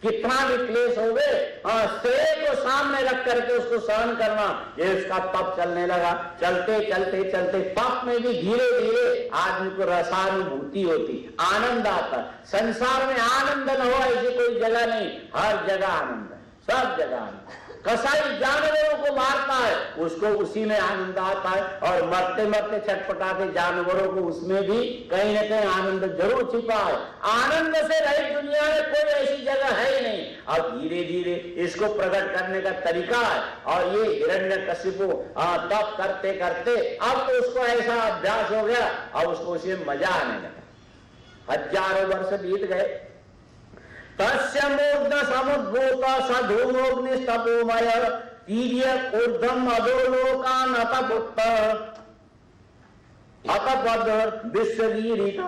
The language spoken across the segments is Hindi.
कितना भी क्लेश हो गए, श्रेय को सामने रख करके उसको सहन करना, ये उसका तप चलने लगा। चलते चलते चलते तप में भी धीरे धीरे आदमी को रसानुभूति होती, आनंद आता। संसार में आनंद न हो ऐसी कोई जगह नहीं, हर जगह आनंद है, सब जगह आनंद। कसाई जानवरों को मारता है, उसको उसी में आनंद आता है, और मरते मरते छटपटाते जानवरों को उसमें भी कहीं न कहीं आनंद जरूर छिपा है। आनंद से रहित दुनिया में कोई ऐसी जगह है ही नहीं। अब धीरे धीरे इसको प्रकट करने का तरीका है, और ये हिरण्यकशिपु तप करते करते अब तो उसको ऐसा अभ्यास हो गया, अब उसको उसे मजा आने लगा। हजारों वर्ष बीत गए। तस्य मूर्ध समुद्भूत सधूमोग्निस्तपोमय तीर्य ऊर्ध्वम अधोलोकान अतपुत्त अतपद विश्ववीरिता।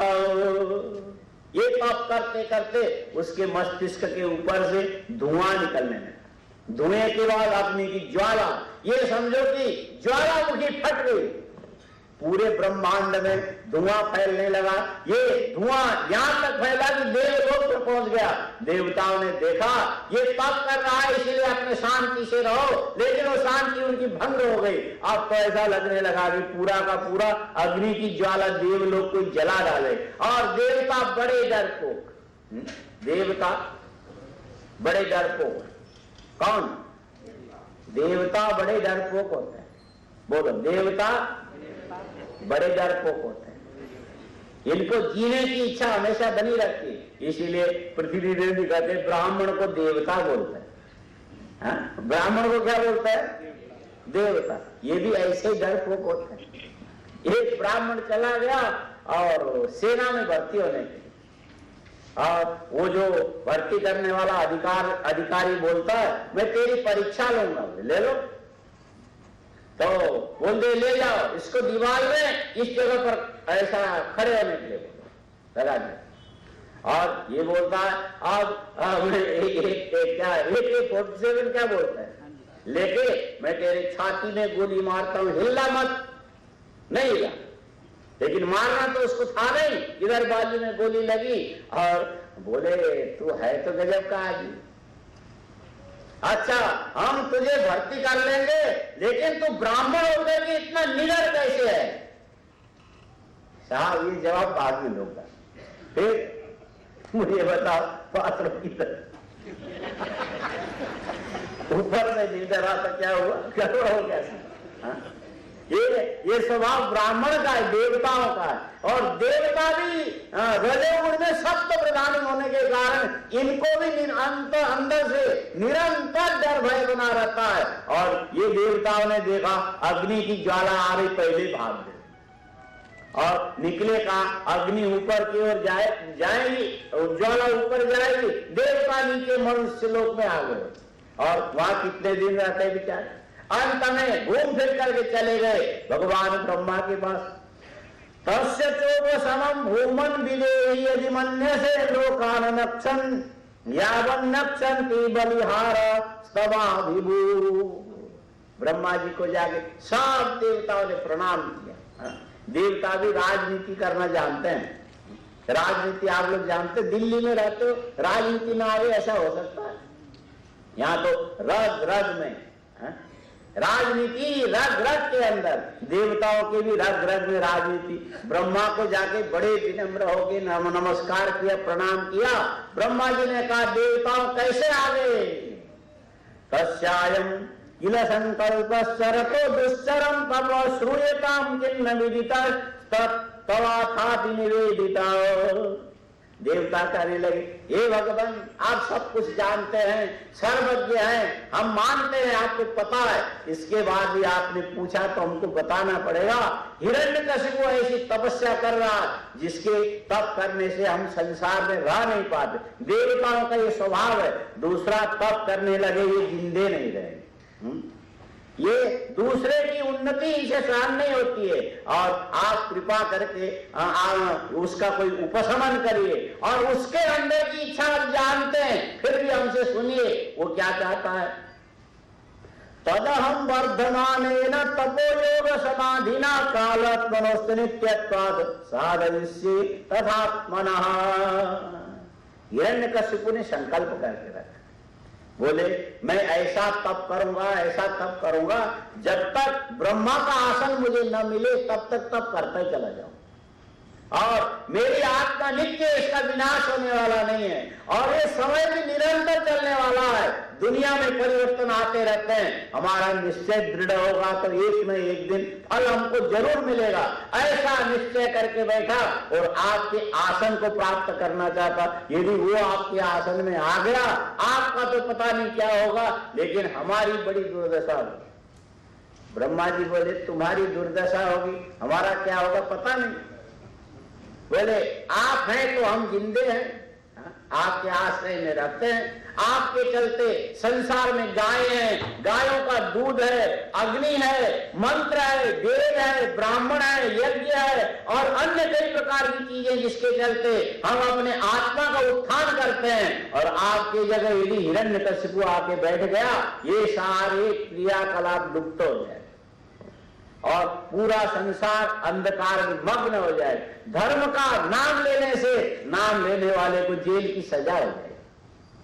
ये तप करते करते उसके मस्तिष्क के ऊपर से धुआं निकलने लगा। धुएं के बाद अग्नि की ज्वाला, ये समझो कि ज्वालामुखी फट गई, पूरे ब्रह्मांड में धुआं फैलने लगा। ये धुआं यहां तक फैला कि देवलोक पर पहुंच गया। देवताओं ने देखा ये तप कर रहा है, इसलिए अपने शांति से रहो, लेकिन वो शांति उनकी भंग हो गई। अब तो ऐसा लगने लगा कि पूरा का पूरा अग्नि की ज्वाला देवलोक को जला डाले। और देवता बड़े डरपोक, देवता बड़े डरपोक। कौन? देवता बड़े डरपोक होते हैं। बोलो, देवता बड़े डरपोक होते हैं। इनको जीने की इच्छा हमेशा बनी रहती है, इसीलिए पृथ्वी देवी कहते हैं ब्राह्मण को देवता बोलते हैं। ब्राह्मण को क्या बोलता है? देवता। ये भी ऐसे डरपोक होते हैं। एक ब्राह्मण चला गया और सेना में भर्ती होने के लिए, और वो जो भर्ती करने वाला अधिकारी बोलता है मैं तेरी परीक्षा लूंगा, ले लो। तो बोल दे ले जाओ इसको दीवार में इस जगह पर ऐसा खड़े होने के लिए लगा दे। और ये बोलता है अब AK-47 क्या बोलता है, लेके मैं तेरे छाती में गोली मारता हूं, हिलना मत। नहीं हिला, लेकिन मारना तो उसको था नहीं। इधर बाजू में गोली लगी और बोले तू है तो गजब का आदमी, अच्छा हम तुझे भर्ती कर लेंगे, लेकिन तू ब्राह्मण होकर के इतना निडर कैसे है? साहब ये जवाब बाद में दूंगा, फिर मुझे बताओ पात्र की तरह ऊपर से निडर आता क्या हुआ, क्या हो गया? ये स्वभाव ब्राह्मण का है, देवताओं का है। और देवता भी रजोगुण में सत्व प्रधान होने के कारण इनको भी अंदर से निरंतर डर भय बना रहता है। और ये देवताओं ने देखा अग्नि की ज्वाला आ रही, पहले भाग गए और निकले का अग्नि ऊपर की ओर जाएगी, ज्वाला ऊपर जाएगी, देवता नीचे मनुष्य लोक में आ गए। और वहां कितने दिन रहते बेचारे? अंत में घूम फिर करके चले गए भगवान ब्रह्मा के पास। तस्य चोप समम भूमन विदेहि यदि मन्य से लोकान नक्षन यावन नक्षन्ति बलिहार स्तवाभिभू। ब्रह्मा जी को जाके सब देवताओं ने प्रणाम किया। देवता भी राजनीति करना जानते हैं। राजनीति आप लोग जानते, दिल्ली में रहते हो, राजनीति ना आए ऐसा हो सकता है? यहाँ तो रग रग में राजनीति, रग रग के अंदर, देवताओं के भी रग रग में राजनीति। ब्रह्मा को जाके बड़े विनम्र होके नमस्कार किया, प्रणाम किया। ब्रह्मा जी ने कहा देवताओं कैसे आ गए? तस्यायं किल संकल्प शरतो दुश्चरम तव श्रूयताम किन्न विदिता तवाथापि निवेदिता। देवता कहने लगे हे भगवान आप सब कुछ जानते हैं, सर्वज्ञ हैं, हम मानते हैं आपको पता है, इसके बाद भी आपने पूछा तो हमको बताना पड़ेगा। हिरण्यकशिपु ऐसी तपस्या कर रहा जिसके तप करने से हम संसार में रह नहीं पाते। देवताओं का ये स्वभाव है, दूसरा तप करने लगे ये जिंदे नहीं रहे। ये दूसरे की उन्नति इसे सहन नहीं होती है। और आप कृपा करके उसका कोई उपशमन करिए, और उसके अंदर की इच्छा आप जानते हैं, फिर भी हमसे सुनिए वो क्या चाहता है। तदहम वर्धमानेन तपोयोग समाधिना कालत्मनोस्त नित्यत्वात् साधयिष्ये तथात्मनः। हिरण्यकशिपु ने संकल्प करके रखा, बोले मैं ऐसा तप करूंगा, ऐसा तप करूंगा, जब तक ब्रह्मा का आसन मुझे न मिले तब तक तप करता ही चला जाऊं, और मेरी आत्मा नित्य, इसका विनाश होने वाला नहीं है, और ये समय भी निरंतर चलने वाला है, दुनिया में परिवर्तन आते रहते हैं, हमारा निश्चय दृढ़ होगा तो एक न एक दिन फल हमको जरूर मिलेगा, ऐसा निश्चय करके बैठा और आपके आसन को प्राप्त करना चाहता। यदि वो आपके आसन में आ गया, आपका तो पता नहीं क्या होगा, लेकिन हमारी बड़ी दुर्दशा होगी। ब्रह्मा जी बोले तुम्हारी दुर्दशा होगी, हमारा क्या होगा पता नहीं। बोले आप हैं तो हम जिंदे हैं, आपके आश्रय में रहते हैं, आपके चलते संसार में गायें हैं, गायों का दूध है, अग्नि है, मंत्र है, वेद है, ब्राह्मण है, यज्ञ है और अन्य कई प्रकार की चीजें जिसके चलते हम अपने आत्मा का उत्थान करते हैं। और आपके जगह यदि हिरण्यकशिपु आके बैठ गया, ये सारे क्रियाकलाप लुप्त हो जाए और पूरा संसार अंधकार में मग्न हो जाए। धर्म का नाम लेने से नाम लेने वाले को जेल की सजा हो जाए।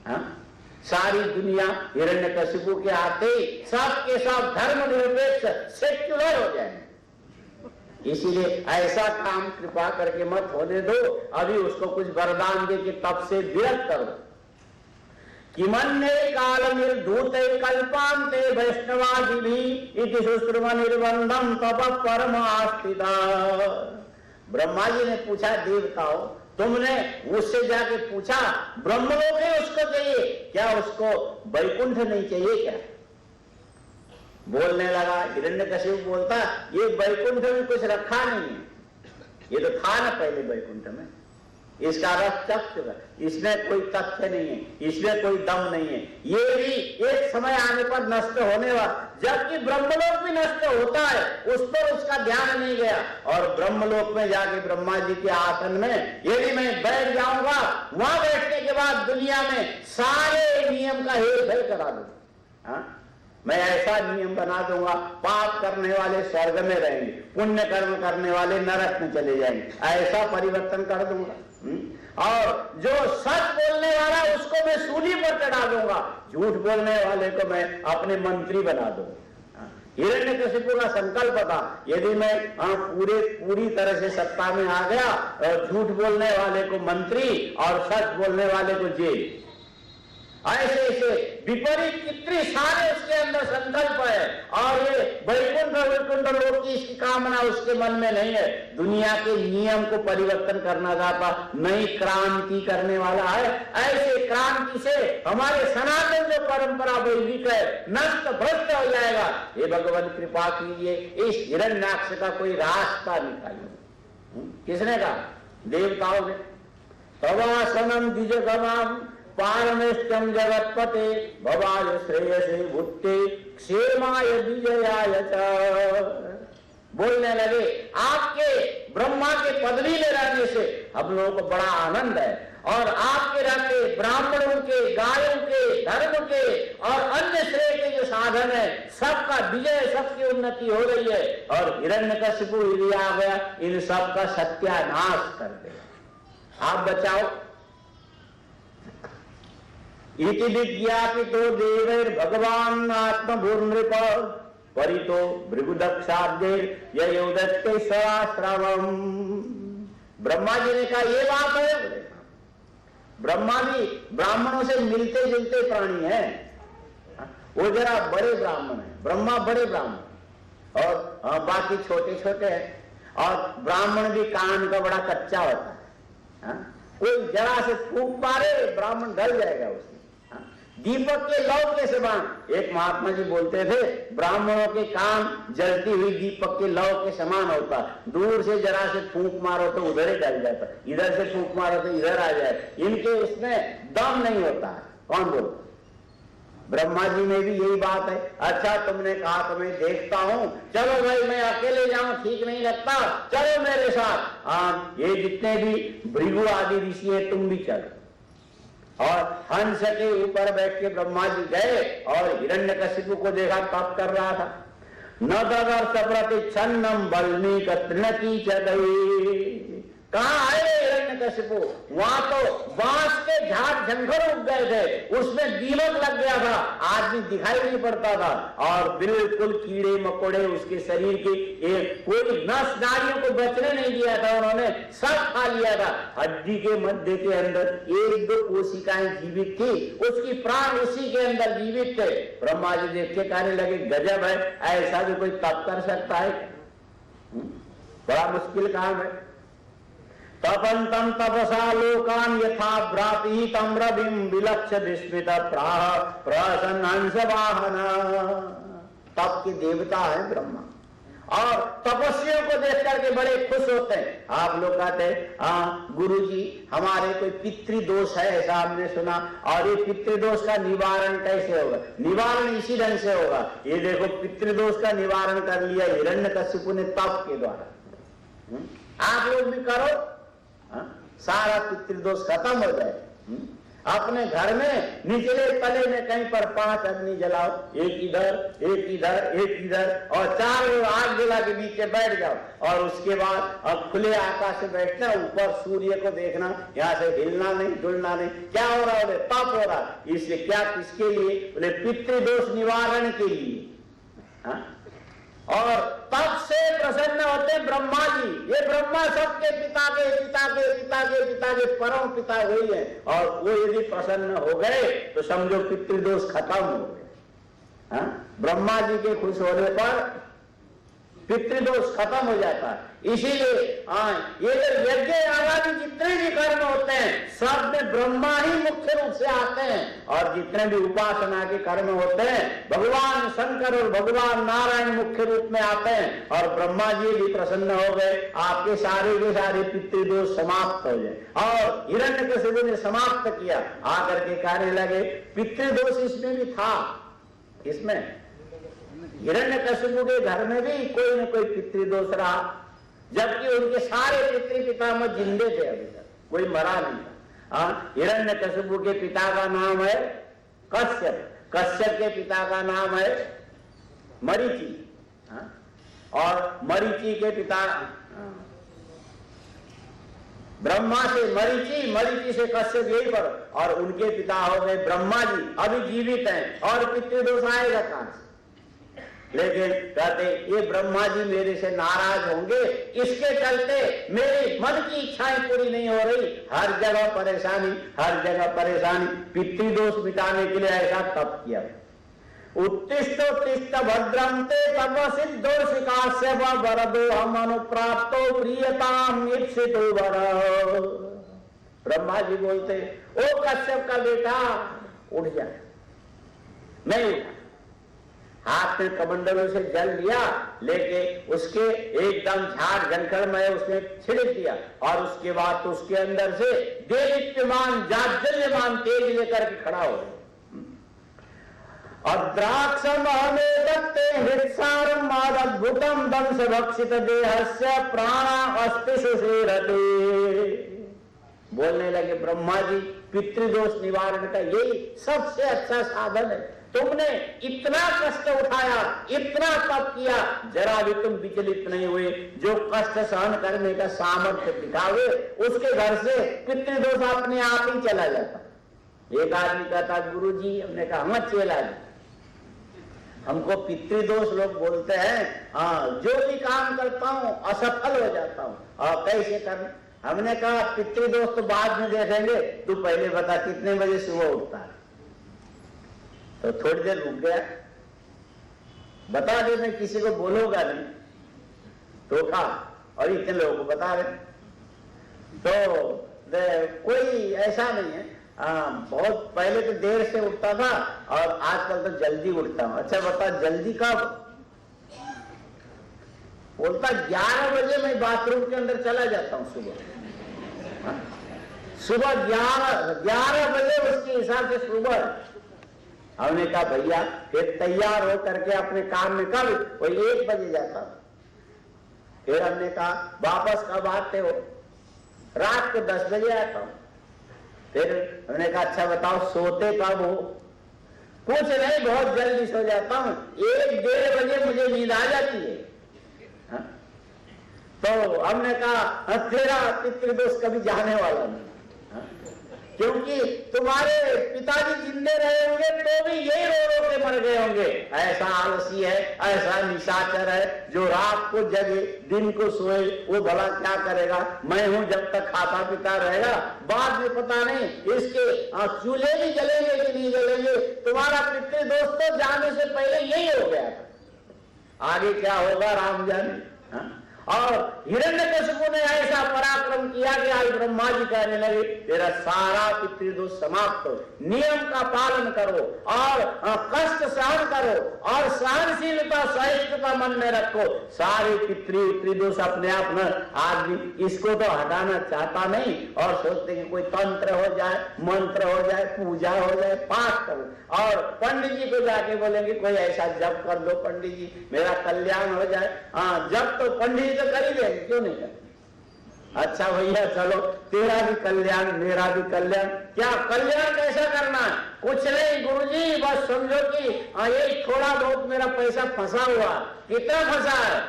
हाँ? सारी दुनिया हिरण्यकशिपु के आते सबके सब धर्मनिरपेक्ष सेक्युलर हो जाए। इसीलिए ऐसा काम कृपा करके मत होने दो, अभी उसको कुछ वरदान दे के तप से विरत कर दो। किमन्ये काल निर्धूते कल्पान्ते वैष्णवादिभिः इति सुश्रुम निर्बंधम तप परम आस्थिता। ब्रह्मा जी ने पूछा, देवताओं तुमने उससे जाके पूछा ब्रह्मलोक है उसको चाहिए क्या, उसको वैकुंठ नहीं चाहिए क्या? बोलने लगा, हिरण्यकशिपु बोलता ये वैकुंठ में कुछ रखा नहीं है, ये तो था ना पहले वैकुंठ में, इसका रस चख चुका, इसमें कोई तथ्य नहीं है, इसमें कोई दम नहीं है, ये भी एक समय आने पर नष्ट होने वाला। जबकि ब्रह्मलोक भी नष्ट होता है, उस पर उसका ध्यान नहीं गया। और ब्रह्मलोक में जाके ब्रह्मा जी के आसन में यदि मैं बैठ जाऊंगा, वहां बैठने के बाद दुनिया में सारे नियम का हेर फेर करा दूंगा। मैं ऐसा नियम बना दूंगा, पाप करने वाले स्वर्ग में रहेंगे, पुण्य कर्म करने वाले नरक में चले जाएंगे, ऐसा परिवर्तन कर दूंगा। और जो सच बोलने वाला उसको मैं सूली पर चढ़ा दूंगा, झूठ बोलने वाले को मैं अपने मंत्री बना दूंगा। हिरण्यकशिपु का संकल्प था, यदि मैं पूरी तरह से सत्ता में आ गया और झूठ बोलने वाले को मंत्री और सच बोलने वाले को जेल, ऐसे ऐसे विपरीत कितने सारे उसके अंदर संकल्प है। और ये वैकुंठ लोक की इसकी कामना उसके मन में नहीं है, दुनिया के नियम को परिवर्तन करना चाहता, नई क्रांति करने वाला है। ऐसे क्रांति से हमारे सनातन जो परंपरा वैदिक है नष्ट भ्रष्ट हो जाएगा। ये भगवान कृपा कीजिए, इस हिरण्याक्ष का कोई रास्ता निकालिए। किसने कहा? देवताओं ने। तवासनम द्विजगमाम पारमेष्टम जगतपते भवाय श्रेयसे भुक्ते क्षेमाय विजयाय च। बोलने लगे, आपके ब्रह्मा के पदवी में रहने से हम लोगों को बड़ा आनंद है, और आपके रहते ब्राह्मणों के, गायों के, धर्म के और अन्य श्रेय के जो साधन है सबका विजय, सबकी उन्नति हो रही है। और हिरण्यकशिपु यदि आ गया, इन सब का सत्यानाश कर दे, आप बचाओ। इति विज्ञापितो देवैर् भगवान् आत्मभूर्नृप परितो भृगुदक्षाब्देर् ययोदत्ते सवाश्रवम्। ब्रह्मा जी ने कहा ये बात है। ब्रह्मा भी ब्राह्मणों से मिलते जुलते प्राणी है, वो जरा बड़े ब्राह्मण है, ब्रह्मा बड़े ब्राह्मण और बाकी छोटे छोटे हैं। और ब्राह्मण भी कान का बड़ा कच्चा होता है, कोई जरा से फूंक मारे ब्राह्मण डर जाएगा उससे। दीपक के लौ के समान, एक महात्मा जी बोलते थे, ब्राह्मणों के कान जलती हुई दीपक के लौ के समान होता, दूर से जरा से फूंक मारो तो उधर ही जल जाता, इधर से फूंक मारो तो इधर आ जाए, इनके उसमें दम नहीं होता है। कौन बोलता? ब्रह्मा जी में भी यही बात है। अच्छा तुमने कहा तो मैं देखता हूं, चलो भाई मैं अकेले जाऊं ठीक नहीं लगता, चलो मेरे साथ। ये जितने भी भृगु आदि ऋषि है तुम भी चलो। और हंस के ऊपर बैठ के ब्रह्मा जी गए और हिरण्यकशिपु को देखा तप कर रहा था। न ददर्श प्रतिच्छन्नम बल्मीक तृणकी च दई। कहां आए हिरण्यकशिपु? हिरण्यकशिपु, वहां तो बांस के झाड़ झंखड़ उग गए थे, उसमें दीमक लग गया था, आदमी दिखाई नहीं पड़ता था, और बिल्कुल कीड़े मकोड़े उसके शरीर के कोई नस नाड़ियों को बचने नहीं दिया था, उन्होंने सब खा लिया था। हड्डी के मध्य के अंदर एक दो कोशिकाएं जीवित थी, उसकी प्राण उसी के अंदर जीवित थे। ब्रह्मा जी देख के कहने लगे गजब है, ऐसा भी कोई तप कर सकता है? बड़ा मुश्किल काम है। तपंतम तपसा लोकान यथा व्राति तम रविम विलक्ष्य विस्मित प्राह प्रसन्न हंस वाहन। तप के देवता है ब्रह्मा, और तपस्वियों को देख करके बड़े खुश होते हैं। आप लोग कहते हैं गुरुजी हमारे कोई पितृदोष है, ऐसा हमने सुना, और ये पितृदोष का निवारण कैसे होगा? निवारण इसी ढंग से होगा। ये देखो पितृदोष का निवारण कर लिया हिरण्यकशिपु ने तप के द्वारा। आप लोग भी करो, सारा पितृदोष खत्म हो जाए। अपने घर में निचले तले में कहीं पर 5 अग्नि जलाओ, एक इधर एक इधर एक इधर, और 4 आग जला के बीच में बैठ जाओ, और उसके बाद अब खुले आकाश से बैठना, ऊपर सूर्य को देखना, यहाँ से हिलना नहीं डुलना नहीं। क्या हो रहा है? तप हो रहा। इससे क्या, किसके लिए? बोले पितृदोष निवारण के लिए। और तप से प्रसन्न होते ब्रह्मा जी। ये ब्रह्मा सबके पिता के पिता के पिता के पिता के परम पिता हुई है, और वो यदि प्रसन्न हो गए तो समझो पितृदोष खत्म हो गए। ब्रह्मा जी के खुश होने पर पितृदोष खत्म हो जाता है। इसीलिए ये जो यज्ञ आदि जितने भी कर्म होते हैं सब में ब्रह्मा ही मुख्य रूप से आते हैं, और जितने भी उपासना के कर्म होते हैं भगवान शंकर और भगवान नारायण मुख्य रूप में आते हैं, और ब्रह्मा जी भी प्रसन्न हो गए, आपके सारे के सारे पितृदोष समाप्त हो गए। और हिरण्यकशिपु ने समाप्त किया, आकर के कहने लगे पितृदोष इसमें भी था। इसमें हिरण्यकशिपु के घर में भी कोई न कोई पितृदोष रहा, जबकि उनके सारे पितृ पितामह जिंदे थे, अभी तक कोई मरा नहीं था। हिरण्यकशिपु के पिता का नाम है कश्यप, कश्यप के पिता का नाम है मरीचि, और मरीचि के पिता ब्रह्मा से मरीचि, मरीचि से कश्यप, यही पर, और उनके पिता हो गए ब्रह्मा जी, अभी जीवित हैं, और पितृदोष आएगा कहां से? लेकिन कहते ये ब्रह्मा जी मेरे से नाराज होंगे, इसके चलते मेरी मन की इच्छाएं पूरी नहीं हो रही, हर जगह परेशानी, हर जगह परेशानी। पितृदोष मिटाने के लिए ऐसा तप किया। उत्तिष्ठ भद्रम ते तप सिद्धोषिकास्य वरदो हम अनुप्राप्तो प्रियताम ईप्सितो वर। ब्रह्मा जी बोलते ओ कश्यप का बेटा उठ जा। नहीं उठा, हाथ में कमंडलों से जल लिया, लेके उसके एकदम झाड़ झंखड़ में उसने छिड़क दिया, और उसके बाद तो उसके अंदर से देदीप्यमान जाज्वल्यमान तेज लेकर के खड़ा हो गया। और द्राक्षम अमेदत्ते हृत्सारम अद्भुतम दंश भक्षित देहस्य प्राणा अस्तिषु शेरते। बोलने लगे ब्रह्मा जी पितृदोष निवारण का यही सबसे अच्छा साधन है। तुमने इतना कष्ट उठाया, इतना तप किया, जरा भी तुम विचलित नहीं हुए। जो कष्ट सहन करने का सामर्थ्य दिखावे उसके घर से पितृदोष अपने आप ही चला जाता। एक आदमी कहता गुरुजी, हमने कहा मत चला जी, हमको पितृदोष लोग बोलते हैं, जो भी काम करता हूं असफल हो जाता हूं, और कैसे कर? हमने कहा पितृदोष तो बाद में देखेंगे, तू पहले बता कितने बजे सुबह उठता है? तो थोड़ी देर रुक गया, बता दे, मैं किसी को बोलूंगा नहीं, तो खा, और इतने लोगों को बता रहे। तो कोई ऐसा नहीं है। बहुत पहले तो देर से उठता था, और आजकल तो जल्दी उठता हूं। अच्छा बता जल्दी कब? बोलता 11 बजे मैं बाथरूम के अंदर चला जाता हूं सुबह। सुबह 11 बजे उसके हिसाब से सुबह। हमने कहा भैया फिर तैयार हो करके अपने काम में कब? वही 1 बजे जाता। फिर हमने कहा वापस कब आते हो? रात को 10 बजे आता हूं। फिर हमने कहा अच्छा बताओ सोते कब हो? कुछ नहीं, बहुत जल्दी सो जाता हूं, 1-1:30 बजे मुझे नींद आ जाती है। तो हमने कहा तेरा पितृदोष कभी जाने वाला नहीं, क्योंकि तुम्हारे पिताजी जिंदे रहे होंगे तो भी यही रो रो के मर गए होंगे। ऐसा आलसी है, ऐसा निशाचर है जो रात को जगे दिन को सोए, वो भला क्या करेगा। मैं हूं जब तक खाता पीता रहेगा, बाद में पता नहीं इसके चूल्हे भी जलेंगे कि नहीं जलेंगे। तुम्हारा पितृदोष तो जाने से पहले यही हो गया था, आगे क्या होगा राम जाने। और हिरण्यकशिपु ने ऐसा पराक्रम किया कि आज ब्रह्मा जी कहने लगे तेरा सारा पितृदोष समाप्त हो, नियम का पालन करो और कष्ट सहन करो और सहनशीलता सहिष्णुता मन में रखो। सारे पितृदोष अपने आप न, आदमी इसको तो हटाना चाहता नहीं और सोचते कि कोई तंत्र हो जाए, मंत्र हो जाए, पूजा हो जाए, पाठ करो और पंडित जी को जाके बोलेंगे कोई ऐसा जप कर दो पंडित जी, मेरा कल्याण हो जाए। जब तो पंडित तो कर ही देंगे, क्यों नहीं करते। अच्छा भैया चलो, तेरा भी कल्याण मेरा भी कल्याण। क्या कल्याण कैसा करना है? कुछ नहीं गुरुजी, बस समझो कि ये थोड़ा बहुत मेरा पैसा फंसा हुआ, कितना फंसा है?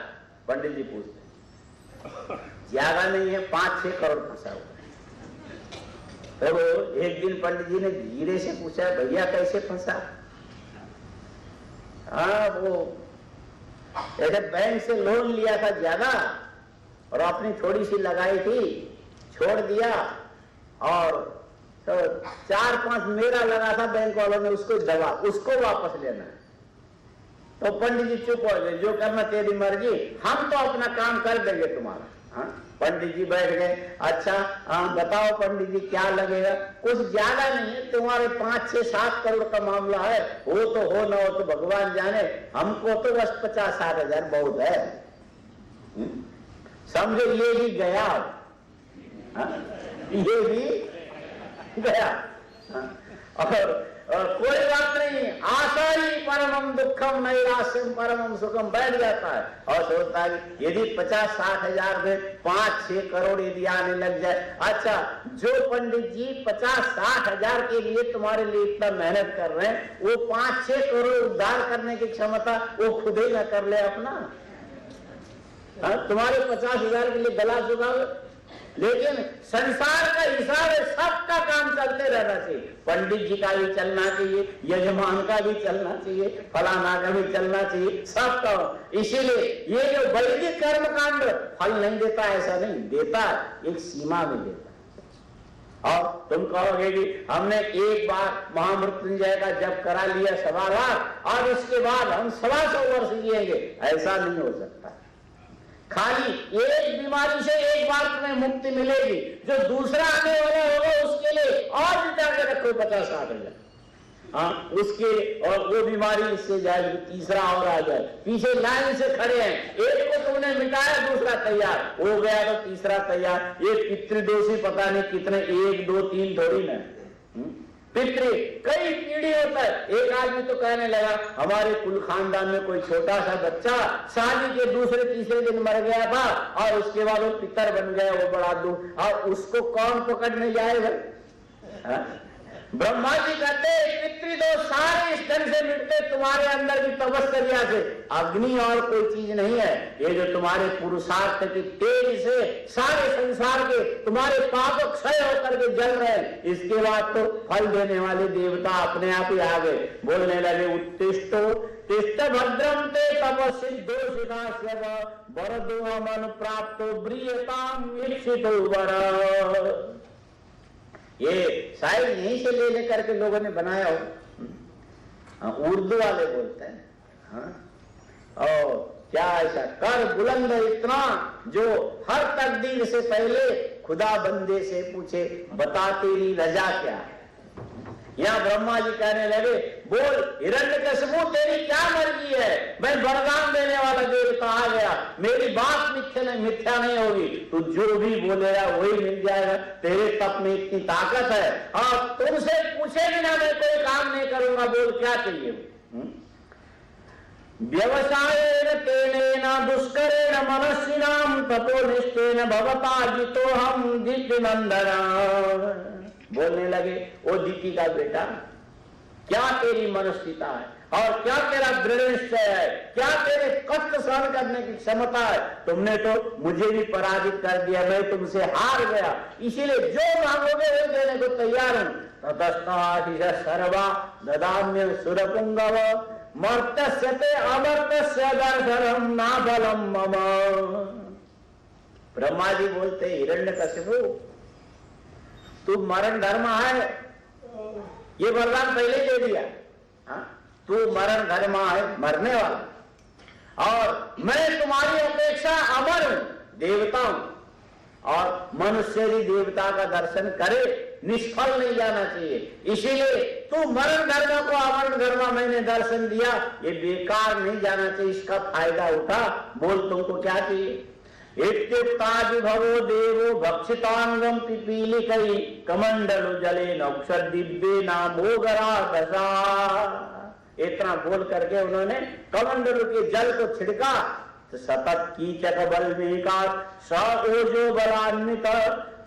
पंडित जी पूछते, ज्यादा नहीं है, 5-6 करोड़ फंसा हुआ। तो एक दिन पंडित जी ने धीरे से पूछा भैया कैसे फंसा? वो ऐसे बैंक से लोन लिया था ज्यादा और अपनी थोड़ी सी लगाई थी, छोड़ दिया और तो 4-5 मेरा लगा था, बैंक वालों ने उसको दबा, उसको वापस लेना। तो पंडित जी चुप हो गए, जो करना तेरी मर्जी, हम तो अपना काम कर देंगे तुम्हारा। पंडित जी बैठ गए, अच्छा बताओ पंडित जी क्या लगेगा? कुछ ज्यादा नहीं है, तुम्हारे 5-6-7 करोड़ का मामला है, हो तो हो ना हो तो भगवान जाने, हमको तो बस 50-60 हजार बहुत है। समझो ये भी गया, ये भी गया। और कोई बात नहीं, आशा ही परमम दुखम नैराश्यम परमम सुखम बैठ जाता है और सोचता है यदि 50-60 हजार में 5-6 करोड़ यदि आने लग जाए। अच्छा, जो पंडित जी 50-60 हजार के लिए तुम्हारे लिए इतना मेहनत कर रहे हैं, वो 5-6 करोड़ उद्धार करने की क्षमता वो खुद ही न कर ले अपना। तुम्हारे 50 हजार के लिए गला झुकाओ, लेकिन संसार का हिसाब है, सबका काम चलते रहना चाहिए। पंडित जी का भी चलना चाहिए, यजमान का भी चलना चाहिए, फलाना का भी चलना चाहिए, सबका। इसीलिए ये जो वैदिक कर्म कांड फल नहीं देता, ऐसा नहीं देता, एक सीमा में देता। और तुम कहोगे कि हमने एक बार महामृत्युंजय का जप करा लिया 1.25 लाख और उसके बाद हम 125 वर्ष जिएंगे, ऐसा नहीं हो सकता। खाली एक बीमारी से एक बार तुम्हें मुक्ति मिलेगी, जो दूसरा आने वाला होगा उसके लिए और जुटा के रखो 50-60 हजार। उसके और वो बीमारी इससे जाएगी, तीसरा और आ जाए, पीछे लाइन से खड़े हैं, एक को तुमने मिटाया दूसरा तैयार हो गया तो तीसरा तैयार। ये पितृदोषी पता नहीं कितने, 1, 2, 3 थोड़ी ना, पितृ कई पीढ़ी होता है। एक आदमी तो कहने लगा हमारे कुल खानदान में कोई छोटा सा बच्चा शादी के दूसरे-तीसरे दिन मर गया था और उसके बाद वो पितर बन गया, वो बड़ा दुख, और उसको कौन पकड़ने जाएगा? ब्रह्मा जी कहते पितृदोष सारे इस ढंग से मिटते तुम्हारे अंदर भी तपस्या से, अग्नि और कोई चीज नहीं है। ये जो तुम्हारे पुरुषार्थ की तेज से सारे संसार के तुम्हारे पाप क्षय होकर के जल रहे हैं, इसके बाद तो फल देने वाले देवता अपने आप ही आ गए, बोलने लगे उत्तिष्ठो तिष्ठ भद्रम ते तपस्सिद्धो सिद्धास्य वरदो मन प्राप्तो ब्रियताम ईप्सितो वर। ये शायद यहीं से ले लेकर के लोगों ने बनाया हो, उर्दू वाले बोलते हैं। और क्या ऐसा कर बुलंद इतना जो हर तकदीर से पहले खुदा बंदे से पूछे बता तेरी रजा क्या है। यहाँ ब्रह्मा जी कहने लगे बोल हिरण्यकशिपु तेरी क्या मर्जी है, मैं वरदान देने वाला देवता आ गया, मेरी बात मिथ्या नहीं होगी, तू जो भी बोलेगा वही मिल जाएगा, तेरे तप में इतनी ताकत है और तुमसे पूछे बिना मैं कोई काम नहीं करूंगा, बोल क्या चाहिए। व्यवसायेन तेनेन दुष्करेण मनस्विनां तपोनिष्ठेन भवता जितो हम दिव्यनंदना। बोलने लगे ओ दीति का बेटा, क्या तेरी मनस्थिता है और क्या तेरा दृढ़ निश्चय है, क्या तेरे कष्ट सहन करने की क्षमता है। तुमने तो मुझे भी पराजित कर दिया, मैं तुमसे हार गया, इसीलिए जो मांगोगे वो देने को तैयार हूं। ततस्ताशिष सर्वा ददाम्य सुरपुंगव मर्त्यस्य ते अमर्त्यस्य दर्शनम ना बलम मम। ब्रह्मा जी बोलते हिरण्यकशिपु तू मरण धर्म है, ये वरदान पहले दे दिया, तू मरण धर्म है, मरने वाला, और मैं तुम्हारी अपेक्षा अमर हूं, देवता हूं, और मनुष्य ही देवता का दर्शन करे निष्फल नहीं जाना चाहिए। इसीलिए तू मरण धर्म को अमरण धर्म मैंने दर्शन दिया, ये बेकार नहीं जाना चाहिए, इसका फायदा उठा। बोल तुमको क्या चाहिए? इत्युक्तादिभवो देवो भक्षितांगम पिपीलिकै कमंडलु जले नौक्षर दिव्ये नामोगरा दशा। इतना बोल करके उन्होंने कमंडलु के जल को छिड़का तो सतत कीचक बल मेका सओजो बलान्वित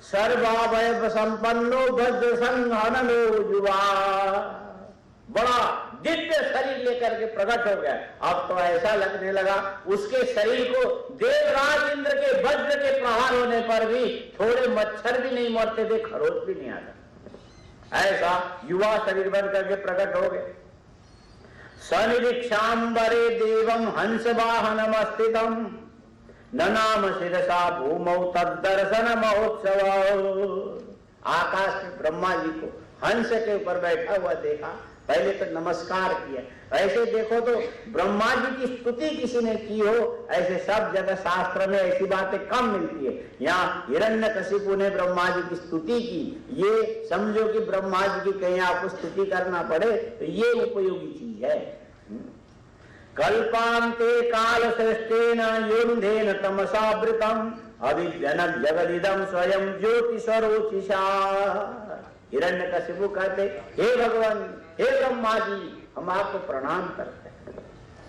सर्वावयव संपन्नो वज्र संघननो युवा। बड़ा दिव्य शरीर लेकर के प्रकट हो गया। अब तो ऐसा लगने लगा उसके शरीर को देवराज इंद्र के वज्र के प्रहार होने पर भी थोड़े मच्छर भी नहीं मरते थे, खरोच भी नहीं आता, ऐसा युवा शरीर बन करके प्रकट हो गए। सनिरीक्षांबरे देवम हंस वाहनम स्थितम ननाम शिरसा भूमौ तद्दर्शन महोत्सव। आकाश में ब्रह्मा जी को हंस के ऊपर बैठा हुआ देखा, पहले तो नमस्कार किया। ऐसे देखो तो ब्रह्मा जी की स्तुति किसी ने की हो, ऐसे सब जगह शास्त्र में ऐसी बातें कम मिलती है। यहाँ हिरण्यकशिपु ने ब्रह्मा जी की स्तुति की, ये समझो कि ब्रह्मा जी की कहीं आपको स्तुति करना पड़े तो ये उपयोगी चीज है। कल्पांते काल श्रेष्ठेन योन्धेन तमसावृतम अभिजनक जगदिदम स्वयं ज्योतिषरोचिषा। हिरण्यकशिपु कहते हे भगवान, हे ब्रह्मा जी, हम आपको प्रणाम करते हैं।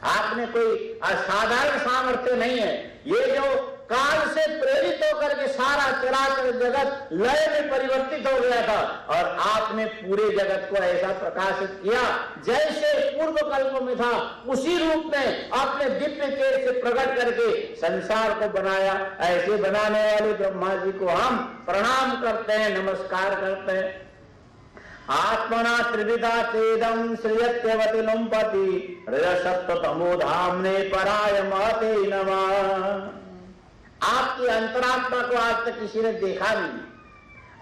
आपने कोई असाधारण सामर्थ्य नहीं है, ये जो काल से प्रेरित होकर के सारा चराचर जगत लय में परिवर्तित हो गया था और आपने पूरे जगत को ऐसा प्रकाशित किया जैसे पूर्व कल्प में था, उसी रूप में अपने दिव्य तेज से प्रकट करके संसार को बनाया। ऐसे बनाने वाले ब्रह्मा जी को हम प्रणाम करते हैं, नमस्कार करते हैं। आत्मना त्रिविधा चेदम श्रियत्यवति लुम्पति हृदय तमो धामने पराय महते नमः। आपकी अंतरात्मा को आज तक किसी ने देखा नहीं,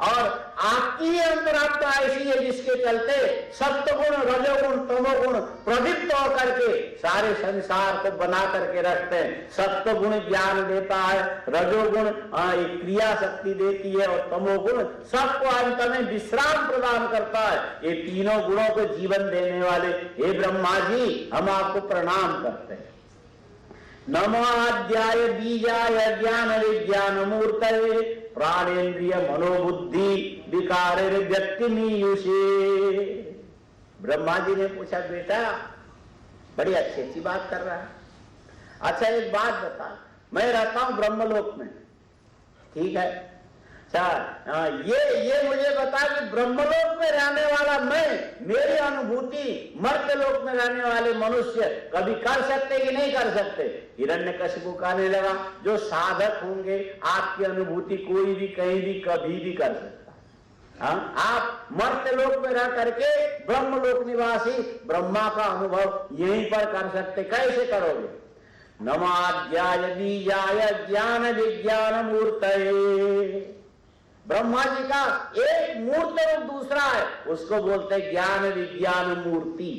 और आपकी अंतरात्मा ऐसी है जिसके चलते सत्वगुण रजोगुण तमोगुण प्रदीप्त होकर के सारे संसार को बना करके रखते हैं। सत्वगुण ज्ञान देता है, रजोगुण क्रिया शक्ति देती है, और तमोगुण सबको अंत में विश्राम प्रदान करता है। ये तीनों गुणों को जीवन देने वाले हे ब्रह्मा जी, हम आपको प्रणाम करते हैं। नमो आद्याय बीजाय ज्ञान विज्ञान मूर्तये प्राणेन्द्रिय मनोबुद्धि विकार व्यक्ति मीयुषे। ब्रह्मा जी ने पूछा, बेटा बड़ी अच्छी अच्छी बात कर रहा है, अच्छा एक बात बता, मैं रहता हूं ब्रह्मलोक में, ठीक है, अच्छा ये मुझे बता कि ब्रह्मलोक में रहने वाला मैं, मेरी अनुभूति मर्त्यलोक में रहने वाले मनुष्य कभी कर सकते कि नहीं कर सकते? हिरण्यकशिपु कहने लगा, जो साधक होंगे आपकी अनुभूति कोई भी कहीं भी कभी भी कर सकता। आप मर्त्यलोक में रह करके ब्रह्मलोक निवासी ब्रह्मा का अनुभव यहीं पर कर सकते, कैसे करोगे? नमाद्याय बीजाय ज्ञान विज्ञान मूर्तये। ब्रह्मा जी का एक मूर्त रूप दूसरा है, उसको बोलते ज्ञान विज्ञान मूर्ति।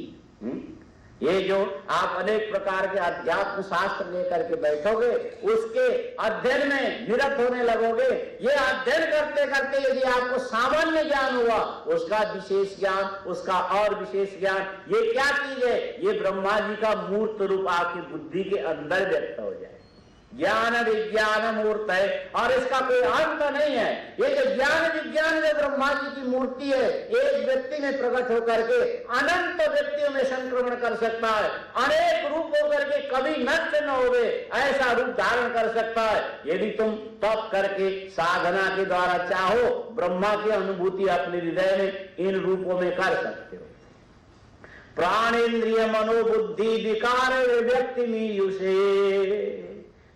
ये जो आप अनेक प्रकार के अध्यात्म शास्त्र लेकर के बैठोगे, उसके अध्ययन में निरत होने लगोगे। ये अध्ययन करते करते यदि आपको सामान्य ज्ञान हुआ, उसका विशेष ज्ञान, उसका और विशेष ज्ञान, ये क्या चीज है? ये ब्रह्मा जी का मूर्त रूप आपकी बुद्धि के अंदर व्यक्त हो जाए। ज्ञान विज्ञान मूर्त है और इसका कोई अंत नहीं है। ये जो ज्ञान विज्ञान जो ब्रह्मा जी की मूर्ति है, एक व्यक्ति में प्रकट होकर के अनंत व्यक्तियों में संक्रमण कर सकता है, अनेक रूप होकर के कभी नष्ट न होवे ऐसा रूप धारण कर सकता है। यदि तुम तप करके साधना के द्वारा चाहो, ब्रह्मा की अनुभूति अपने हृदय में इन रूपों में कर सकते हो। प्राणेन्द्रिय मनोबुद्धि विकार व्यक्ति मीयुषे।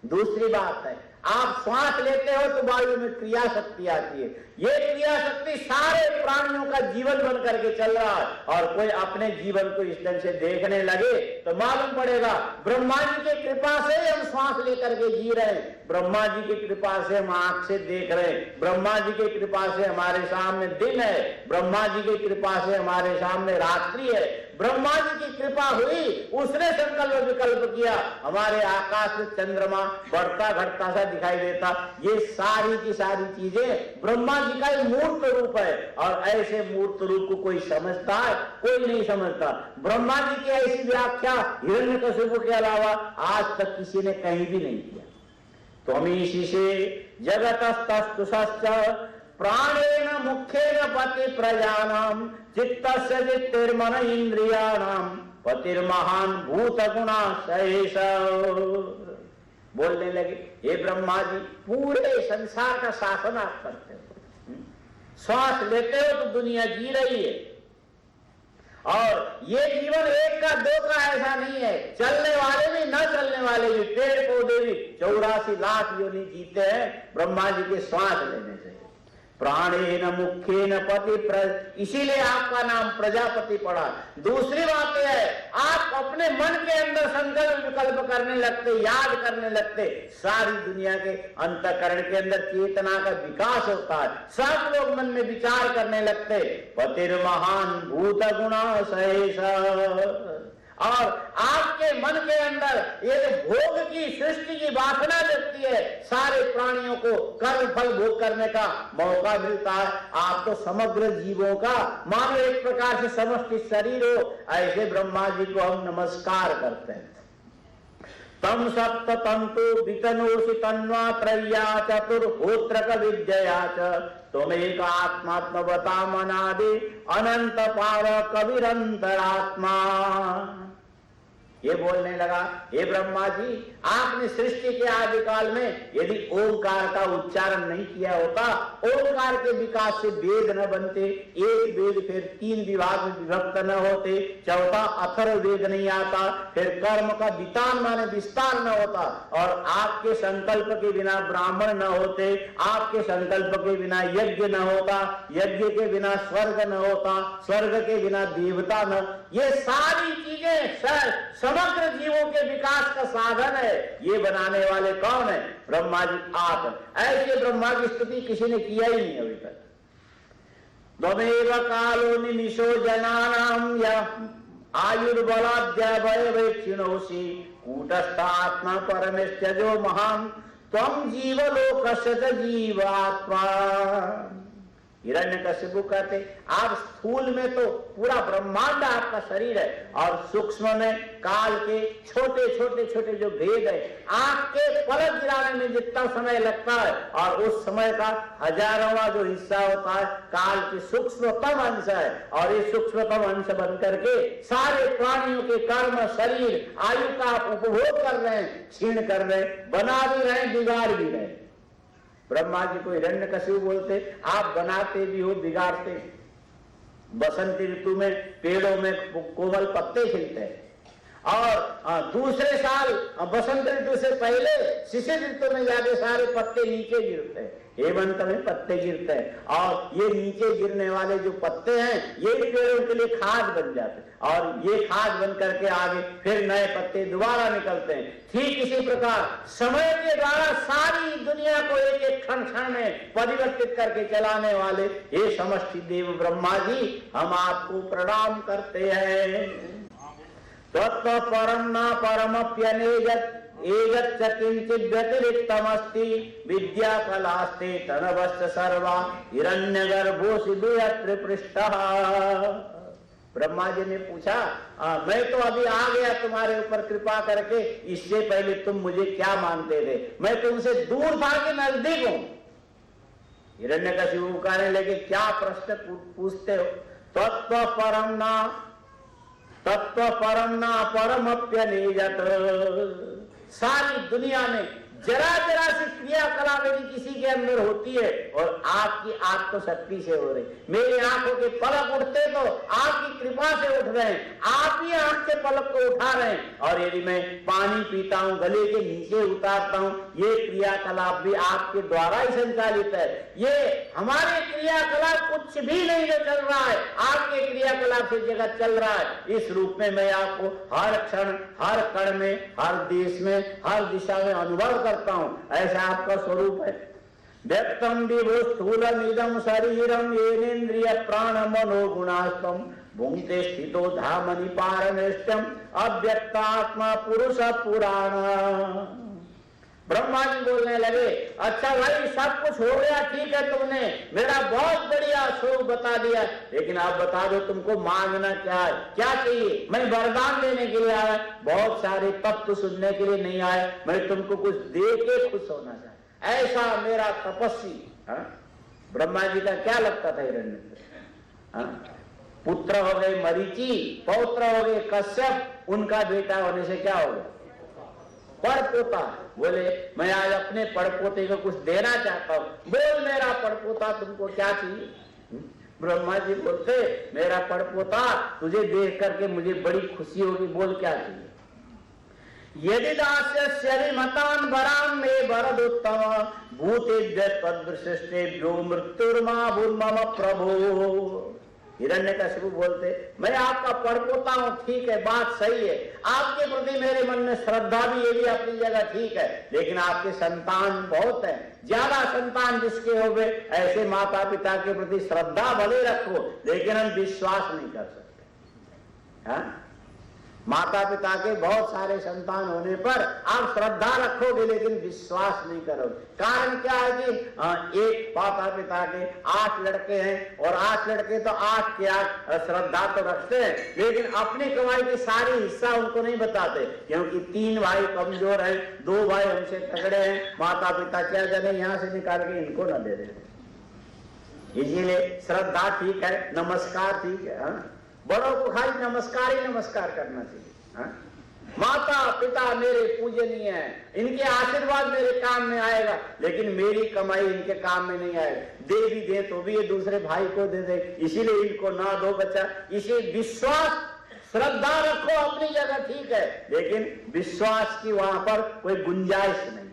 दूसरी बात है, आप श्वास लेते हो तो वायु में क्रिया शक्ति आती है। ये क्रिया शक्ति सारे प्राणियों का जीवन बन करके चल रहा है, और कोई अपने जीवन को इस ढंग से देखने लगे तो मालूम पड़ेगा ब्रह्मा जी की कृपा से हम श्वास लेकर के जी रहे हैं, ब्रह्मा जी की कृपा से हम आंख से देख रहे हैं, ब्रह्मा जी की कृपा से हमारे सामने दिन है, ब्रह्मा जी की कृपा से हमारे सामने रात्रि है। ब्रह्मा जी की कृपा हुई, उसने संकल्प विकल्प किया, हमारे आकाश में चंद्रमा बढ़ता घटता सा दिखाई देता। ये सारी की सारी चीजें ब्रह्मा जी का ही मूर्त रूप है, और ऐसे मूर्त रूप को कोई समझता है? कोई नहीं समझता। ब्रह्मा जी की ऐसी व्याख्या हिरण्यकशिपु के अलावा आज तक किसी ने कहीं भी नहीं किया। त्वमीशि से जगतस्तस्तुषश्च प्राणेन मुख्येन पति प्रजानाम चित्तस्य चित्तिर्मन इंद्रियाणाम पतिर्महान भूत गुणाशेष। बोलने लगे, हे ब्रह्मा जी, पूरे संसार का शासन आप करते हो, श्वास लेते हो तो दुनिया जी रही है, और ये जीवन एक का दो का ऐसा नहीं है, चलने वाले भी न चलने वाले भी, पेड़ पौधे भी 84 लाख योनि जीते हैं ब्रह्मा जी के श्वास लेने से। प्राणेन मुख्येन पति इसीलिए आपका नाम प्रजापति पड़ा। दूसरी बात यह है, आप अपने मन के अंदर संकल्प विकल्प करने लगते, याद करने लगते, सारी दुनिया के अंतःकरण के अंदर चेतना का विकास होता है, सब लोग मन में विचार करने लगते। पतिर्महान भूत गुणाशेष। और आपके मन के अंदर ये भोग की सृष्टि की वासना जगती है, सारे प्राणियों को कर्म फल भोग करने का मौका मिलता है। आप तो समग्र जीवों का मानो एक प्रकार से समष्टि शरीर हो, ऐसे ब्रह्मा जी को हम नमस्कार करते हैं। तम सप्त तंतु वितनोषि तन्वा त्रय्या चतुर्होत्रक विद्यया च त्वमेक आत्मात्मवता मनादि अनंत पार कविरंतरात्मा। ये बोलने लगा, हे ब्रह्मा जी, आपने सृष्टि के आदि काल में यदि ओंकार का उच्चारण नहीं किया होता, ओंकार के विकास से वेद न बनते, एक वेद फिर 3 विभाग में विभक्त न होते, चौथा अथर्व वेद नहीं आता, फिर कर्म का वितान माने विस्तार न होता, और आपके संकल्प के बिना ब्राह्मण न होते, आपके संकल्प के बिना यज्ञ न होता, यज्ञ के बिना स्वर्ग न होता, स्वर्ग के बिना देवता न। ये सारी चीजें समग्र जीवों के विकास का साधन है। ये बनाने वाले कौन है? ब्रह्मा जी आप। ऐसे ब्रह्मा की स्तुति किसी ने किया ही नहीं अभी तक। त्वमेव कालो निमिषो जनानां या आयुर्बलाद्यवैक्षिणोषि कूटस्थात्मा परमेष्ठ्यजो महां त्वं जीवलोकस्य जीवात्मा। हिरण्यकशिपु कहते, आप स्थूल में तो पूरा ब्रह्मांड आपका शरीर है, और सूक्ष्म में काल के छोटे छोटे छोटे जो भेद है, आंख के पलक गिराने में जितना समय लगता है, और उस समय का 1000वां जो हिस्सा होता है काल की सूक्ष्मतम अंश है, और ये सूक्ष्मतम अंश बन करके सारे प्राणियों के कर्म शरीर आयु का आप उपभोग कर रहे हैं, क्षीण कर रहे हैं, बना भी रहे, बिगाड़ भी रहे। ब्रह्मा जी को हिरण्यकशिपु बोलते, आप बनाते भी हो, बिगाड़ते। बसंत ऋतु में पेड़ों में कोमल पत्ते खिलते हैं, और दूसरे साल बसंत ऋतु से पहले शिशिर ऋतु में जाके सारे पत्ते नीचे गिरते हैं, हेमंत में पत्ते गिरते हैं, और ये नीचे गिरने वाले जो पत्ते हैं यही पेड़ों के लिए खाद बन जाते हैं, और ये खाद बन करके आगे फिर नए पत्ते दोबारा निकलते हैं। ठीक इसी प्रकार समय के द्वारा सारी दुनिया को एक एक क्षण क्षण में परिवर्तित करके चलाने वाले ये समष्टि देव ब्रह्मा जी, हम आपको प्रणाम करते हैं। तत्व परम न परमप्यनेजत् एजच्च किंचित् व्यतिरिक्तमस्ति विद्या कलास्ते तनवश्च सर्वा हिरण्यगर्भोऽसि वियत्र पृष्ठः। ब्रह्मा जी ने पूछा, मैं तो अभी आ गया तुम्हारे ऊपर कृपा करके, इससे पहले तुम मुझे क्या मानते थे? मैं तुमसे दूर था कि नजदीक हूं? हिरण्यकशिपु कहने लगे, क्या प्रश्न पूछते हो? तत्व परम न परमप्यनेजत्। सारी दुनिया में जरा जरा सी क्रियाकलाप यदि किसी के अंदर होती है और आपकी आंख तो शक्ति से हो रही, मेरी आंखों के पलक उठते तो आपकी कृपा से उठ रहे हैं, आप ही आंख के पलक को उठा रहे हैं। और यदि मैं पानी पीता हूं, गले के नीचे उतारता हूं, ये क्रियाकलाप भी आपके द्वारा ही संचालित है। ये हमारे क्रियाकलाप कुछ भी नहीं जो चल रहा है, आपके क्रियाकलाप से जगत चल रहा है। इस रूप में मैं आपको हर क्षण, हर कण में, हर देश में, हर दिशा में अनुभव करता हूं। ऐसा आपका स्वरूप है। व्यक्तम विभु स्थूलम इदम शरीरम येनेन्द्रिय प्राण मनो गुणास्तम भुंक्ते स्थितो धामनि पारमेष्टम अव्यक्तात्मा पुरुष पुराण। ब्रह्मा जी बोलने लगे, अच्छा भाई सब कुछ हो गया, ठीक है, तुमने मेरा बहुत बढ़िया स्वरूप बता दिया, लेकिन आप बता दो तुमको मांगना क्या है, क्या चाहिए? मैं वरदान देने के लिए आया, बहुत सारे तत्व सुनने के लिए नहीं आया, मैं तुमको कुछ दे के खुश होना चाहता, ऐसा मेरा तपस्वी। ब्रह्मा जी का क्या लगता था हिरण्य? पुत्र हो गए मरीचि, पौत्र हो गए कश्यप, उनका बेटा होने से क्या होगा? पड़पोता। बोले मैं आज अपने पड़पोते को कुछ देना चाहता हूं, बोल मेरा पड़पोता तुमको क्या चाहिए? ब्रह्मा जी बोलते, मेरा पड़पोता तुझे देख करके मुझे बड़ी खुशी होगी, बोल क्या चाहिए? यदि दास्यस्यरि मतान वरान मे वरदुत्तम भूतेभ्य तद्विशिष्टेभ्यो मृत्युर्मा भूर्मम प्रभो। हिरण्यकशिपु बोलते, मैं आपका पड़पोता हूं, ठीक है, बात सही है, आपके प्रति मेरे मन में श्रद्धा भी, ये भी अपनी जगह ठीक है, लेकिन आपके संतान बहुत है, ज्यादा संतान जिसके हो गए, ऐसे माता पिता के प्रति श्रद्धा भले रखो, लेकिन हम विश्वास नहीं कर सकते। हाँ? माता पिता के बहुत सारे संतान होने पर आप श्रद्धा रखोगे, लेकिन विश्वास नहीं करोगे। कारण क्या है कि एक माता पिता के 8 लड़के हैं और 8 लड़के तो 8 के 8 श्रद्धा तो रखते हैं, लेकिन अपनी कमाई की सारी हिस्सा उनको नहीं बताते, क्योंकि 3 भाई कमजोर हैं, 2 भाई हमसे तगड़े हैं, माता पिता क्या जाने यहाँ से निकाल के इनको न दे देते। इसीलिए श्रद्धा ठीक है, नमस्कार ठीक है, बड़ों को खाली नमस्कार ही नमस्कार करना चाहिए। माता पिता मेरे पूजनीय हैं, इनके आशीर्वाद मेरे काम में आएगा, लेकिन मेरी कमाई इनके काम में नहीं आएगा। दे भी दे तो भी ये दूसरे भाई को दे दे, इसीलिए इनको ना दो बच्चा। इसे विश्वास श्रद्धा रखो अपनी जगह ठीक है, लेकिन विश्वास की वहां पर कोई गुंजाइश नहीं।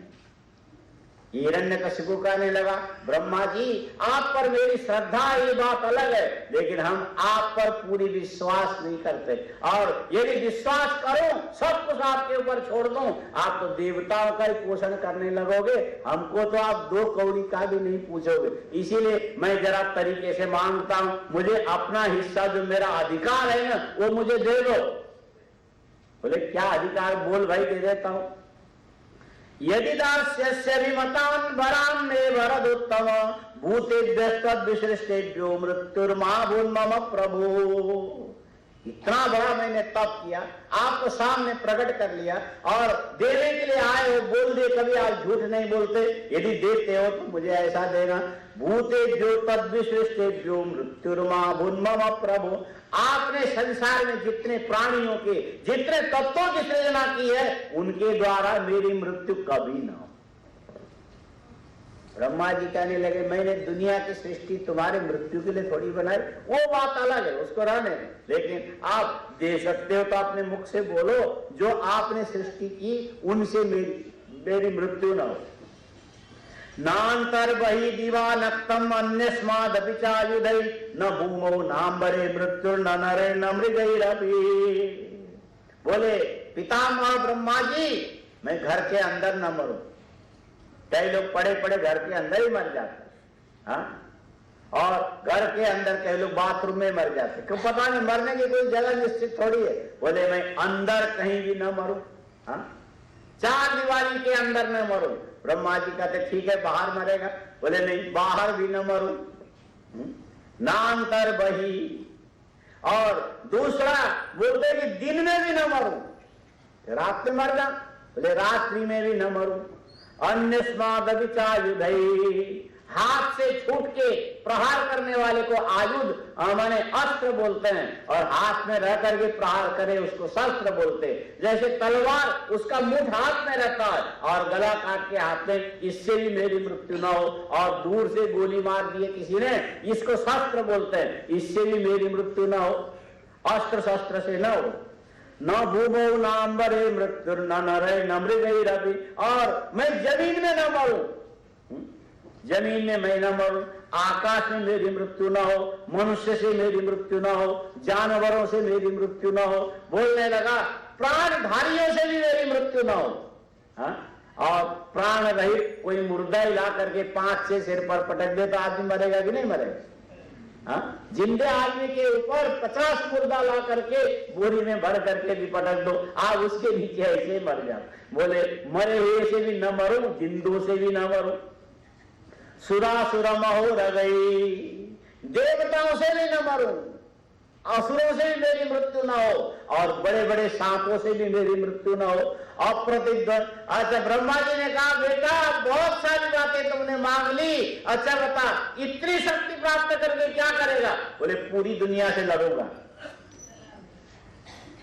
हिरण्यकशिपु कहने लगा, ब्रह्मा जी आप पर मेरी श्रद्धा ये बात अलग है, लेकिन हम आप पर पूरी विश्वास नहीं करते, और यदि विश्वास करो सब कुछ आपके ऊपर छोड़ दूं, आप तो देवताओं का ही पोषण करने लगोगे, हमको तो आप 2 कौड़ी का भी नहीं पूछोगे। इसीलिए मैं जरा तरीके से मांगता हूं, मुझे अपना हिस्सा जो मेरा अधिकार है ना वो मुझे दे दो। बोले क्या अधिकार? बोल भाई, दे देता हूं। यदि दास्यस्य विमतान वरान मे वरदुत्तम भूतेभ्य तद्विशिष्टेभ्यो मृत्युर्मा भूर्मम प्रभु। इतना बड़ा मैंने तप किया, आपको सामने प्रकट कर लिया, और देने के लिए आए हो, बोल दे, कभी आप झूठ नहीं बोलते, यदि देते हो तो मुझे ऐसा देना। भूतेभ्यो तद्विशिष्टेभ्यो मृत्युर्मा भूर्मम प्रभु। आपने संसार में जितने प्राणियों के, जितने तत्वों की सृजना की है, उनके द्वारा मेरी मृत्यु कभी ना हो। ब्रह्मा जी कहने लगे, मैंने दुनिया की सृष्टि तुम्हारे मृत्यु के लिए थोड़ी बनाई, वो बात अलग है, उसको रहने, लेकिन आप दे सकते हो तो अपने मुख से बोलो, जो आपने सृष्टि की उनसे मेरी मृत्यु न हो। नांतर बहि दिवा नक्तम अन्यस्मादपि चायुधै न भूमौ नांबरे मृत्यु न नरे न मृगैरपि। बोले पितामह ब्रह्मा जी, मैं घर के अंदर न मरूं, कई लोग पड़े पड़े घर के अंदर ही मर जाते हैं, और घर के अंदर कई लोग बाथरूम में मर जाते, क्यों? पता नहीं, मरने की कोई जगह निश्चित थोड़ी है। बोले मैं अंदर कहीं भी न मरूं, 4 दीवारी के अंदर न मरूं। ब्रह्मा जी कहते ठीक है, बाहर मरेगा। बोले नहीं, बाहर भी न मरूं, नांतर बही। और दूसरा बोलते कि दिन में भी न मरूं, रात में मर जा। बोले रात्रि में भी न मरूं। अन्यस्मादपि चायुधै, हाथ से छूट के प्रहार करने वाले को आयुध माने अस्त्र बोलते हैं, और हाथ में रह करके प्रहार करे उसको शस्त्र बोलते हैं। जैसे तलवार उसका मुठ हाथ में रहता है और गला काट के हाथ में, इससे भी मेरी मृत्यु ना हो, और दूर से गोली मार दिए किसी ने, इसको शस्त्र बोलते हैं, इससे भी मेरी मृत्यु ना हो, अस्त्र शस्त्र से न हो। न भूमो न अंबरे मृत्यु न नरे न मृगैरपि, और मैं जमीन में न मरूं, जमीन में मैं न मरूं, आकाश में मेरी मृत्यु ना हो, मनुष्य से मेरी मृत्यु ना हो, जानवरों से मेरी मृत्यु ना हो, बोलने लगा प्राणधारियों से भी मेरी मृत्यु ना हो। और प्राण रहित कोई मुर्दा ही ला करके 5-6 सिर पर पटक दे तो आदमी मरेगा कि नहीं मरेगा? जिंदे आदमी के ऊपर 50 मुर्दा ला करके बोरी में भर करके भी पटक दो, आप उसके नीचे ऐसे मर जाओ। बोले मरे हुए से भी न मरूं, जिंदों से भी न मरूं, सुरासुरम हो रगई, देवताओं से भी न मरूं, असुरों से भी मेरी मृत्यु ना हो, और बड़े बड़े सांपों से भी मेरी मृत्यु ना हो। अप्रतिद्वंद। अच्छा, ब्रह्मा जी ने कहा बेटा बहुत सारी बातें तुमने मांग ली, अच्छा बता इतनी शक्ति प्राप्त करके क्या करेगा? बोले पूरी दुनिया से लड़ूंगा।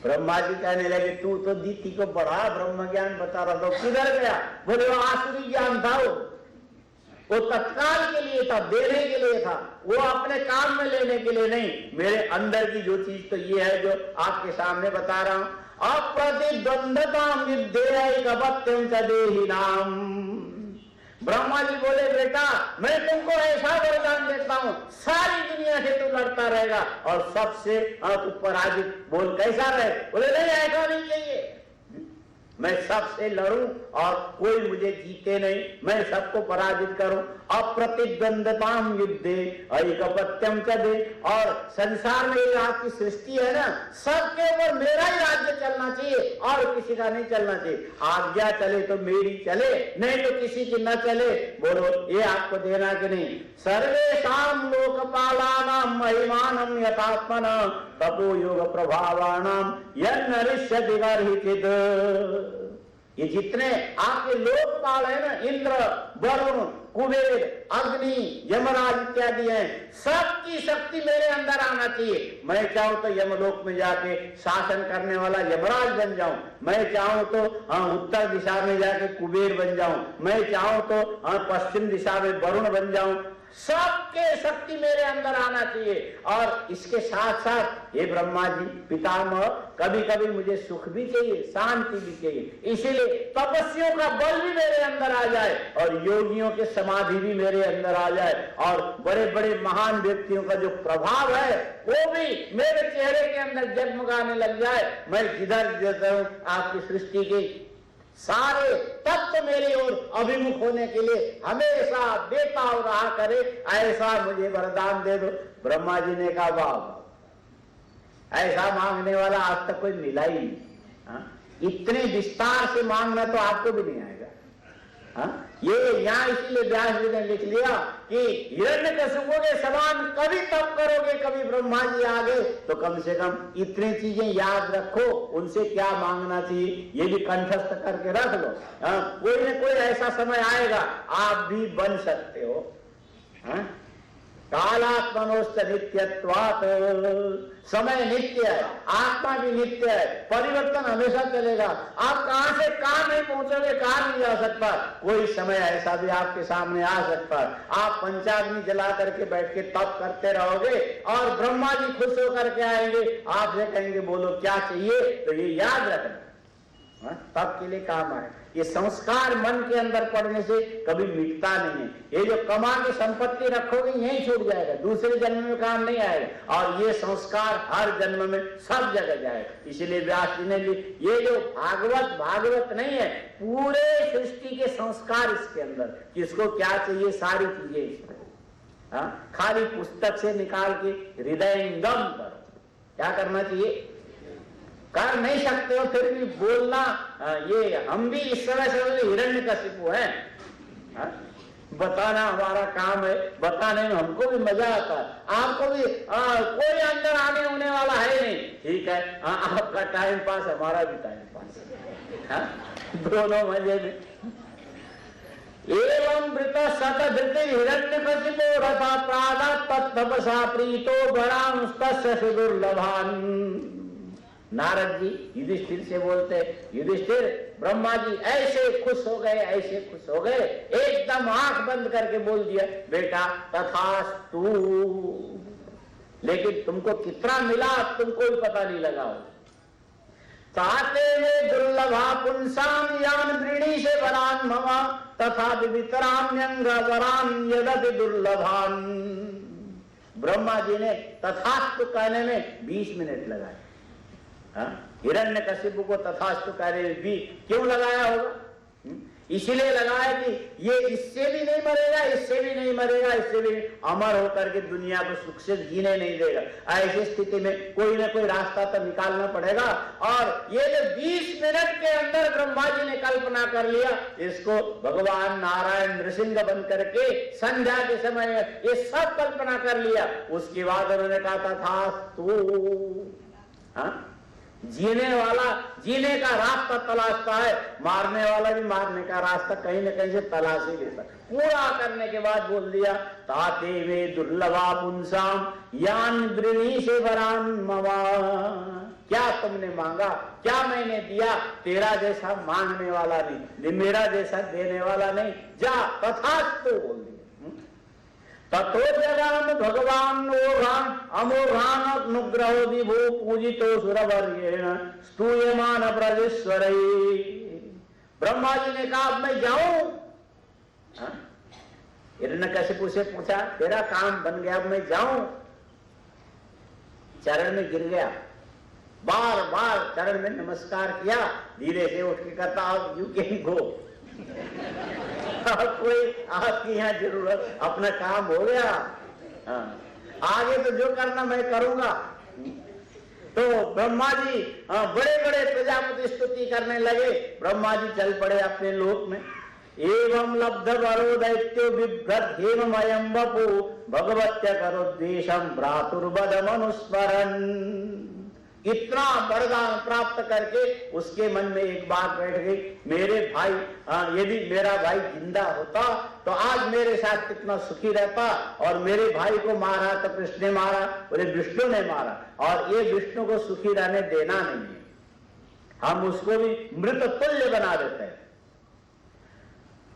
ब्रह्मा जी कहने लगे तू तो दीति को बड़ा ब्रह्म ज्ञान बता रहा था, किधर गया? बोले वो आसुरी ज्ञान था, वो तत्काल के लिए था, देने के लिए था, वो अपने काम में लेने के लिए नहीं। मेरे अंदर की जो चीज तो ये है जो आपके सामने बता रहा हूं, अप्रतिद्वंदताम विद्यैकपत्यं च देहिनाम। ब्रह्मा जी बोले बेटा मैं तुमको ऐसा वरदान देता हूं, सारी दुनिया से तू लड़ता रहेगा और सबसे तू पराजित। बोल कैसा रहे? बोले नहीं ऐसा नहीं चाहिए, मैं सबसे लड़ूं और कोई मुझे जीते नहीं, मैं सबको पराजित करूं। अप्रतिद्वंदताम युद्धे ऐकपत्यम च दे। और संसार में ये आपकी सृष्टि है ना, सबके ऊपर मेरा ही राज्य चलना चाहिए और किसी का नहीं चलना चाहिए। आज्ञा चले तो मेरी चले, नहीं तो किसी की न चले। बोलो ये आपको देना कि नहीं? सर्वेषां लोकपालानां महिमानं यथात्मना तपो योग प्रभावाणां यन्नरिष्यति गर्हिचित्। ये जितने आपके लोकपाल है ना, इंद्र, वरुण, कुबेर, अग्नि, यमराज इत्यादि हैं, सबकी शक्ति मेरे अंदर आना चाहिए। मैं चाहूं तो यमलोक में जाके शासन करने वाला यमराज बन जाऊं, मैं चाहूं तो उत्तर दिशा में जाके कुबेर बन जाऊं, मैं चाहूं तो पश्चिम दिशा में वरुण बन जाऊं, सबके शक्ति मेरे अंदर आना चाहिए। और इसके साथ साथ ये ब्रह्मा जी पितामह, कभी कभी मुझे सुख भी चाहिए, शांति भी चाहिए, इसीलिए तपस्वियों का बल भी मेरे अंदर आ जाए और योगियों के समाधि भी मेरे अंदर आ जाए, और बड़े बड़े महान व्यक्तियों का जो प्रभाव है वो भी मेरे चेहरे के अंदर जगमगाने लग जाए। मैं जिधर जाता हूं आपकी सृष्टि के सारे तत्व मेरी ओर अभिमुख होने के लिए हमेशा बेताव रहा करे, ऐसा मुझे वरदान दे दो। ब्रह्मा जी ने कहा वाह, ऐसा मांगने वाला आज तक कोई मिला ही नहीं। इतने विस्तार से मांगना तो आपको भी नहीं आएगा। ये यहाँ इसीलिए व्यास जी ने लिख लिया कि हिरण्यकशिपु के समान कभी तप करोगे, कभी ब्रह्मा जी आ गए तो कम से कम इतनी चीजें याद रखो, उनसे क्या मांगना चाहिए ये भी कंठस्थ करके रख लो। कोई न कोई ऐसा समय आएगा आप भी बन सकते हो। कालात्मनोश्च नित्यत्वात्, समय नित्य है, आत्मा भी नित्य है, परिवर्तन हमेशा चलेगा। आप कहां से कहां नहीं पहुंचोगे, कहां नहीं जा सकता, कोई समय ऐसा भी आपके सामने आ सकता है। आप पंचाग्नि जला करके बैठ के तप करते रहोगे और ब्रह्मा जी खुश होकर के आएंगे, आपसे कहेंगे बोलो क्या चाहिए, तो ये याद रखना तब के लिए काम आए। ये संस्कार मन के अंदर पड़ने से कभी मिटता नहीं है। ये जो कमा के संपत्ति रखोगे यही छूट जाएगा, दूसरे जन्म में काम नहीं आएगा, और ये संस्कार हर जन्म में सब जगह जाएगा। इसलिए व्यास जी ने ये जो भागवत नहीं है, पूरे सृष्टि के संस्कार इसके अंदर, किसको क्या चाहिए सारी चीजें इसमें। खाली पुस्तक से निकाल के हृदयंगम करो। क्या करना चाहिए? कर नहीं सकते हो फिर भी बोलना। ये हम भी इस समय से हिरण्यकशिपु हैं, बताना हमारा काम है, बताने में हमको भी मजा आता है, आपको भी कोई अंदर आने होने वाला है नहीं, ठीक है, आपका टाइम पास हमारा भी टाइम पास, दोनों मजे में। एवं वृत शतधृति हिरण्यकशिपो रथा प्रादात् तपसा प्रीतो बरांस्तस्य सुदुर्लभान्। नारद जी युधिष्ठिर से बोलते, युधिष्ठिर ब्रह्मा जी ऐसे खुश हो गए, ऐसे खुश हो गए, एकदम आंख बंद करके बोल दिया, बेटा तथास्तु। लेकिन तुमको कितना मिला तुमको भी पता नहीं लगा हो। ताते वे दुर्लभा पुंसाम यान वृणी से वरान ममा तथा वितराम्यंग वरान यदति दुर्लभान। ब्रह्मा जी ने तथास्तु कहने में 20 मिनट लगाए। हिरण्यकशिपु को तथास्तु कहने में भी क्यों लगाया होगा? इसलिए लगाया कि ये इससे भी नहीं मरेगा, इससे भी नहीं मरेगा, इससे भी अमर होकर के दुनिया को सुख से जीने नहीं देगा। ऐसी स्थिति में कोई ना कोई रास्ता तो निकालना पड़ेगा। और ये जो 20 मिनट के अंदर ब्रह्मा जी ने कल्पना कर लिया, इसको भगवान नारायण नृसिंह बन करके संध्या के समय ये सब कल्पना कर लिया। उसके बाद उन्होंने कहा तथास्तु। जीने वाला जीने का रास्ता तलाशता है, मारने वाला भी मारने का रास्ता कहीं न कहीं से तलाश ही लेता। पूरा करने के बाद बोल दिया, ताते वे दुर्लभा पुंसाम यान वृणी से वरान मवा। क्या तुमने मांगा, क्या मैंने दिया? तेरा जैसा मांगने वाला नहीं, मेरा जैसा देने वाला नहीं। जा तथास्तु बोल दिया। ततो जगाम भगवान अमोघान अनुग्रहो विभो पूजितो सुरवर्येण स्तूयमान ब्रजेश्वरी। ब्रह्मा जी ने कहा अब मैं जाऊं? हिरण्यकशिपु से पूछा, तेरा काम बन गया, अब मैं जाऊं? चरण में गिर गया, बार बार चरण में नमस्कार किया, धीरे से उठ के कहता अब यू कैन गो। कोई आपकी यहाँ जरूरत, अपना काम हो गया। आगे तो जो करना मैं करूंगा। तो ब्रह्मा जी बड़े बड़े प्रजापति स्तुति करने लगे। ब्रह्मा जी चल पड़े अपने लोक में। एवं लब्ध वरो दैत्यो बिभ्रत हेममयं वपु भगवत्य करोद्देशं भ्रातुर्वदमनुस्मरन्। इतना वरदान प्राप्त करके उसके मन में एक बात बैठ गई, मेरे भाई, यदि मेरा भाई जिंदा होता तो आज मेरे साथ कितना सुखी रहता। और मेरे भाई को मारा तो कृष्ण ने मारा, बोले विष्णु ने मारा, और ये विष्णु को सुखी रहने देना नहीं है, हम उसको भी मृत तुल्य बना देते हैं।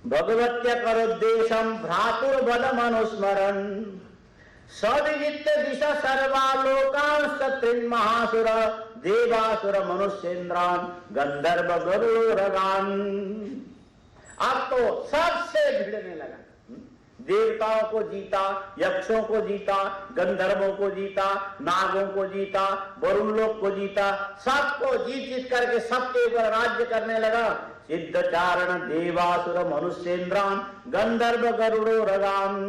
भगवत्य करोद्देशम भ्रातुर्वदम अनुस्मरन् सविजित्य दिशा सर्वालोकान् सत्रिन् महासुर देवासुर मनुष्येन्द्रान् गंधर्व गरुड़गान्। अब तो सबसे भिड़ने लगा। देवताओं को जीता, यक्षों को जीता, गंधर्वों को जीता, नागों को जीता, वरुण लोक को जीता, सबको जीत जीत करके सबके ऊपर राज्य करने लगा। सिद्ध चारण देवासुर मनुष्येन्द्रान् गंधर्व गरुड़गान्।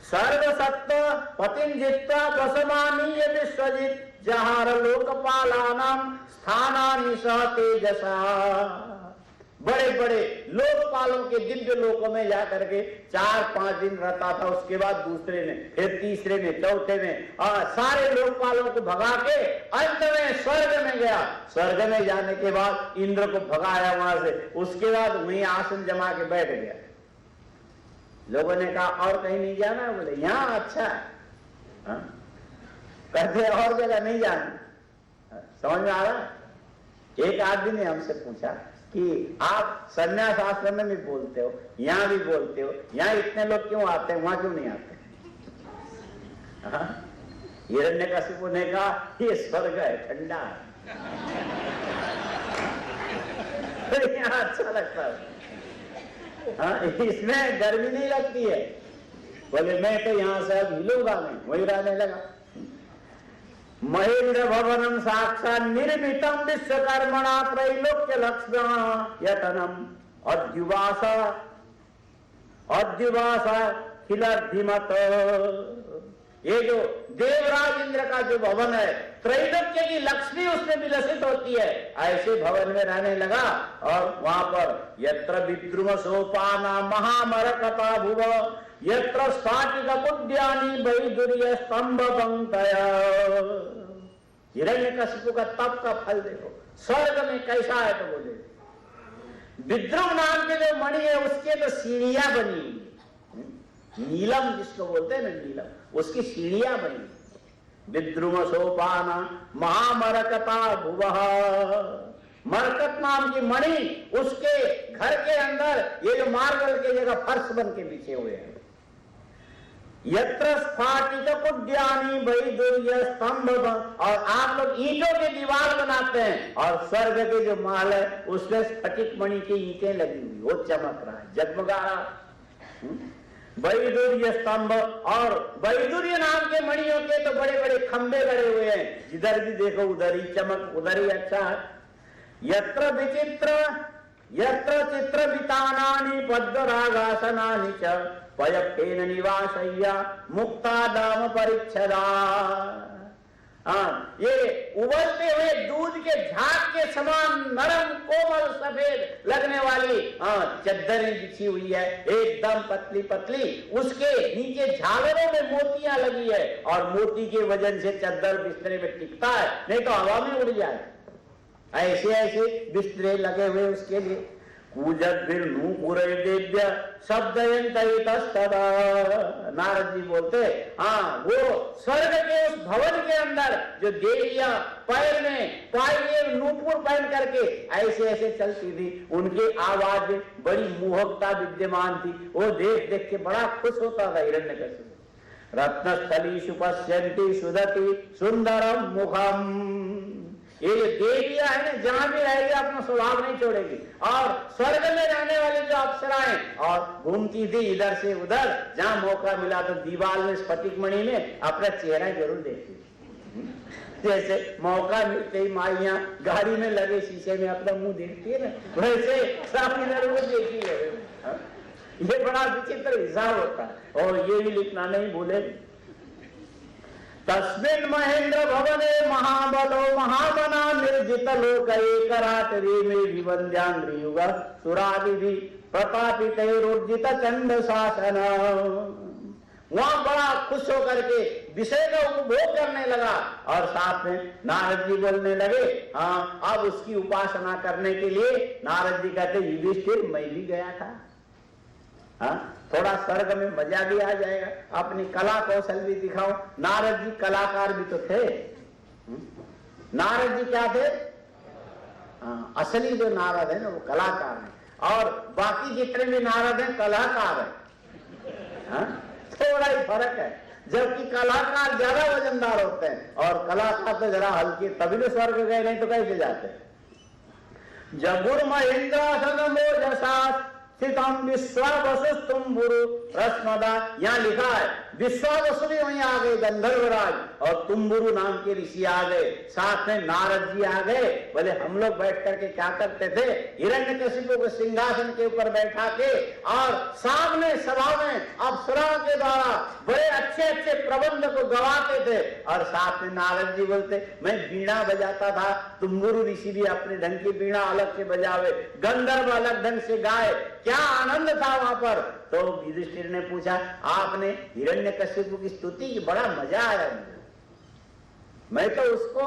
सर्वसत्व पतिं जित्वा वसमानीय विश्वजित जहार लोकपालानां स्थानानि सह तेजसा। बड़े बड़े लोकपालों के दिव्य लोकों में जाकर के 4-5 दिन रहता था। उसके बाद दूसरे में, फिर तीसरे में, चौथे में, सारे लोकपालों को भगा के अंत में स्वर्ग में गया। स्वर्ग में जाने के बाद इंद्र को भगाया वहां से। उसके बाद वहीं आसन जमा के बैठ गया। लोगों ने कहा और कहीं नहीं जाना? बोले यहाँ अच्छा है। कहते और जगह नहीं जाना। समझ में आ रहा? एक आदमी ने हमसे पूछा कि आप संन्यास आश्रम में भी बोलते हो, यहाँ भी बोलते हो, यहाँ इतने लोग क्यों आते हैं, वहां क्यों नहीं आते? हिरण्यकशिपु ने कहा ये स्वर्ग है, ठंडा है, यहाँ अच्छा लगता है। इसमें गर्मी नहीं लगती है। बोले मैं तो यहां से अब हिलूंगा नहीं, वही रहने लगा। महेंद्र भवनम साक्षात निर्मितम विश्वकर्मणा त्रैलोक्य लक्ष्मण यतनम अद्युवासा खिलाधिमत। ये जो देवराज इंद्र का जो भवन है, त्रैलोक्य की लक्ष्मी उसमें विलसित होती है, ऐसे भवन में रहने लगा। और वहां पर यत्र विद्रुम सोपाना महामरकता भुव यत्र स्फाटिक उद्यानी वैदुर्य स्तंभ पंक्तया। हिरण्यकशिपु का तप का फल देखो, स्वर्ग में कैसा है तो बोले। विद्रुम नाम के जो मणि है उसके तो सीढ़ियां बनी हुई, नीलम जिसको बोलते हैं ना नीलम, उसकी सीढ़ियां बनी। विद्रुम सोपान महामरकता भुवः, मरकत नाम की मणि उसके घर के अंदर ये जो मार्बल के जगह फर्श बन के बिछे हुए हैं। यत्र स्फाटिक कुड्यानि वैदुर्य स्तंभ, और आप लोग ईंटों की दीवार बनाते हैं और स्वर्ग के जो महल है उसमें स्फटिक मणि की ईंटें लगी हुई, वो चमक रहा है, जगमगा रहा। वैदुर्य स्तंभ, और वैदुर्य नाम के मणियों के तो बड़े बड़े खंभे गड़े हुए हैं, जिधर भी देखो उधर ही चमक, उधर ही अच्छा है। यत्र विचित्र यत्र चित्र वितानानि पद्मरागासनानि च पयप्पेन निवासय्या मुक्तादाम परिच्छदा। ये उबलते हुए दूध के झाग के समान नरम कोमल सफेद लगने वाली चद्दरें बिछी हुई है, एकदम पतली पतली, उसके नीचे झालरों में मोतियां लगी है और मोती के वजन से चद्दर बिस्तरे में टिकता है, नहीं तो हवा में उड़ जाए। ऐसे ऐसे बिस्तरे लगे हुए उसके लिए। कूजत फिर नूपुरैदेव्य शब्दयन्तैतस्तदा, नारद जी बोलते वो स्वर्ग के उस भवन के अंदर जो देवियां पैर में पाये नूपुर पहन करके ऐसे ऐसे चलती थी, उनकी आवाज में बड़ी मोहकता विद्यमान थी। वो देख देख के बड़ा खुश होता था हिरण्यकशिपु। रत्नस्थलीषु पश्यन्ति सुदति सुंदरम मुखम, ये जो देवियां है ना जहां भी रहेगी अपना स्वभाव नहीं छोड़ेगी। और स्वर्ग में रहने वाली जो अप्सराएं और घूमती थी इधर से उधर, जहां मौका मिला तो दीवार में स्फटिक मणि में अपना चेहरा जरूर देखती थी। जैसे मौका मिलते ही माइयां गाड़ी में लगे शीशे में अपना मुंह देखती है ना, वैसे सब इधर वो देखी है। ये बड़ा विचित्र हिसाब होता है। और ये भी लिखना नहीं भूले, तस्मिन् महेंद्र भवने महाबलो महामना निर्जित लोक एकराटरी में विवंद्यांद्रियुग सुरादि प्रतापितैरोर्जित चंड शासन। वहां बड़ा खुश होकर के विषय का उपभोग करने लगा और साथ में नारद जी बोलने लगे। अब उसकी उपासना करने के लिए नारद जी कहते युधिष्ठिर मैं भी गया था, थोड़ा स्वर्ग में मजा भी आ जाएगा, अपनी कला कौशल भी दिखाओ। नारद जी कलाकार भी तो थे। नारद जी क्या थे? असली जो नारद है ना वो कलाकार है, और बाकी जितने भी नारद हैं कलाकार है। थोड़ा ही फर्क है, जबकि कलाकार ज्यादा वजनदार होते हैं और कलाकार तो जरा हल्के, तभी तो स्वर्ग गए, नहीं तो कैसे जाते। जगुर महेंद्र विश्वावसुस्तुम्बुरु रश्मदा, यहाँ लिखा है विश्वावसु भी वहीं आ गए, गंधर्वराज, और तुम्बुरु नाम के ऋषि आ गए, साथ में नारद जी आ गए। बोले हम लोग बैठ करके क्या करते थे, हिरण्यकशिपु को सिंहासन के ऊपर बैठा के और सामने सभा में अप्सराओं के द्वारा बड़े अच्छे अच्छे प्रबंध को गवाते थे। और साथ में नारद जी बोलते मैं बीणा बजाता था, तुम्बुरु ऋषि भी अपने ढंग की बीणा अलग से बजावे, गंधर्व अलग ढंग से गाए, क्या आनंद था वहां पर। तो युधिष्ठिर ने पूछा आपने हिरण्यकशिपु की स्तुति की, बड़ा मजा आया मुझे, मैं तो उसको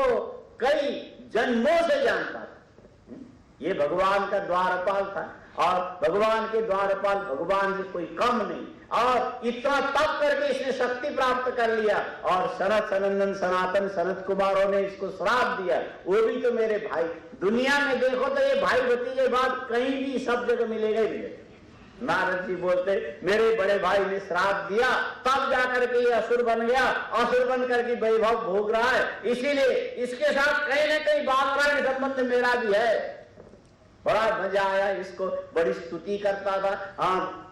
कई जन्मों से जानता था। ये भगवान का द्वारपाल था और भगवान के द्वारपाल भगवान से कोई कम नहीं, और इतना तप करके इसने शक्ति प्राप्त कर लिया। और सनत सनंदन सनातन सनत कुमारों ने इसको श्राप दिया, वो भी तो मेरे भाई। दुनिया में देखो तो ये भाई भतीजे बात कहीं भी सब जगह मिलेगा ही मिलेगा। नारद जी बोलते मेरे बड़े भाई ने श्राप दिया, तब जाकर के ये असुर बन गया, असुर बन करके वैभव भोग रहा है, इसीलिए इसके साथ कहीं न कहीं बालरायण संबंध मेरा भी है। बड़ा मजा आया, इसको बड़ी स्तुति करता था।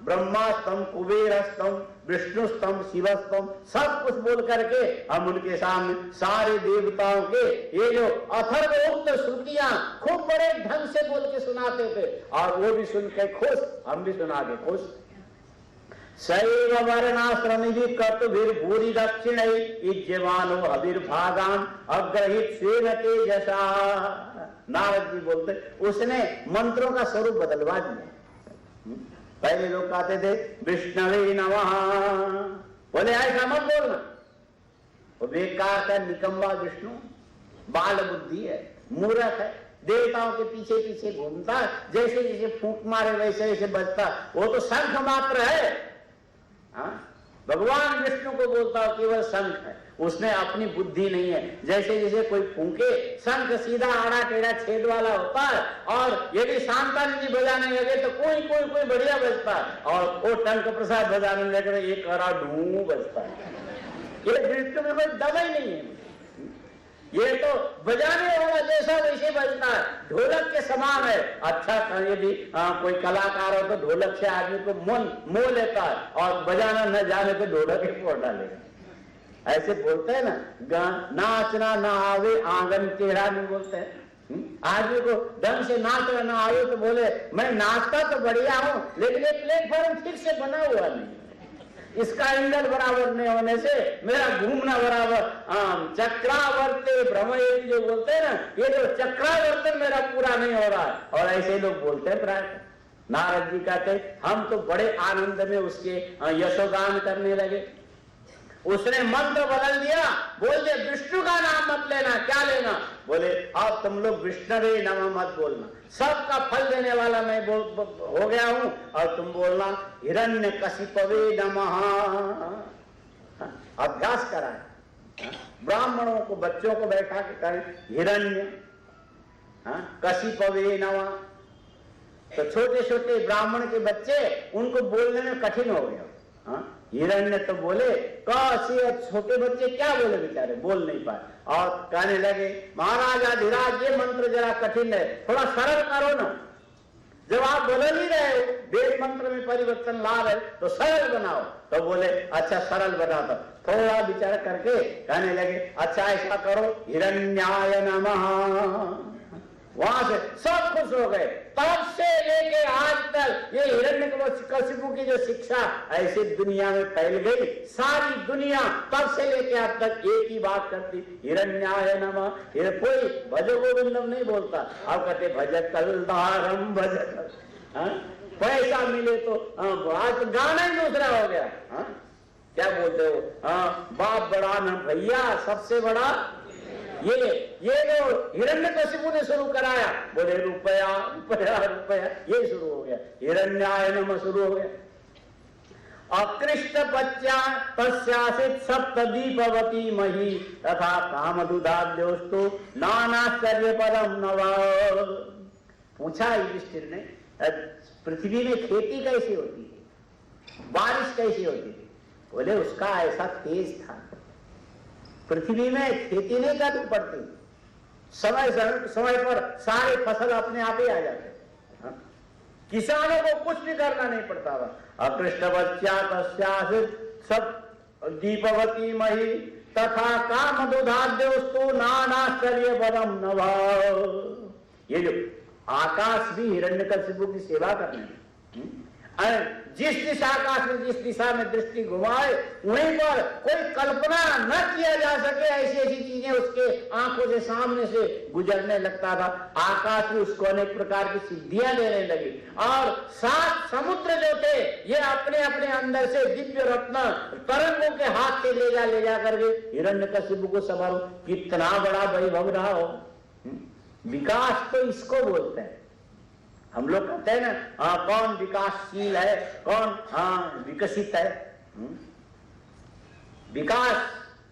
ब्रह्मास्तम कुबेरस्तम विष्णुस्तम शिवस्तम सब कुछ बोल करके हम उनके सामने सारे देवताओं के ये जो अथर्वोक्त श्रुतियां खूब बड़े ढंग से बोल के सुनाते थे, और वो भी सुन के खुश, हम भी सुना के खुश। सैव वर्णाश्रमिभि कर्तुभिर्भूरि दक्षिणै इज्यमानो अभिर्भागान् अग्रहित स्वेन तेजसा। नारद जी बोलते उसने मंत्रों का स्वरूप बदलवा दिया। पहले लोग कहते थे विष्णवे नमः, बोले ऐसा मत बोलना, वो बेकार का निकम्मा विष्णु बाल बुद्धि है, मूर्ख है, देवताओं के पीछे पीछे घूमता, जैसे जैसे फूंक मारे वैसे वैसे बजता। वो तो शंख मात्र है। भगवान विष्णु को बोलता हो केवल शंख है, उसने अपनी बुद्धि नहीं है। जैसे जैसे कोई फूंके, शंख सीधा आड़ा टेढ़ा छेद वाला होता है, और यदि शांतानंद जी बजाने लगे तो कोई बढ़िया बजता है, और वो टंक प्रसाद बजाने लगे एक करा ढू बजता है। ये विष्णु में कोई दम ही नहीं है। ये तो बजाने वाला जैसा वैसे बजता है, ढोलक के समान है। अच्छा यदि कोई कलाकार हो तो ढोलक से आदमी को मन मोह लेता है, और बजाना न जाने तो ढोलक ही फोड़ डालेगा। ऐसे बोलते हैं ना, नाचना ना आवे आंगन टेढ़ा नहीं बोलते हैं। आदमी को ढंग से नाचना ना आवे तो बोले मैं नाचता तो बढ़िया हूं, लेकिन ये प्लेटफॉर्म ठीक से बना हुआ नहीं, इसका एंगल बराबर नहीं होने से मेरा घूमना बराबर, चक्रावर्ते भ्रमयति जो बोलते हैं ना, ये जो चक्रावर्तन मेरा पूरा नहीं हो रहा है। और ऐसे लोग बोलते हैं प्राय। नारद जी कहते हम तो बड़े आनंद में उसके यशोगान करने लगे। उसने मंत्र बदल दिया, बोल दिया विष्णु का नाम मत लेना। क्या लेना? बोले अब तुम लोग विष्णवे नमः मत बोलना, सबका फल देने वाला मैं हो गया हूं, और तुम बोलना हिरण्यकशिपवे नमः। अभ्यास कराए, ब्राह्मणों को बच्चों को बैठा के करें हिरण्य कशिपवे नमः। तो छोटे छोटे ब्राह्मण के बच्चे, उनको बोलने में कठिन हो गया। हिरण्य तो बोले, छोटे बच्चे क्या बोले बेचारे, बोल नहीं पाए, और कहने लगे महाराज अधिराज ये मंत्र जरा कठिन है, थोड़ा सरल करो ना। जब आप बोल ही रहे हो, वेद मंत्र में परिवर्तन ला रहे तो सरल बनाओ। तो बोले अच्छा सरल बना दो। थोड़ा विचार करके कहने लगे अच्छा ऐसा करो हिरण्याय नमः। वहां से सब खुश हो गए। तब से लेके आज तक ये हिरण्यकशिपु की जो शिक्षा ऐसी दुनिया में फैल गई, सारी दुनिया तब से लेके अब तक एक ही बात करती हिरण्याय नमः। कोई भज गोविंदम नहीं बोलता, अब कहते भज कलदारम भज। पैसा मिले तो आज गाना ही दूसरा हो गया। क्या बोलते हो? बाप बड़ा न भैया, सबसे बड़ा ये जो हिरण्यकशिपु ने शुरू कराया, बोले रुपया रुपया रुपया, ये शुरू हो गया, हिरण्याय नमः शुरू हो गया। अकृष्ट बच्चा तस्यासित सप्तदीपवती मही तथा कामधुदाद्योस्तु नानाश्चर्य परम नवा। पूछा युधिष्ठिर ने पृथ्वी में खेती कैसी होती है, बारिश कैसी होती थी? बोले उसका ऐसा तेज था, पृथ्वी में खेती नहीं करनी पड़ती, समय पर सारे फसल अपने आप ही आ जाते, किसानों को कुछ भी करना नहीं पड़ता। अकृष्ट बच्चा तस्यासित सब दीपवती मही तथा कामधुदाद्योस्तु नानाश्चर्य परम नवा। ये जो आकाश भी हिरण्यकशिपु की सेवा करने, जिस दिशा आकाश में जिस दिशा में दृष्टि घुमाए वहीं पर कोई कल्पना न किया जा सके ऐसी ऐसी चीजें उसके आंखों से सामने से गुजरने लगता था। आकाश भी उसको अनेक प्रकार की सिद्धियां देने लगी, और 7 समुद्र जो थे ये अपने अपने अंदर से दिव्य रत्न तरंगों के हाथ से ले जा करके हिरण्यकशिपु को संभालो। कितना बड़ा वैभव रहा हो। विकास तो इसको बोलते हैं। हम लोग कहते हैं ना कौन विकासशील है, कौन विकसित है। विकास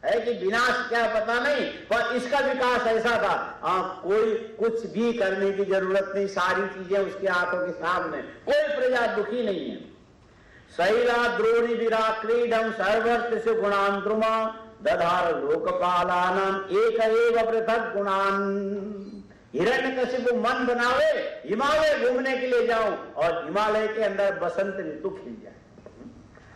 है कि विनाश क्या पता नहीं, पर इसका विकास ऐसा था कोई कुछ भी करने की जरूरत नहीं, सारी चीजें उसके आंखों के सामने, कोई प्रजा दुखी नहीं है। शैला द्रोणी विरा क्रीडम सर्वत्र गुणांत्रुमा दधार लोकपालानाम एक एव पृथक गुणान। हिरण्यकशिपु मन बनावे हिमालय घूमने के लिए जाऊं, और हिमालय के अंदर बसंत ऋतु खिल जाए,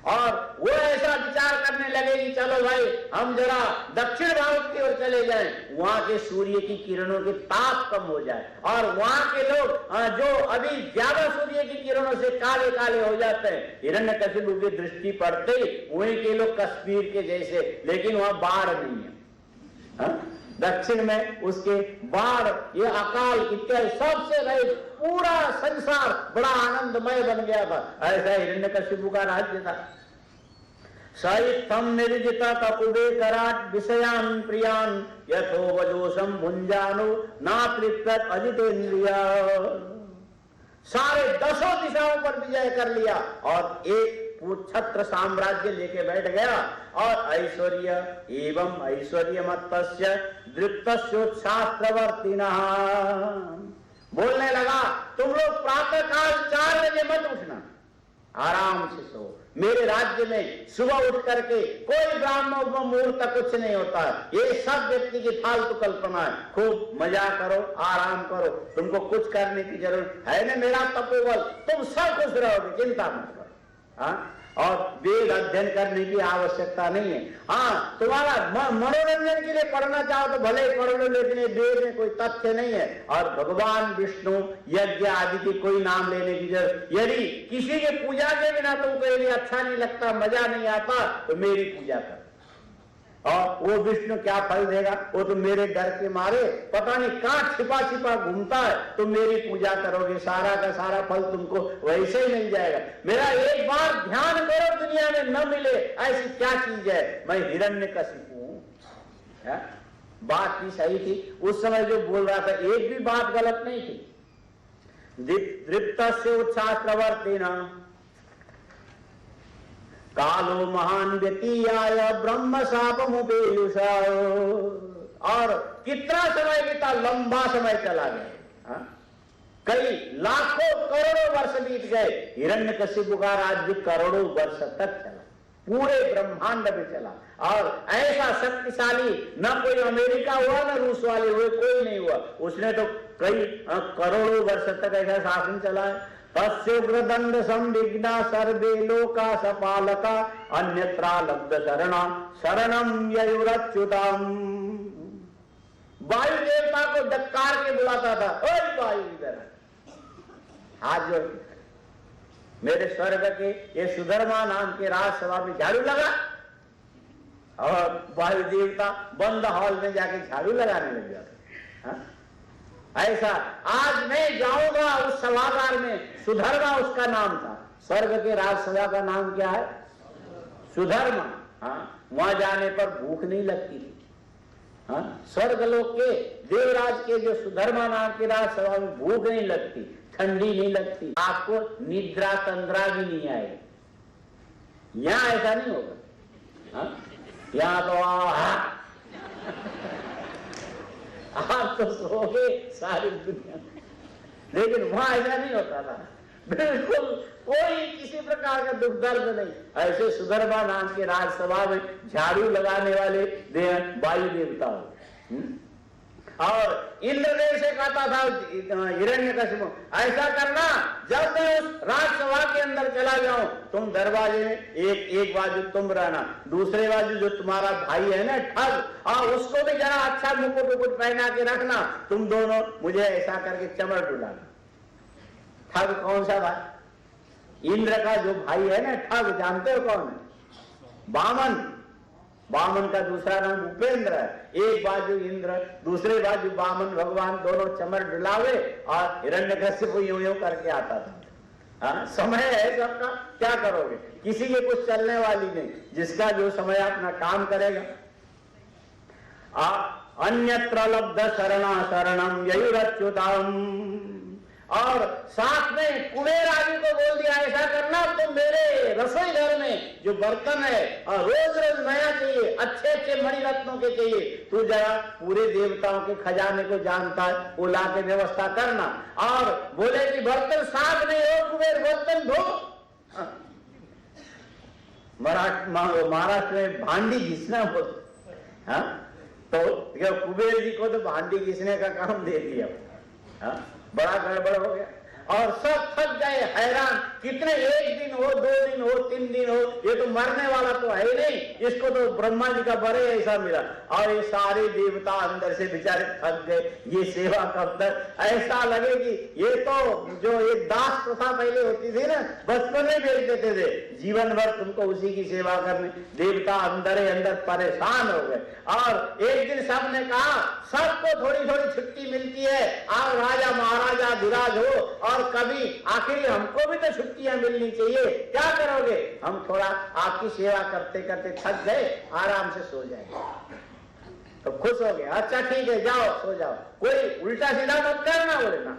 और वो ऐसा विचार करने लगे कि चलो भाई हम जरा दक्षिण भारत की ओर चले जाएं, वहां के सूर्य की किरणों के ताप कम हो जाए, और वहां के लोग जो अभी ज्यादा सूर्य की किरणों से काले काले हो जाते हैं, हिरण्यकशिपु की दृष्टि पड़ते ही वहीं के लोग कश्मीर के जैसे, लेकिन वहां बाढ़ नहीं है। दक्षिण में उसके बाढ़, ये अकाल इत्यादि सबसे रहित पूरा संसार बड़ा आनंदमय बन गया था। ऐसा हिरण्यकशिपु का राज्य था। सहितम निर्जिता ककुबे कराट विषयान प्रियान यथो वजोसम भुंजानो ना तृप्त अजितेन्द्रिया। सारे 10 दिशाओं पर विजय कर लिया और एक छत्र साम्राज्य लेके बैठ गया। और ऐश्वर्य एवं ऐश्वर्य मत्तस्य दृप्तस्योच्छास्त्रवर्तिनः, बोलने लगा तुम लोग प्रातः काल 4 बजे मत उठना, आराम से सो। मेरे राज्य में सुबह उठ करके कोई ब्राह्मण मुहूर्त तक कुछ नहीं होता है, ये सब व्यक्ति की फालतू कल्पना है। खूब मजा करो, आराम करो, तुमको कुछ करने की जरूरत है ना, मेरा तपोबल, तुम सब खुश रहोगे, चिंता मत करो। हाँ, और वेद अध्ययन करने की आवश्यकता नहीं है। हाँ, तुम्हारा मनोरंजन के लिए पढ़ना चाहो तो भले ही पढ़ लो, लेकिन वेद में कोई तथ्य नहीं है। और भगवान विष्णु यज्ञ आदि की कोई नाम लेने की जरूरत, यदि किसी के पूजा के बिना तुमको यदि अच्छा नहीं लगता, मजा नहीं आता, तो मेरी पूजा कर। और वो विष्णु क्या फल देगा, वो तो मेरे डर के मारे पता नहीं कहां छिपा छिपा घूमता है, तुम मेरी पूजा करोगे, सारा का सारा फल तुमको वैसे ही मिल जाएगा। मेरा एक बार ध्यान करो, दुनिया में न मिले ऐसी क्या चीज है, मैं हिरण्यकशिपु हूं। बात भी सही थी, उस समय जो बोल रहा था एक भी बात गलत नहीं थी। दृप्तस्य उत्साहवर्तिना कालो महान व्यतीयाय ब्रह्म शापमुपेयुषा। और कितना समय बीता, लंबा समय चला गया, कई लाखों करोड़ों वर्ष बीत गए। हिरण्यकशिपु का राज्य करोड़ों वर्ष तक चला, पूरे ब्रह्मांड में चला। और ऐसा शक्तिशाली न कोई अमेरिका हुआ न रूस वाले हुए, कोई नहीं हुआ। उसने तो कई करोड़ों वर्ष तक ऐसा शासन चला है। तस्योग्रदंड संविघ्ना सर्वे लोका सपालका अन्यत्रा लब्ध शरणा शरणम ययुरच्युतम। वायु देवता को डकार के बुलाता था, ओए वायु इधर हाथ जोड़, मेरे स्वर्ग के ये सुधर्मा नाम के राजसभा में झाड़ू लगा। और वायु देवता बंद हॉल में जाके झाड़ू लगाने लग जाता। ऐसा आज मैं जाऊंगा उस सभागार में, सुधर्मा उसका नाम था। स्वर्ग के राजसभा का नाम क्या है? सुधर्मा। हाँ, वहां जाने पर भूख नहीं लगती थी। हाँ, स्वर्ग लोक के देवराज के जो सुधर्मा नाम के राजसभा में भूख नहीं लगती, ठंडी नहीं लगती, आपको निद्रा तंद्रा भी नहीं आएगी। यहां ऐसा नहीं होगा। हाँ, यहां तो आप तो सोगे सारी दुनिया, लेकिन वहां ऐसा नहीं होता था। बिल्कुल कोई किसी प्रकार का दुख दर्द नहीं। ऐसे सुधर्मा नाम के राजसभा में झाड़ू लगाने वाले वायु देवता हो। और इंद्रदेव से कहता था हिरण्यकशिपु, ऐसा करना, जब मैं उस राजसभा के अंदर चला जाऊं, तुम दरवाजे में एक बाजू तुम रहना, दूसरे बाजू जो तुम्हारा भाई है ना ठग, और उसको भी जरा अच्छा मुकुट उकुट पहना के रखना, तुम दोनों मुझे ऐसा करके चमड़ डुलाना। ठग कौन सा भाई? इंद्र का जो भाई है ना ठग, जानते हो कौन है? वामन। वामन का दूसरा नाम उपेंद्र है। एक बाजू इंद्र, दूसरे बाजू वामन भगवान, दोनों चमर डुलावे और हिरण्यकशिपु यूं करके आता था। समय है सबका, क्या करोगे? किसी के कुछ चलने वाली नहीं, जिसका जो समय अपना काम करेगा। अन्यत्र लब्ध शरणा शरणम ययुरच्युतम। और साथ में कुबेर आदि को बोल दिया, ऐसा करना, तुम मेरे रसोई घर में जो बर्तन है और रोज रोज नया चाहिए, अच्छे अच्छे मणिरत्नों के चाहिए, तू जरा पूरे देवताओं के खजाने को जानता है, वो ला के व्यवस्था करना। और बोले कि बर्तन साफ नहीं हो कुबेर, बर्तन धो। महाराष्ट्र में भांडी घिसना बोलते। हाँ, तो कुबेर जी को तो भांडी घिसने का काम दे दिया। हाँ, बड़ा गड़बड़ हो गया और सब थक गए, हैरान। कितने, एक दिन हो, 2 दिन हो, 3 दिन हो, ये तो मरने वाला तो है नहीं, इसको तो ब्रह्मा जी का बड़े ऐसा मिला। और ये सारे देवता अंदर से बेचारे थक गए, ये सेवा कब तक? ऐसा लगे कि ये तो जो एक दास प्रथा पहले होती थी ना, बचपन में भेज देते थे, जीवन भर तुमको उसी की सेवा करनी। देवता अंदर ही अंदर परेशान हो गए। और एक दिन सबने कहा, सबको थोड़ी थोड़ी छुट्टी मिलती है, आप राजा महाराजा विराज हो, और कभी आखिर हमको भी तो छुट्टियां मिलनी चाहिए, क्या करोगे? हम थोड़ा आपकी सेवा करते करते थक गए, आराम से सो जाएंगे। तो खुश हो गया, अच्छा ठीक है जाओ सो जाओ, कोई उल्टा सीधा मत करना। बोले ना,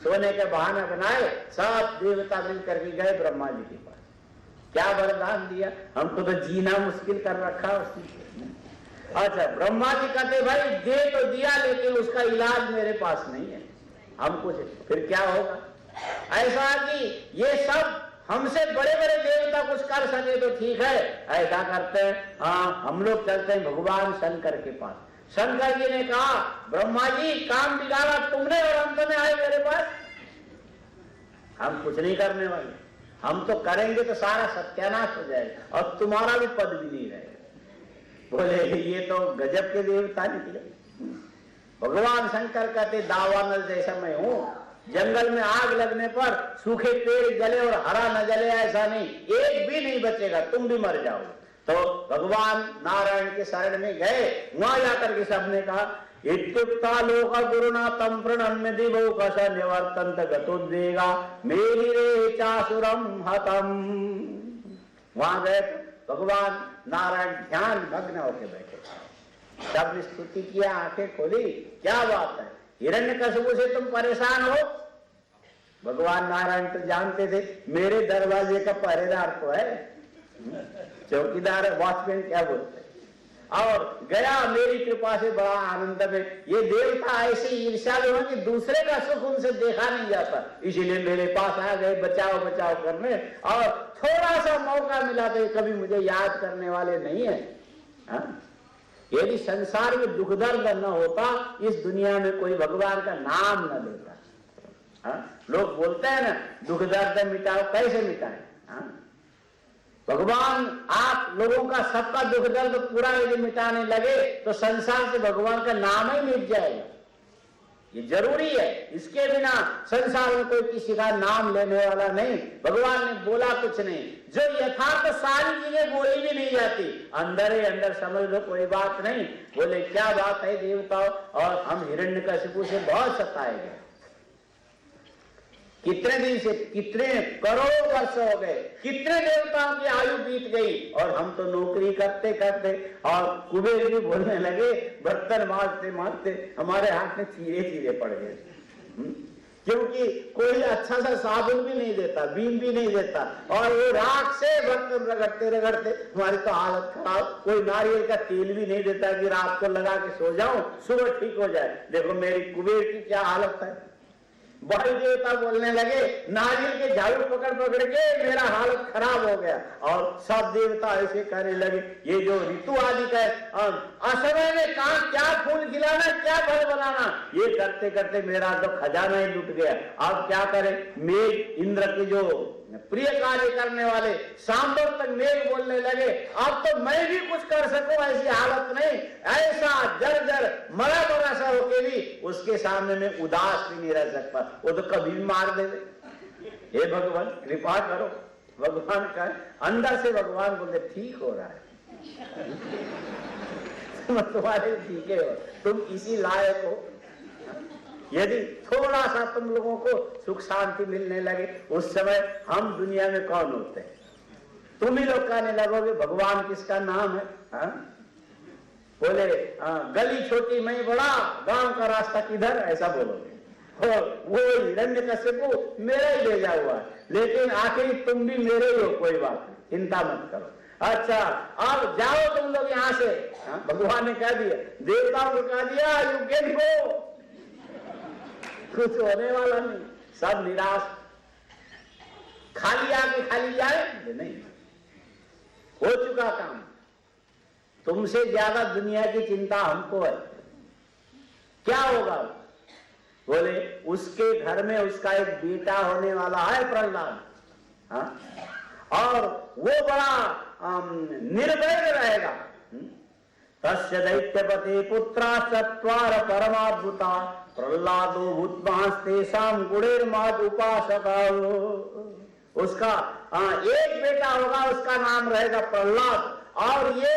सोने के बहाना बनाए, सब देवता मिल करके गए ब्रह्मा जी के पास। क्या वरदान दिया, हमको तो जीना मुश्किल कर रखा उसने। अच्छा, ब्रह्मा जी कहते भाई दे तो दिया लेकिन उसका इलाज मेरे पास नहीं है, हम कुछ, फिर क्या होगा? ऐसा कि ये सब हमसे बड़े बड़े देवता कुछ कर सके तो ठीक है, ऐसा करते हैं, हाँ हम लोग चलते हैं भगवान शंकर के पास। शंकर जी ने कहा ब्रह्मा जी काम बिगाड़ा तुमने और अंत में आए मेरे पास, हम कुछ नहीं करने वाले, हम तो करेंगे तो सारा सत्यानाश हो जाएगा और तुम्हारा भी पद भी नहीं रहेगा। बोले ये तो गजब के देवता निकले। भगवान शंकर कहते दावानल जैसा मैं हूं, जंगल में आग लगने पर सूखे पेड़ जले और हरा न जले ऐसा नहीं, एक भी नहीं बचेगा, तुम भी मर जाओगे। तो भगवान नारायण के शरण में गए, वहां जाकर के सबने कहा इत्युक्ता लोक गुरुना तम प्रणम्य दिवो कस निवर्तन्त गतोद्वेगा मेरी रे चासुरम हतम। वहां गए भगवान नारायण ध्यान भग्न होकर बैठे, सब स्तुति किया, आंखें खोली, क्या बात है हिरण्यकशिपु से तुम परेशान हो? भगवान नारायण तो जानते थे मेरे दरवाजे का पहरेदार तो है, चौकीदार वॉचमैन क्या बोलते, और गया मेरी कृपा से बड़ा आनंद में। ये देवता ऐसे ईर्ष्यालु हैं कि दूसरे का सुख उनसे देखा नहीं जाता, इसीलिए मेरे पास आ गए बचाओ बचाओ करने, और थोड़ा सा मौका मिला तो कभी मुझे याद करने वाले नहीं है। यदि संसार में दुख दर्द न होता, इस दुनिया में कोई भगवान का नाम न लेता। लोग बोलते हैं ना दुख दर्द मिटाओ, कैसे मिटाए? भगवान आप लोगों का सबका दुख दर्द पूरा यदि मिटाने लगे तो संसार से भगवान का नाम ही मिट जाएगा। ये जरूरी है, इसके बिना संसार में कोई किसी का नाम लेने वाला नहीं। भगवान ने बोला कुछ नहीं, जो यथार्थ सारी चीजें बोली भी नहीं जाती, अंदर ही अंदर समझ लो कोई बात नहीं। बोले क्या बात है देवताओं, और हम हिरण्यकशिपु से बहुत सताए गए, कितने दिन से, कितने करोड़ों वर्ष हो गए, कितने देवताओं की आयु बीत गई, और हम तो नौकरी करते करते, और कुबेर भी बोलने लगे बर्तन मांजते मांजते हमारे हाथ में चीरे चीरे पड़ गए, क्योंकि कोई अच्छा सा साबुन भी नहीं देता, बीम भी नहीं देता, और वो राख से बर्तन रगड़ते रगड़ते हमारी तो हालत खराब। कोई नारियल का तेल भी नहीं देता कि रात को लगा के सो जाऊं सुबह ठीक हो जाए। देखो मेरी कुबेर की क्या हालत है। वायु देवता बोलने लगे नारियल के झाड़ू पकड़ पकड़ के मेरा हालत खराब हो गया, और सब देवता ऐसे कहने लगे ये जो ऋतु आदि का असमय में कहां क्या फूल खिलाना, क्या फल बनाना, ये करते करते मेरा तो खजाना ही लुट गया। अब क्या करें? मेघ, इंद्र के जो प्रिय कार्य करने वाले सांबर तक मेघ बोलने लगे अब तो मैं भी कुछ कर सकूं, ऐसी हालत नहीं। ऐसा जर्जर मरा मरा सा होके भी उसके सामने में उदास भी नहीं रह सकता, वो तो कभी भी मार दे। हे भगवान कृपा करो। भगवान का अंदर से भगवान बोलते ठीक हो रहा है तुम तुम्हारे ठीक हो, तुम इसी लायक हो। यदि थोड़ा सा तुम लोगों को सुख शांति मिलने लगे, उस समय हम दुनिया में कौन होते हैं? तुम ही लोग कहने लगोगे भगवान किसका नाम है? बोले गली छोटी मैं बड़ा, गांव का रास्ता किधर, ऐसा बोलोगे। और वो हिरण्यकशिपु मेरा ही भेजा हुआ है, लेकिन आखिर तुम भी मेरे ही हो, कोई बात नहीं, चिंता मत करो। अच्छा अब जाओ तुम लोग यहाँ से। भगवान ने कह दिया, देवताओं को कह दिया यू कैन गो, कुछ होने वाला नहीं, सब निराश, खाली आके खाली जाए नहीं, हो चुका काम। तुमसे ज्यादा दुनिया की चिंता हमको है। क्या होगा? बोले उसके घर में उसका एक बेटा होने वाला है प्रहलाद, और वो बड़ा निर्भय रहेगा। तस्य दैत्यपते पुत्रा चत्वार परमाद्भुता प्रहलादो भूतमास्तेषां गुणैर्माद उपासका। उसका एक बेटा होगा, उसका नाम रहेगा प्रहलाद, और ये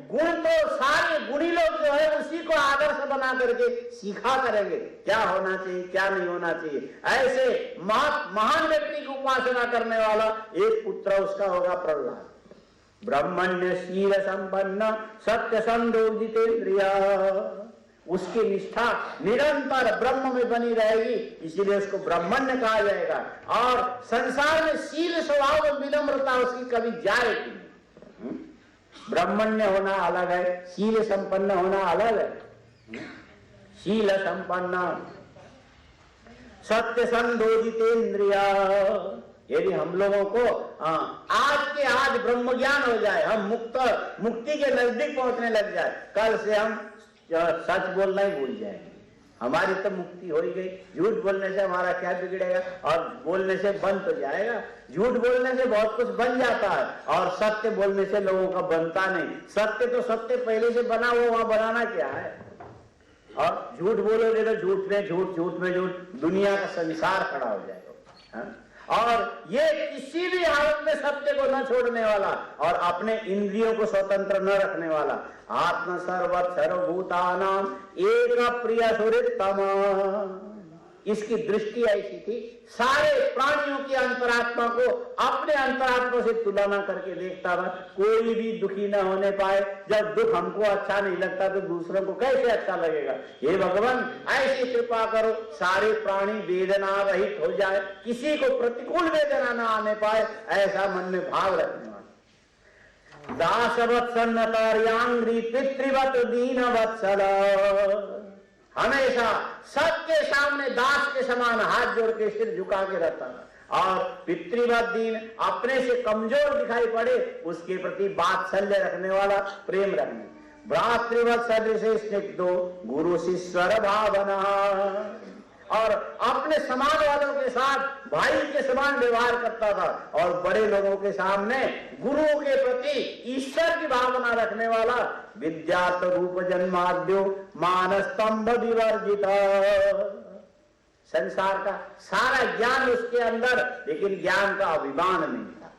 गुण तो सारे गुणी लोग जो है उसी को आदर्श बना करके सीखा करेंगे क्या होना चाहिए क्या नहीं होना चाहिए। ऐसे महान व्यक्ति की उपासना करने वाला एक पुत्र उसका होगा प्रहलाद। ब्रह्मण्य शील संपन्न सत्य संदोजितेन्द्रिया, उसकी निष्ठा निरंतर ब्रह्म में बनी रहेगी, इसीलिए उसको ब्रह्मण्य कहा जाएगा। और संसार में शील स्वभाव और विनम्रता उसकी कभी जाएगी नहीं। ब्रह्मण्य होना अलग है, शील संपन्न होना अलग है। शील संपन्न सत्य संदोजितेन्द्रिया, यदि हम लोगों को आज के आज ब्रह्म ज्ञान हो जाए, हम मुक्ति के नजदीक पहुंचने लग जाए, कल से हम सच बोलना ही भूल जाएंगे। हमारी तो मुक्ति हो ही गई। झूठ बोलने से हमारा क्या बिगड़ेगा, और बोलने से बन तो जाएगा। झूठ बोलने से बहुत कुछ बन जाता है, और सत्य बोलने से लोगों का बनता नहीं। सत्य तो सत्य पहले से बना हुआ, वहां बनाना क्या है। और झूठ बोलोगे तो झूठ में झूठ, झूठ में झूठ, दुनिया का संसार खड़ा हो जाएगा। हाँ? और ये किसी भी हालत में सत्य को न छोड़ने वाला और अपने इंद्रियों को स्वतंत्र न रखने वाला, आत्म सर्वत सर्वभूतानाम एक प्रिय सुहृतम, इसकी दृष्टि ऐसी थी, सारे प्राणियों की अंतरात्मा को अपने अंतरात्मा से तुलना करके देखता था, कोई भी दुखी न होने पाए। जब दुख हमको अच्छा नहीं लगता तो दूसरों को कैसे अच्छा लगेगा। हे भगवान, ऐसी कृपा करो सारे प्राणी वेदना रहित हो जाए, किसी को प्रतिकूल वेदना न आने पाए, ऐसा मन में भाव रखने वाला। दासवत सन्नतार्यांग्री पितृवत दीन वत्सल, हमेशा सबके सामने दास के समान हाथ जोड़ के सिर झुका के रहता था, और पितृवत दीन, अपने से कमजोर दिखाई पड़े उसके प्रति वात्सल्य रखने वाला, प्रेम रखने। भ्रातृवत सदृश स्निग्धो गुरु शिष्यर भावना, और अपने समाज वालों के साथ भाई के समान व्यवहार करता था, और बड़े लोगों के सामने गुरुओं के प्रति ईश्वर की भावना रखने वाला। विद्यात रूप जन्माद्यो मानस्तंभ विवर्जिता, संसार का सारा ज्ञान उसके अंदर, लेकिन ज्ञान का अभिमान नहीं था।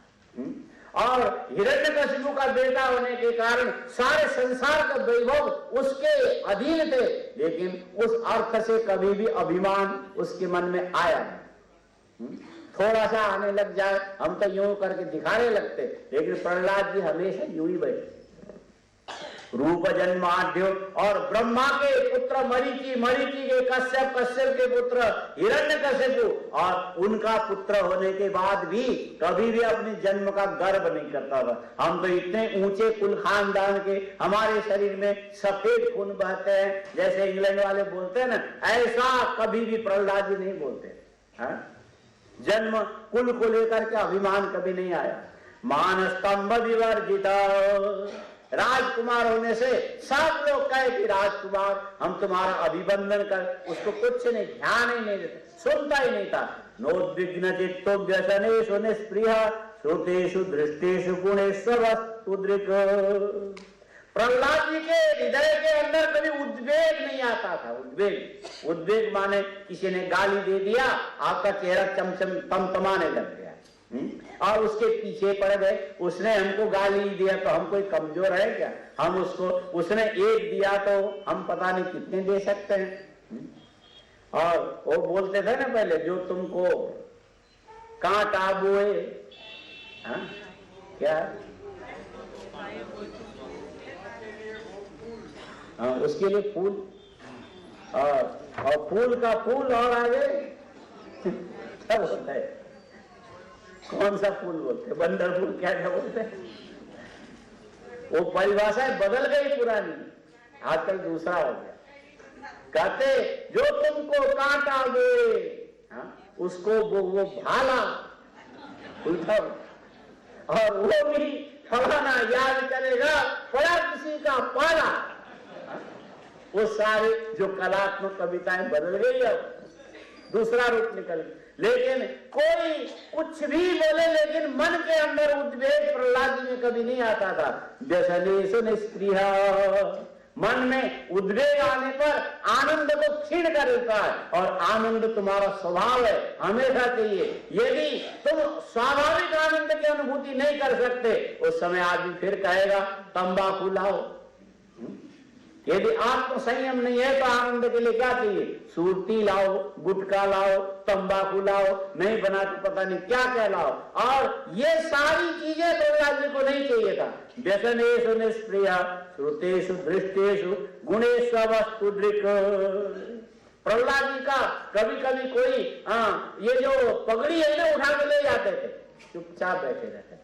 और हिरण्यकशिपु का बेटा होने के कारण सारे संसार का वैभव उसके अधीन थे, लेकिन उस अर्थ से कभी भी अभिमान उसके मन में आया नहीं। थोड़ा सा आने लग जाए हम तो यूं करके दिखाने लगते, लेकिन प्रहलाद जी हमेशा यूं ही बैठे। रूप जन्माद्यो, और ब्रह्मा के पुत्र मरीचि, मरीचि के कश्यप, कश्यप के पुत्र हिरण्यकशिपु, और उनका पुत्र होने के बाद भी कभी भी अपने जन्म का गर्व नहीं करता था। हम तो इतने ऊंचे कुल खानदान के, हमारे शरीर में सफेद खून बहते हैं, जैसे इंग्लैंड वाले बोलते हैं ना, ऐसा कभी भी प्रहलाद जी नहीं बोलते। जन्म कुल को लेकर के अभिमान कभी नहीं आया। मान स्तंभ विवर्जिता, राजकुमार होने से सब लोग कहे कि राजकुमार हम तुम्हारा अभिवंदन कर, उसको कुछ नहीं, ध्यान ही नहीं देता, सुनता ही नहीं था। नोद्विग्न चित्तो व्यसनेषु निस्पृह श्रुतेषु दृष्टेषु गुणेषु वस्तुदृक्, प्रहलाद जी के हृदय के अंदर कभी उद्वेग नहीं आता था। उद्वेग माने किसी ने गाली दे दिया, आपका चेहरा चमचम तमतमाने लग गया, और उसके पीछे पड़ गए। उसने हमको गाली दिया तो हम कोई कमजोर है क्या, हम उसको, उसने एक दिया तो हम पता नहीं कितने दे सकते हैं। और वो बोलते थे ना पहले, जो तुमको कांटा बोए, क्या उसके लिए फूल, और फूल का फूल, और आगे क्या होता है, कौन सा फूल बोलते, बंदर फूल, क्या क्या बोलते हैं, वो परिभाषाएं बदल गई पुरानी, आजकल दूसरा हो गया। कहते जो तुमको कांटा दे उसको वो भाला, उल्टा, और वो भी फलाना याद करेगा, पड़ा किसी का पाला। वो सारे जो कलात्मक कविताएं बदल गई, अब दूसरा रूप निकल गया। लेकिन कोई कुछ भी बोले, लेकिन मन के अंदर उद्वेग प्रहलाद जी में कभी नहीं आता था। व्यसनेषु निस्पृह, मन में उद्वेग आने पर आनंद को क्षीण कर देता है, और आनंद तुम्हारा स्वभाव है, हमेशा चाहिए। यदि तुम स्वाभाविक आनंद की अनुभूति नहीं कर सकते, उस समय आदमी फिर कहेगा तंबाकू लाओ, यदि आत्म संयम नहीं है तो आनंद के लिए क्या चाहिए? सूरती लाओ, गुटखा लाओ, तंबाकू लाओ, नहीं बना तो पता नहीं क्या क्या लाओ। और ये सारी चीजें प्रहलाद जी को नहीं चाहिए था। व्यसनेषु निष्प्रिया श्रुतेषु दृष्टेषु गुणेषु वस्तुदृक्। प्रहलाद जी का कभी कभी कोई ये जो पगड़ी है ना उठा के ले जाते थे, चुपचाप बैठे रहते।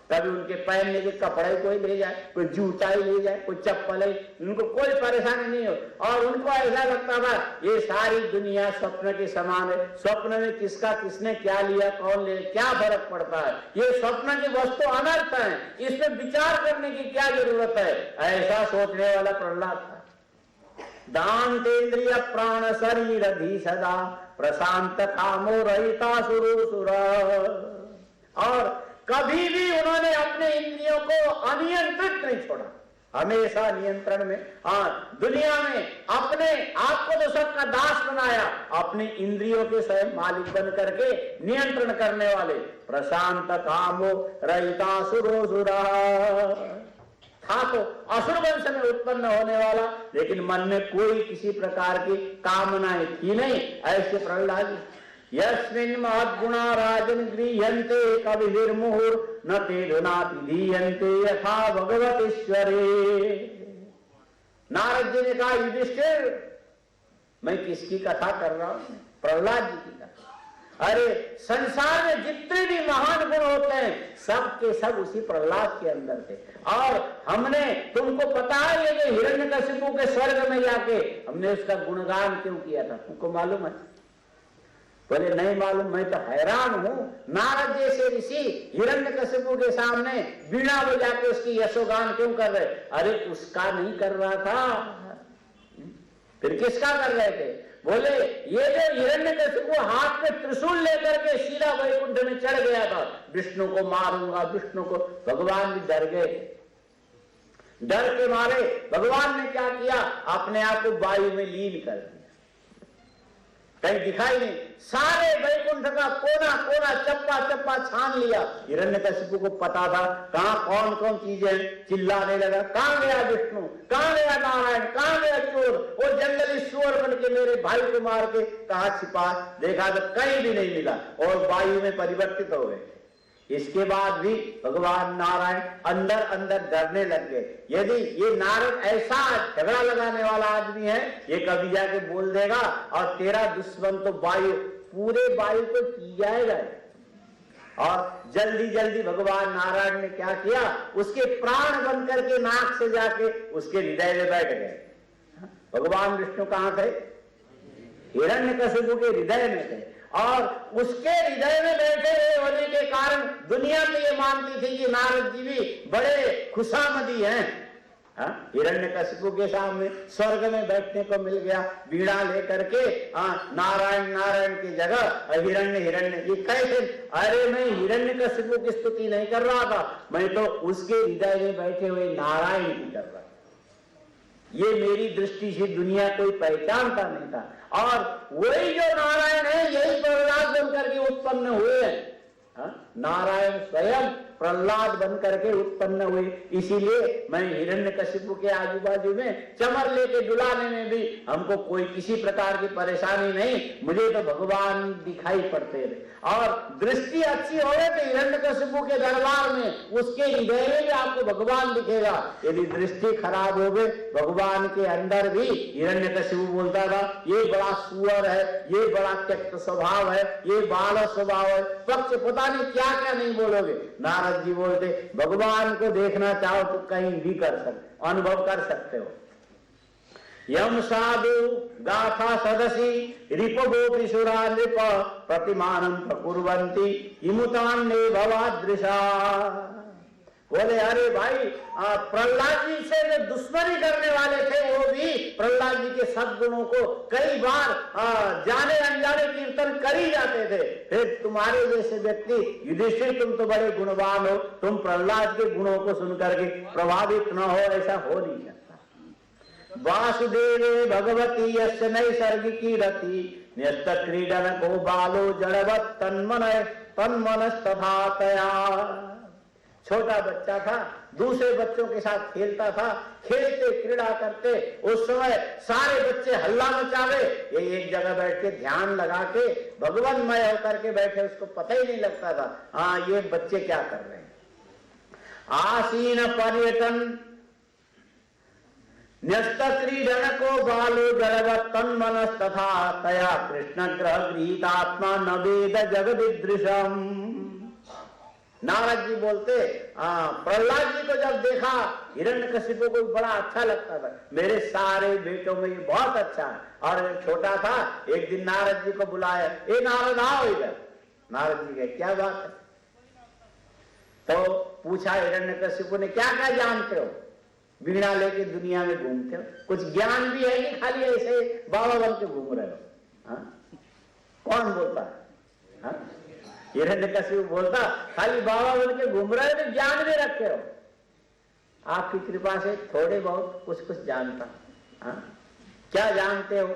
कभी उनके पहनने के कपड़े कोई ले जाए, कोई जूता ही ले जाए, कोई चप्पल ही, उनको कोई परेशानी नहीं हो। और उनको ऐसा लगता था ये सारी दुनिया स्वप्न के समान है, स्वप्न में किसका किसने क्या लिया, कौन ले, क्या फर्क पड़ता है, ये स्वप्न की वस्तु अनर्थ है, इसमें विचार करने की क्या जरूरत है, ऐसा सोचने वाला प्रहलाद था। दांतेन्द्रिय प्राण शरीर धी सदा प्रशांत कामो रहिता सुर। और कभी भी उन्होंने अपने इंद्रियों को अनियंत्रित नहीं छोड़ा, हमेशा नियंत्रण में। दुनिया में अपने आप को तो सबका दास बनाया, अपने इंद्रियों के स्वयं मालिक बन करके नियंत्रण करने वाले। प्रशांत कामो रहितासुरो सुरा था तो असुर वंश में उत्पन्न होने वाला, लेकिन मन में कोई किसी प्रकार की कामनाएं थी नहीं। ऐसे प्रहलाद यस्मिन् महद्गुणा राजन् गृह्यन्ते कविर्मुहुर् न ते धुनाति धीयन्ते यथा भगवतीश्वरे। नारद जी ने कहा युधिष्ठिर मैं किसकी कथा कर रहा हूं? प्रहलाद जी की कथा। अरे संसार में जितने भी महान गुण होते हैं सब के सब उसी प्रहलाद के अंदर थे। और हमने, तुमको पता है ये जो हिरण्यकशिपु के स्वर्ग में जाके हमने उसका गुणगान क्यों किया था, तुमको मालूम है? बोले नहीं मालूम। मैं तो हैरान हूं, नारद जैसे ऋषि हिरण्यकशिपु के सामने बीणा बजा के उसकी यशोगान क्यों कर रहे? अरे उसका नहीं कर रहा था, फिर किसका कर रहे थे? बोले ये जो हिरण्यकशिपु हाथ में त्रिशूल लेकर के सीधा वैकुंठ में चढ़ गया था, विष्णु को मारूंगा, विष्णु को, भगवान भी डर गए। डर के मारे भगवान ने क्या किया, अपने आप को वायु में लीन कर दिया, कहीं दिखाई नहीं। सारे वैकुंठ का कोना कोना चप्पा चप्पा छान लिया। हिरण्यकशिपु को पता था कहां कौन कौन चीजें, चिल्लाने लगा कहां गया विष्णु, कहां गया नारायण, कहां गया चोर, वो जंगली सुअर बन के मेरे भाई को मार के कहां छिपा। देखा तो कहीं भी नहीं मिला और वायु में परिवर्तित हो गए। इसके बाद भी भगवान नारायण अंदर अंदर डरने लग गए। यदि ये नारद ऐसा झगड़ा लगाने वाला आदमी है, ये कभी जाके बोल देगा और तेरा दुश्मन तो वायु, पूरे वायु को पी जाएगा। और जल्दी जल्दी भगवान नारायण ने क्या किया, उसके प्राण बन करके नाक से जाके उसके हृदय में बैठ गए। भगवान विष्णु कहां थे? हिरण्यकशिपु के हृदय में थे। और उसके हृदय में बैठे हुए होने के कारण दुनिया तो ये मानती थी कि नारद जी भी बड़े खुशामदी हैं। हिरण्यकशिपु के सामने स्वर्ग में बैठने को मिल गया, बीड़ा लेकर के नारायण नारायण की जगह हिरण्य हिरण्य। ये कैसे? अरे मैं हिरण्यकशिपु की स्तुति नहीं कर रहा था, मैं तो उसके हृदय में बैठे हुए नारायण की कर रहा था। ये मेरी दृष्टि से दुनिया कोई पहचानता नहीं था। और वही जो नारायण है यही प्रहलाद बनकर के उत्पन्न हुए हैं। नारायण स्वयं प्रहलाद बन करके उत्पन्न हुए। इसीलिए मैं हिरण्यकशिपु के आजू बाजू में चमर लेके डुलाने में भी हमको कोई किसी प्रकार की परेशानी नहीं, मुझे तो भगवान दिखाई पड़ते रहे। और दृष्टि अच्छी हो तो हिरण्यकशिपु के दरबार में उसके हृदय में भी आपको भगवान दिखेगा। यदि दृष्टि खराब हो गई, भगवान के अंदर भी हिरण्यकशिपु बोलता था ये बड़ा सुअर है, ये बड़ा त्यक्त स्वभाव है, ये बाल स्वभाव है, पक्ष पता नहीं क्या क्या नहीं बोलोगे। नारद जी बोलते भगवान को देखना चाहो तो कहीं भी कर सकते, अनुभव कर सकते हो। यम साधु गाथा सदसी रिपगोपिसुरा नृप प्रतिमानम प्रकुर्वन्ति इमुतान्ने भवादृशा। बोले अरे भाई प्रहलाद जी से जो दुश्मनी करने वाले थे वो भी प्रहलाद जी के सद्गुणों को कई बार जाने अनजाने कीर्तन कर ही जाते थे। फिर तुम्हारे जैसे व्यक्ति युधिष्ठिर तुम तो बड़े गुणवान हो, तुम प्रहलाद के गुणों को सुनकर के प्रभावित न हो, ऐसा हो नहीं सकता। वासुदेवे भगवती यस्य नैसर्गिकी रति न्यस्त क्रीडन को बालो जड़वत तन्मनस्तथा तया। छोटा बच्चा था, दूसरे बच्चों के साथ खेलता था, खेलते क्रीड़ा करते उस समय सारे बच्चे हल्ला मचावे, ये एक जगह बैठ के ध्यान लगा के भगवानमय होकर के बैठे, उसको पता ही नहीं लगता था हाँ ये बच्चे क्या कर रहे हैं। आसीन पर्यटन न्यस्त क्रीडन को बालो जड़वत तन्मनस तथा तया कृष्ण ग्रह गृहीतात्मा न वेद जगदीदृशम। नारद जी बोलते प्रहलाद जी को जब देखा हिरण्यकशिपु को बड़ा अच्छा लगता था, मेरे सारे बेटों में ये बहुत अच्छा है। और छोटा था, एक दिन नारद जी को बुलाया, ए नारद आओ इधर। नारद जी कहे क्या बात है? तो पूछा हिरण्यकशिपु ने, क्या क्या जानते हो? वीणा लेके दुनिया में घूमते हो, कुछ ज्ञान भी है कि खाली ऐसे बाबा बन के घूम रहे हो? कौन बोलता है? हिरण्यकशिपु बोलता खाली बाबा बन के घूम रहे हो तो ज्ञान भी रखे हो? आपकी कृपा से थोड़े बहुत कुछ कुछ जानता। क्या जानते हो?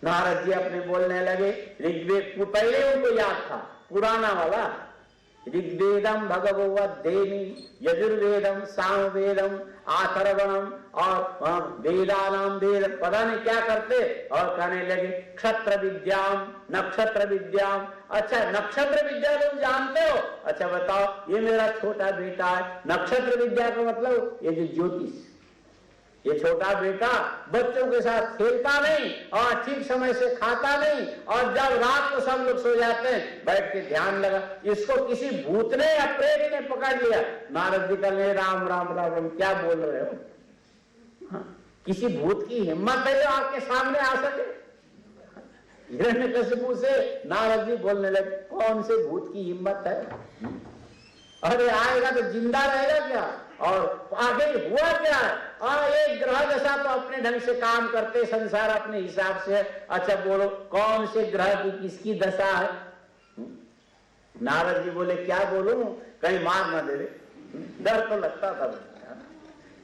नारद जी अपने बोलने लगे, ऋग्वेद पहले उनको याद था पुराना वाला, ऋग्वेदम भगवद्देवी, यजुर्वेदम सामवेदम, आथर्वणम और वेदानाम वेद, पता नहीं क्या करते। और कहने लगे क्षत्र विद्याम नक्षत्र विद्याम। अच्छा नक्षत्र विद्या तुम जानते हो? अच्छा बताओ, ये मेरा छोटा बेटा है। नक्षत्र विद्या का मतलब ये जो ज्योतिष, ये छोटा बेटा बच्चों के साथ खेलता नहीं और ठीक समय से खाता नहीं, और जब रात को सब लोग सो जाते हैं बैठ के ध्यान लगा, इसको किसी भूत ने या प्रेत ने पकड़ लिया। नारद जी कहने राम राम राम, क्या बोल रहे हो? किसी भूत की हिम्मत है जो आपके सामने आ सके? हिरण्यकशिपु से नारद जी बोलने लगे, कौन से भूत की हिम्मत है? अरे आएगा तो जिंदा रहेगा क्या? और आगे हुआ क्या? एक ग्रह दशा तो अपने ढंग से काम करते, संसार अपने हिसाब से। अच्छा बोलो कौन से ग्रह की किसकी दशा है? नारद जी बोले क्या बोलूं, कहीं मार ना दे। डर तो लगता था।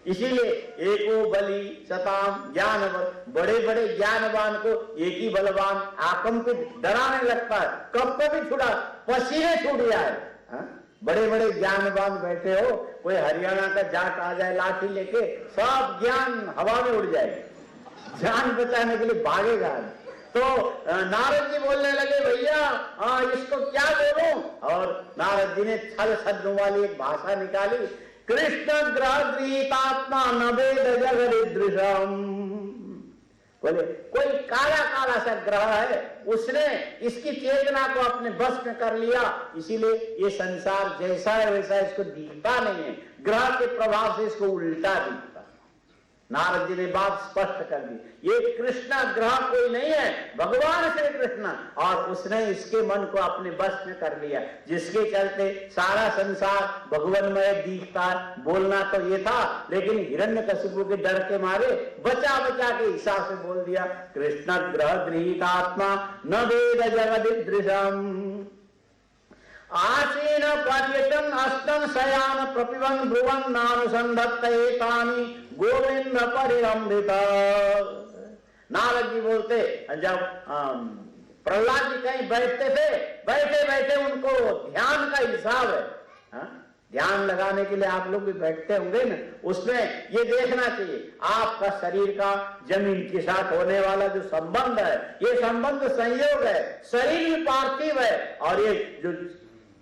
इसीलिए एको बलि शताम ज्ञानवान, बड़े बड़े ज्ञानवान को एक ही बलवान आकंपित डराने लगता है। कब कभी छुड़ा, पसीने छूट जाए। बड़े बड़े ज्ञानवान बैठे हो, कोई हरियाणा का जाट आ जाए लाठी लेके, सब ज्ञान हवा में उड़ जाए, जान बचाने के लिए भागेगा। तो नारद जी बोलने लगे भैया इसको क्या बोलूं? और नारद जी ने छल छद्म वाली एक भाषा निकाली, कृष्ण ग्रह गृहीतात्मा न वेद जगदीदृशम। बोले कोई काला काला सा ग्रह है, उसने इसकी चेतना को अपने बस में कर लिया, इसीलिए ये संसार जैसा है वैसा इसको दिखता नहीं है, ग्रह के प्रभाव से इसको उल्टा दिखता। नारद जी ने बात स्पष्ट कर दी, ये कृष्ण ग्रह कोई नहीं है, भगवान श्री कृष्ण, और उसने इसके मन को अपने बस में कर लिया, जिसके चलते सारा संसार भगवानमय दिखता। बोलना तो ये था, लेकिन हिरण्यकशिपु के डर के मारे बचा बचा के हिसाब से बोल दिया, कृष्ण ग्रह गृहीतात्मा न वेद जगदीदृशम। आसीन पर्यटन अस्तन शयान प्रपिबन ब्रुवन नानुसंधत्तेतानि गोविंद परिरंभित। नारद जी बोलते जब प्रहलाद जी कहीं बैठते थे, बैठे बैठे उनको ध्यान का हिसाब है। ध्यान लगाने के लिए आप लोग भी बैठते होंगे ना, उसमें ये देखना चाहिए आपका शरीर का जमीन के साथ होने वाला जो संबंध है, ये संबंध संयोग है। शरीर भी पार्थिव है और ये जो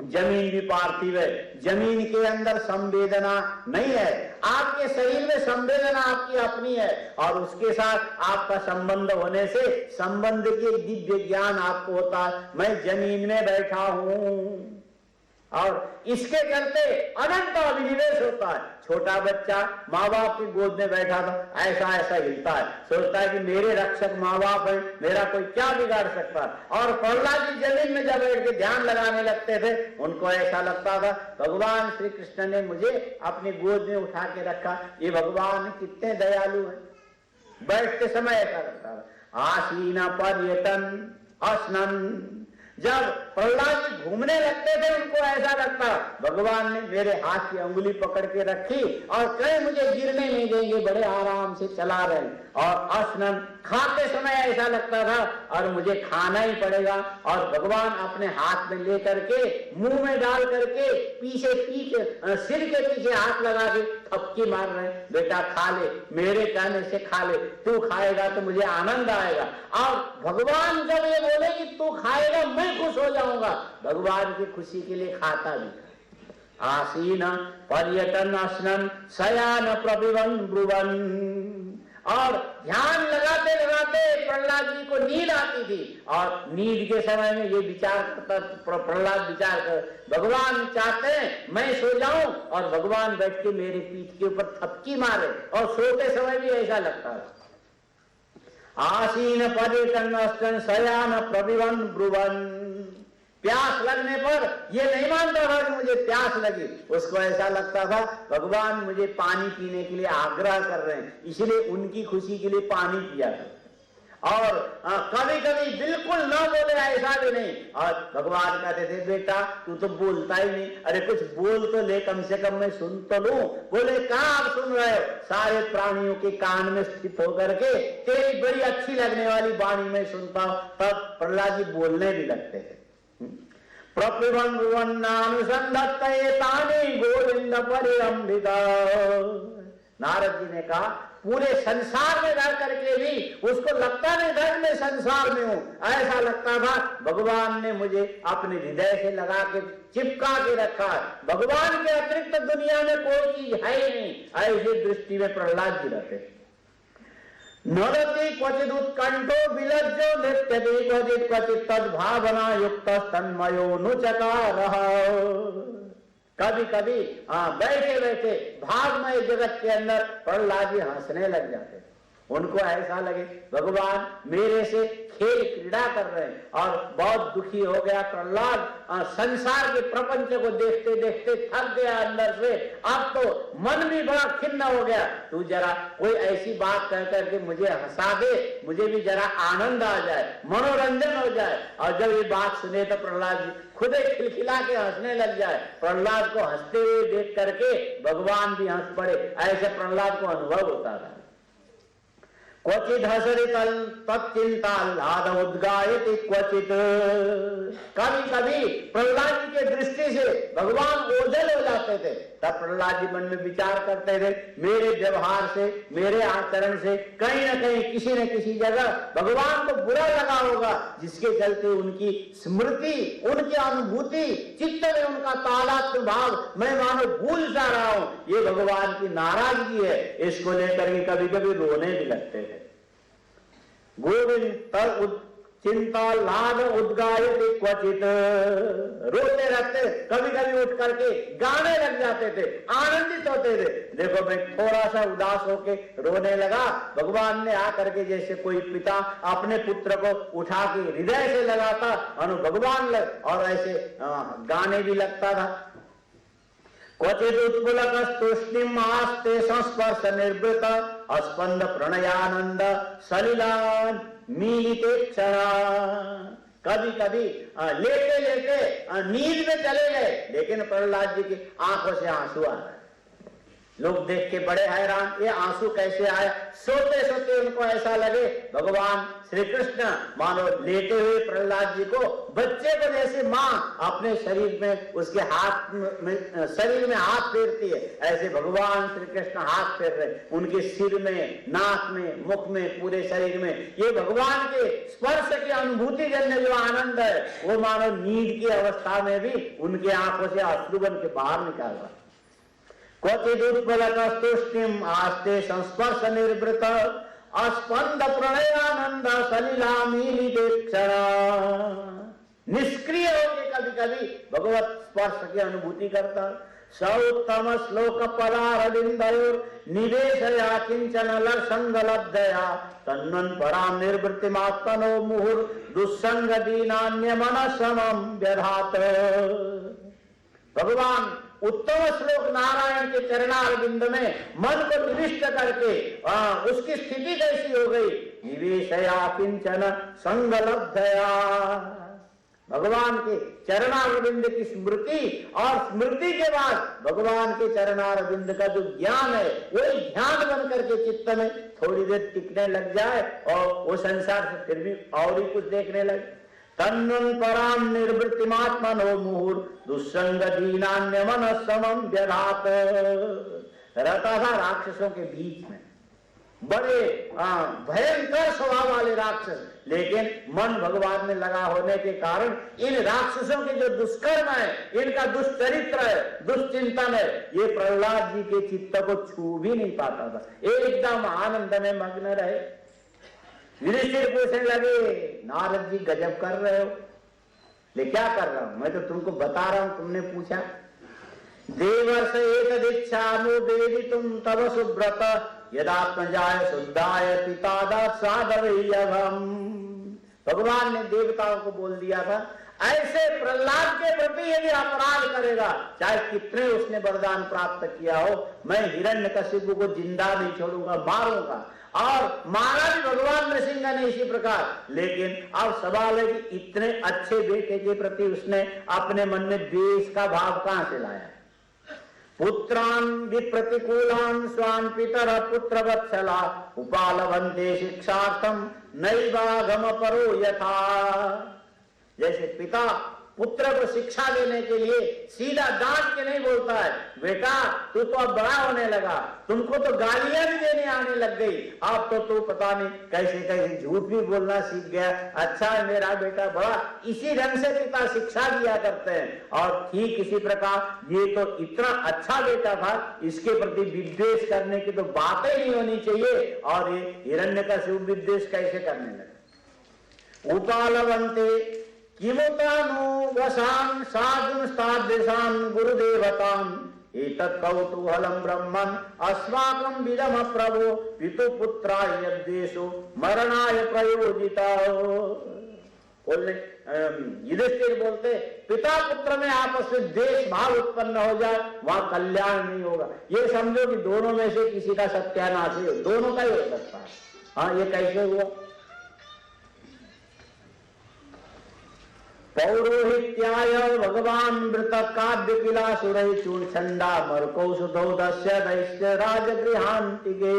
जमीन भी पार्थिव है, जमीन के अंदर संवेदना नहीं है, आपके शरीर में संवेदना आपकी अपनी है, और उसके साथ आपका संबंध होने से संबंध के दिव्य ज्ञान आपको होता है। मैं जमीन में बैठा हूं और इसके चलते अनंत अभिनिवेश होता है। छोटा बच्चा माँ बाप की गोद में बैठा था, ऐसा ऐसा हिलता है, सोचता है कि मेरे रक्षक माँ बाप हैं, मेरा कोई क्या बिगाड़ सकता है। और प्रहलाद जी जमीन में जब बैठ के ध्यान लगाने लगते थे, उनको ऐसा लगता था भगवान श्री कृष्ण ने मुझे अपनी गोद में उठा के रखा, ये भगवान कितने दयालु है। बैठते समय ऐसा लगता था। आसीन पर्यटन अस्नन जब प्रहलाद जी घूमने लगते थे उनको ऐसा लगता भगवान ने मेरे हाथ की अंगुली पकड़ के रखी और कहीं मुझे गिरने नहीं देंगे, बड़े आराम से चला रहे। और स्नान खाते समय ऐसा लगता था और मुझे खाना ही पड़ेगा, और भगवान अपने हाथ में लेकर के मुंह में डाल करके पीछे सिर के पीछे हाथ लगा के थपकी मार रहे, बेटा खा ले, मेरे कहने से खा ले, तू खाएगा तो मुझे आनंद आएगा। और भगवान जब ये बोले कि तू खाएगा मैं खुश हो जाऊंगा, भगवान की खुशी के लिए खाता भी। आसीन पर्यटन आसनन शयान प्रविवन ब्रुवन, और ध्यान लगाते लगाते प्रहलाद जी को नींद आती थी, और नींद के समय में ये विचार करता प्रहलाद, विचार कर भगवान चाहते हैं मैं सो जाऊं और भगवान बैठ के मेरे पीठ के ऊपर थपकी मारे, और सोते समय भी ऐसा लगता है। आसीन पर्यटन शयान प्रविवन ब्रुवन, प्यास लगने पर ये नहीं मानता था कि मुझे प्यास लगी, उसको ऐसा लगता था भगवान मुझे पानी पीने के लिए आग्रह कर रहे हैं, इसलिए उनकी खुशी के लिए पानी पिया था। और कभी कभी बिल्कुल न बोले ऐसा भी नहीं, और भगवान कहते थे बेटा तू तो बोलता ही नहीं, अरे कुछ बोल तो ले, कम से कम मैं सुन तो लूं। बोले कहाँ आप सुन रहे हो, सारे प्राणियों के कान में स्थित होकर के तेरी बड़ी अच्छी लगने वाली वाणी में सुनता हूं। तब प्रहलाद जी बोलने भी लगते थे। प्रपिबन गोविंद परिरंभिता, नारद जी ने कहा पूरे संसार में रह करके भी उसको लगता नहीं था मैं संसार में हूं, ऐसा लगता था भगवान ने मुझे अपने हृदय से लगा के चिपका के रखा है, भगवान के अतिरिक्त दुनिया में कोई चीज है ही नहीं, ऐसी दृष्टि में प्रहलाद जी रहते। नरति क्वचिद उत्कंठो विलज्जो नृत्यति क्वचित क्वचित तद्भावना युक्त तन्मयो नुचकारः, कभी कभी बैठे बैठे भावमय जगत के अंदर प्रहलाद जी हंसने लग जाते, उनको ऐसा लगे भगवान मेरे से खेल क्रीड़ा कर रहे हैं। और बहुत दुखी हो गया प्रहलाद, संसार के प्रपंच को देखते देखते थक गया अंदर से, अब तो मन भी बड़ा खिन्न हो गया, तू जरा कोई ऐसी बात कह करके मुझे हंसा दे, मुझे भी जरा आनंद आ जाए, मनोरंजन हो जाए। और जब ये बात सुने तो प्रहलाद जी खुद ही खिलखिला के हंसने लग जाए, प्रहलाद को हंसते हुए देख करके भगवान भी हंस पड़े, ऐसे प्रहलाद को अनुभव होता था। क्वचित हसरित तत्चिंताल्लाद उद्गायति क्वचित, कभी कभी प्रहलाद जी के दृष्टि से भगवान ओझल हो जाते थे, तब प्रहलाद जी मन में विचार करते थे मेरे व्यवहार से, मेरे आचरण से कहीं न कहीं किसी न किसी जगह भगवान को बुरा लगा होगा, जिसके चलते उनकी स्मृति, उनकी अनुभूति, चित्त में उनका तादात्म्य भाव मैं मानो भूल जा रहा हूं, ये भगवान की नाराजगी है, इसको लेकर के कभी कभी रोने भी लगते थे। गोविंद चिंता लाद उद्गायति क्वचित, रोते रहते, कभी कभी उठ करके गाने लग जाते थे, आनंदित होते थे। देखो मैं थोड़ा सा उदास होके रोने लगा, भगवान ने आकर के जैसे कोई पिता अपने पुत्र को उठा के हृदय से लगाता भगवान लग, और ऐसे गाने भी लगता था। क्वचित उत्पुलक तूष्णिम आस्ते संस्पर्श निर्वृत अस्पंद प्रणयानंद सलिलान मीलिते क्षणा, कभी कभी लेटे लेटे नींद में चले गए, लेकिन प्रहलाद जी की आंखों से आंसू आ रहे, लोग देख के बड़े हैरान, ये आंसू कैसे आया। सोते सोते उनको ऐसा लगे भगवान श्री कृष्ण मानो लेटे हुए प्रहलाद जी को, बच्चे को जैसे माँ अपने शरीर में उसके हाथ में शरीर में हाथ फेरती है, ऐसे भगवान श्री कृष्ण हाथ फेर रहे, उनके सिर में, नाक में, मुख में, पूरे शरीर में। ये भगवान के स्पर्श की अनुभूति जन्य जो आनंद है, वो मानो नींद की अवस्था में भी उनके आंखों से अश्रु बन के बाहर निकाल रहा। क्वचिद उत्पलक तूष्णिम आस्ते संस्पर्श निर्वृत अस्पंद प्रणयानंद सलिला मीलिते क्षणा, निष्क्रिय होकर कभी कभी भगवत स्पर्श की अनुभूति करता। सौत्तम श्लोक पदारविंदयोर निवेशया किंचन लसंग लब्धया तन्नन पराम निर्वृत्तिमात्मनो मुहुर दुस्संग दीनान्य मनसमं व्यधात। भगवान उत्तम श्लोक नारायण के चरणारविंद में मन को निविष्ट करके उसकी स्थिति कैसी हो गई, निवेशया किंचन संगलब्धया, भगवान के चरणारविंद की स्मृति, और स्मृति के बाद भगवान के चरणारविंद का जो ज्ञान है वही ध्यान बन करके चित्त में थोड़ी देर टिकने लग जाए और वो संसार से फिर भी और ही कुछ देखने लगे। तन्नुन पराम निर्वृत्तिमात्मनो मुहुर दुस्संग दीनान्य मन समम व्यधात। रहता था राक्षसों के बीच में, बड़े भयंकर स्वभाव वाले राक्षस, लेकिन मन भगवान में लगा होने के कारण इन राक्षसों के जो दुष्कर्म है, इनका दुष्चरित्र है, दुष्चिंतन है, ये प्रहलाद जी के चित्त को छू भी नहीं पाता था। एकदम आनंद में मग्न रहे। युधिष्ठिर पूछने लगे, नारद जी गजब कर रहे हो। ले क्या कर रहा हूं, मैं तो तुमको बता रहा हूं, तुमने पूछा। देवर्ष एतदिच्छामो वेदितुम तव सुब्रत यदात्मजाय शुद्धाय पितादात साधवैयभम। भगवान ने देवताओं को बोल दिया था, ऐसे प्रहलाद के प्रति यदि अपराध करेगा, चाहे कितने उसने वरदान प्राप्त किया हो, मैं हिरण्यकशिपु को जिंदा नहीं छोड़ूंगा, मारूंगा। और मारा भी भगवान नृसिंह ने इसी प्रकार। लेकिन अब सवाल है कि इतने अच्छे बेटे के प्रति उसने अपने मन में द्वेष का भाव कहां से लाया। पुत्रान विप्रतिकूलान स्वान पितर पुत्र वत्सला उपालवन्ते शिक्षार्थम नैवागम परो यथा। जैसे पिता पुत्र को शिक्षा देने के लिए सीधा डांट के नहीं बोलता है, बेटा तू तो अब बड़ा होने लगा, तुमको तो गालियां भी देने आने लग गई, अब तो तू पता नहीं कैसे कैसे झूठ भी बोलना सीख गया, अच्छा है मेरा बेटा बड़ा। इसी ढंग से पिता शिक्षा दिया करते हैं। और ठीक इसी प्रकार ये तो इतना अच्छा बेटा था, इसके प्रति विद्वेष करने की तो बात ही नहीं होनी चाहिए, और ये हिरण्यकशिपु विद्वेष कैसे करने लगे। उपालवन्ते किमुतानु वशान साधुन सादृशान गुरुदेवतान एतत् कौतूहलम ब्रह्मन् अस्माकं विदम प्रभो पितु पुत्राय यद्देशो मरणाय प्रयोजिता। बोलने युधिष्ठिर बोलते, पिता पुत्र में आपस में द्वेष भाव उत्पन्न हो जाए, वहां कल्याण नहीं होगा। ये समझो कि दोनों में से किसी का सत्यानाश है, दोनों का ही हो सकता है। हाँ, ये कैसे हुआ। पौरोहित्याय भगवान मृत काव्य किला सुरई चूर्छंदा मरकौसुधोदस्य दैश्य राजगृहांतिगे।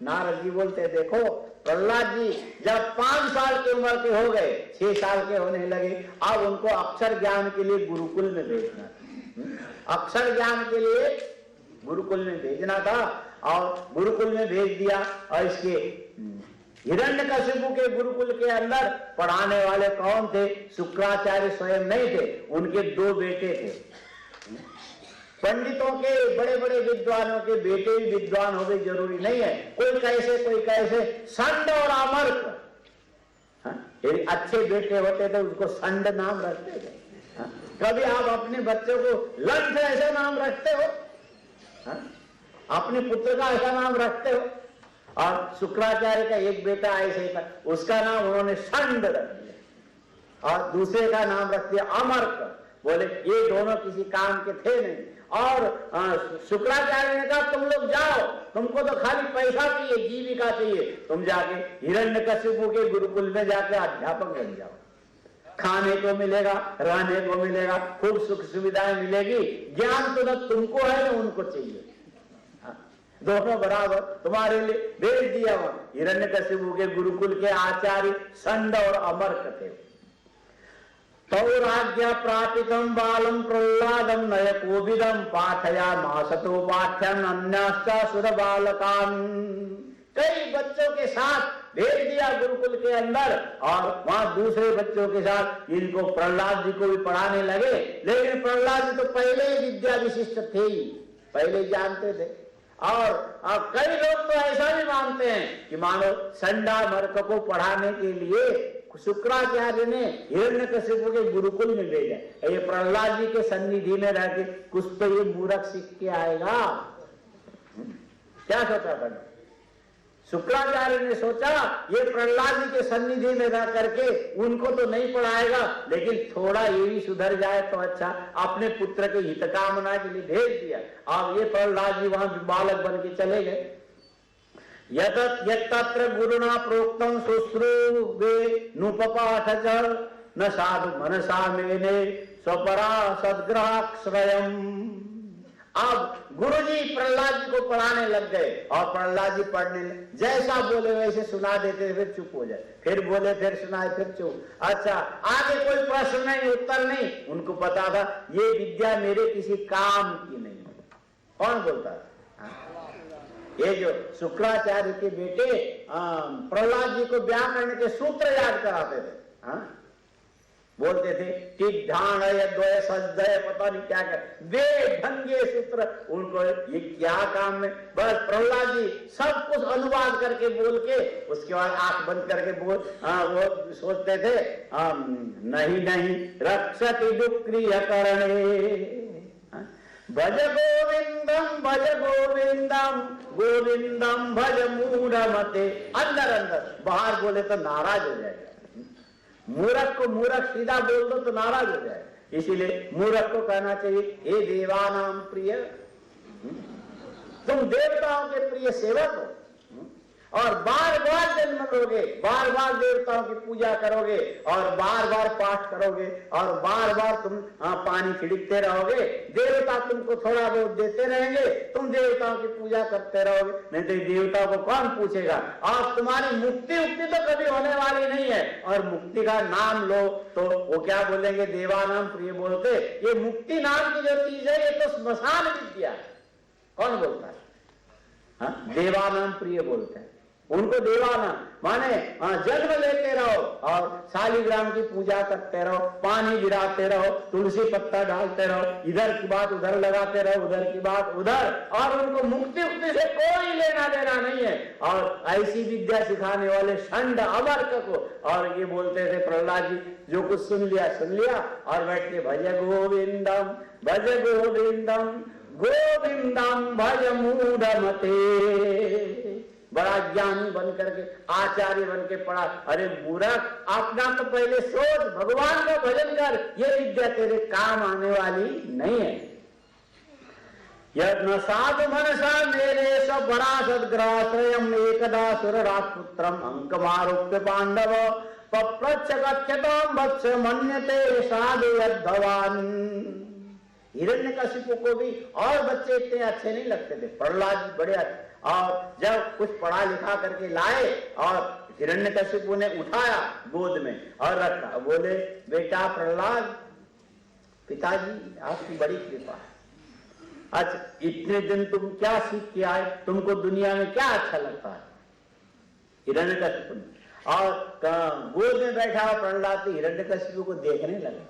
नारद जी बोलते, देखो प्रहलाद जी जब 5 साल की उम्र के हो गए, 6 साल के होने लगे, अब उनको अक्षर ज्ञान के लिए गुरुकुल में भेजना। अक्षर ज्ञान के लिए गुरुकुल में भेजना था, और गुरुकुल में भेज दिया। और इसके हिरण्यकशिपु के गुरुकुल के अंदर पढ़ाने वाले कौन थे? शुक्राचार्य स्वयं नहीं थे, उनके 2 बेटे थे। पंडितों के, बड़े बड़े विद्वानों के बेटे भी विद्वान हो गए जरूरी नहीं है, कोई कैसे संड और अमर्क। अच्छे बेटे होते थे उसको संड नाम रखते थे। कभी आप अपने बच्चों को लंठ ऐसा नाम रखते हो? अपने पुत्र का ऐसा नाम रखते हो? और शुक्राचार्य का एक बेटा ऐसे था, उसका नाम उन्होंने संड रख दिया, और दूसरे का नाम रख दिया अमर्क। बोले ये दोनों किसी काम के थे नहीं। और शुक्राचार्य ने कहा, तुम लोग जाओ, तुमको तो खाली पैसा चाहिए, जीविका चाहिए, तुम जाके हिरण्यकशिपु के गुरुकुल में जाके अध्यापक बन जाओ। खाने को मिलेगा, रहने को मिलेगा, खूब सुख सुविधाएं मिलेगी, ज्ञान तो न तुमको है न उनको चाहिए, दोनों बराबर तुम्हारे लिए भेज दिया। हिरण्यकशिपु के गुरुकुल के आचार्य संड और अमर्क थे। तौराज्ञा प्रापितम बालम प्रहलादम नय कोविदम पाठया मासतो पाठ्यम अन्याश्चासुर बालकान। कई बच्चों के साथ भेज दिया गुरुकुल के अंदर, और वहां दूसरे बच्चों के साथ इनको प्रहलाद जी को भी पढ़ाने लगे। लेकिन प्रहलाद जी तो पहले ही विद्या विशिष्ट थे, पहले ही जानते थे। और कई लोग तो ऐसा भी मानते हैं कि मानो संडा मर्क को पढ़ाने के लिए शुक्राचार्य ने हिरण्यकशिपु के गुरुकुल में भेजा, ये प्रहलाद जी के सन्निधि में रह के कुछ तो ये मूर्ख सीख के आएगा। क्या सोचा था शुक्राचार्य ने? सोचा ये प्रहलाद जी के सन्निधि में रह करके उनको तो नहीं पढ़ाएगा, लेकिन थोड़ा ये भी सुधर जाए तो अच्छा। अपने पुत्र के हित कामना के लिए भेज दिया। अब ये प्रहलाद जी वहां बालक बन के चले गए। यत्र गुरुना प्रोक्तम शुश्रूवे नुपपाठ च न साधु मनसा मेने स्वपरा सद्ग्रहाश्रयम। अब गुरुजी प्रहलाद जी को पढ़ाने लग गए और प्रहलाद जी पढ़ने लगे, जैसा बोले वैसे सुना देते, फिर चुप हो जाए, फिर बोले, फिर सुनाए, फिर चुप। अच्छा, आगे कोई प्रश्न नहीं, उत्तर नहीं। उनको पता था ये विद्या मेरे किसी काम की नहीं। कौन बोलता था? ये जो शुक्राचार्य के बेटे प्रहलाद जी को व्याकरण के सूत्र याद कराते थे, बोलते थे टिक ढाण द्वय सज्जय, पता नहीं क्या कर बेढंगे सूत्र। उनको ये क्या काम में, बस प्रहलाद जी सब कुछ अनुवाद करके बोल के उसके बाद आंख बंद करके बोल, वो सोचते थे नहीं नहीं रक्षति दुक्रिय करणे, भज गोविंदम भज गोविंदम गोविंदम भज मूढ़मते। अंदर अंदर, बाहर बोले तो नाराज हो जाएगा। मूर्ख को मूर्ख सीधा बोल दो तो नाराज हो जाए, इसीलिए मूर्ख को कहना चाहिए हे देवानाम प्रिय, तुम देवताओं के प्रिय सेवक हो और बार बार जन्म लोगे, बार बार देवताओं की पूजा करोगे और बार बार पाठ करोगे और बार बार तुम पानी छिड़कते रहोगे, देवता तुमको थोड़ा बहुत देते रहेंगे, तुम देवताओं की पूजा करते रहोगे, नहीं तो देवताओं को कौन पूछेगा। और तुम्हारी मुक्ति उक्ति तो कभी होने वाली नहीं है, और मुक्ति का नाम लो तो वो क्या बोलेंगे, देवानाम प्रिय बोलते। ये मुक्ति नाम की जो चीज है ये तो स्मशान विद्या, कौन बोलता है? देवानाम प्रिय बोलते हैं उनको। देवाना माने जन्म लेते रहो और शालिग्राम की पूजा करते रहो, पानी गिराते रहो, तुलसी पत्ता डालते रहो, इधर की बात उधर लगाते रहो, उधर की बात उधर, और उनको मुक्ति उक्ति से कोई लेना देना नहीं है। और ऐसी विद्या सिखाने वाले षंड अमर्क को, और ये बोलते थे प्रहलाद जी, जो कुछ सुन लिया और बैठ के भज गोविंदम भज गोविंदम गोविंदम भज मूढ़मते। बड़ा ज्ञानी बन करके आचार्य बन के पढ़ा। अरे मूर्ख, अपना तो पहले सोच, भगवान का भजन कर, ये विद्या तेरे काम आने वाली नहीं है। यद न साधु मनसा मेरे सब बड़ा सद्ग्रहाश्रयम एकदा सुरराजपुत्रम अंकमारोप्य पांडव पप्रच्छ गच्छताम वत्स मन्यते साधु यद्भवान। हिरण्यकशिपु को भी और बच्चे इतने अच्छे नहीं लगते थे, प्रहलाद जी बड़े अच्छे। और जब कुछ पढ़ा लिखा करके लाए और हिरण्यकशिपु ने उठाया गोद में और रखा, बोले बेटा प्रहलाद, पिताजी आपकी बड़ी कृपा है। अच्छा, इतने दिन तुम क्या सीख के आए, तुमको दुनिया में क्या अच्छा लगता है? हिरण्यकशिपु ने, और गोद में बैठा प्रहलाद तो हिरण्यकशिपु को देखने लगा,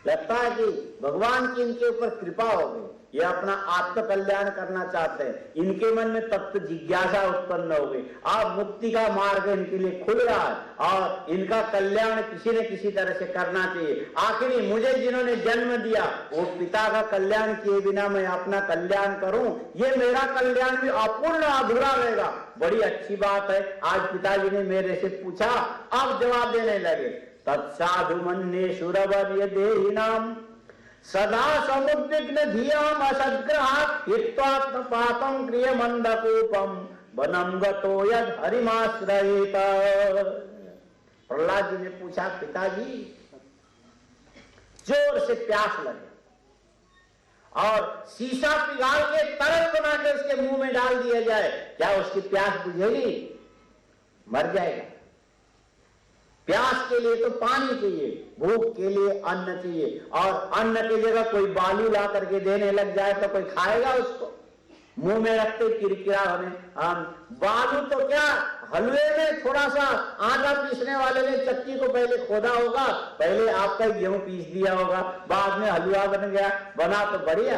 लगता है कि भगवान की इनके ऊपर कृपा हो गई, ये अपना आत्म कल्याण करना चाहते हैं, इनके मन में तत्व जिज्ञासा उत्पन्न हो गई, अब मुक्ति का मार्ग इनके लिए खुल रहा है और इनका कल्याण किसी न किसी तरह से करना चाहिए। आखिर मुझे जिन्होंने जन्म दिया वो पिता का कल्याण किए बिना मैं अपना कल्याण करूं, ये मेरा कल्याण भी अपूर्ण अधूरा रहेगा। बड़ी अच्छी बात है, आज पिताजी ने मेरे से पूछा, अब जवाब देने लगे। तत्साधु मन्ये सुरवर्य देहिनाम सदा समुद्विग्न धियाम असद्ग्रहात् हित्वात्म पापं क्रियमंडकूपम वनम गतो यद हरिमाश्रयेत। प्रहलाद जी ने पूछा, पिताजी जोर से प्यास लगे और शीशा पिघाल के तरल बना के उसके मुंह में डाल दिया जाए, क्या उसकी प्यास बुझेगी? मर जाएगा। प्यास के लिए तो पानी चाहिए, भूख के लिए अन्न चाहिए, और अन्न की जगह कोई बालू ला करके देने लग जाए तो कोई खाएगा उसको? मुंह में रखते किरकिरा होने। बालू तो क्या, हलवे में थोड़ा सा आटा पीसने वाले ने चक्की को पहले खोदा होगा, पहले आपका गेहूं पीस दिया होगा, बाद में हलवा बन गया, बना तो बढ़िया।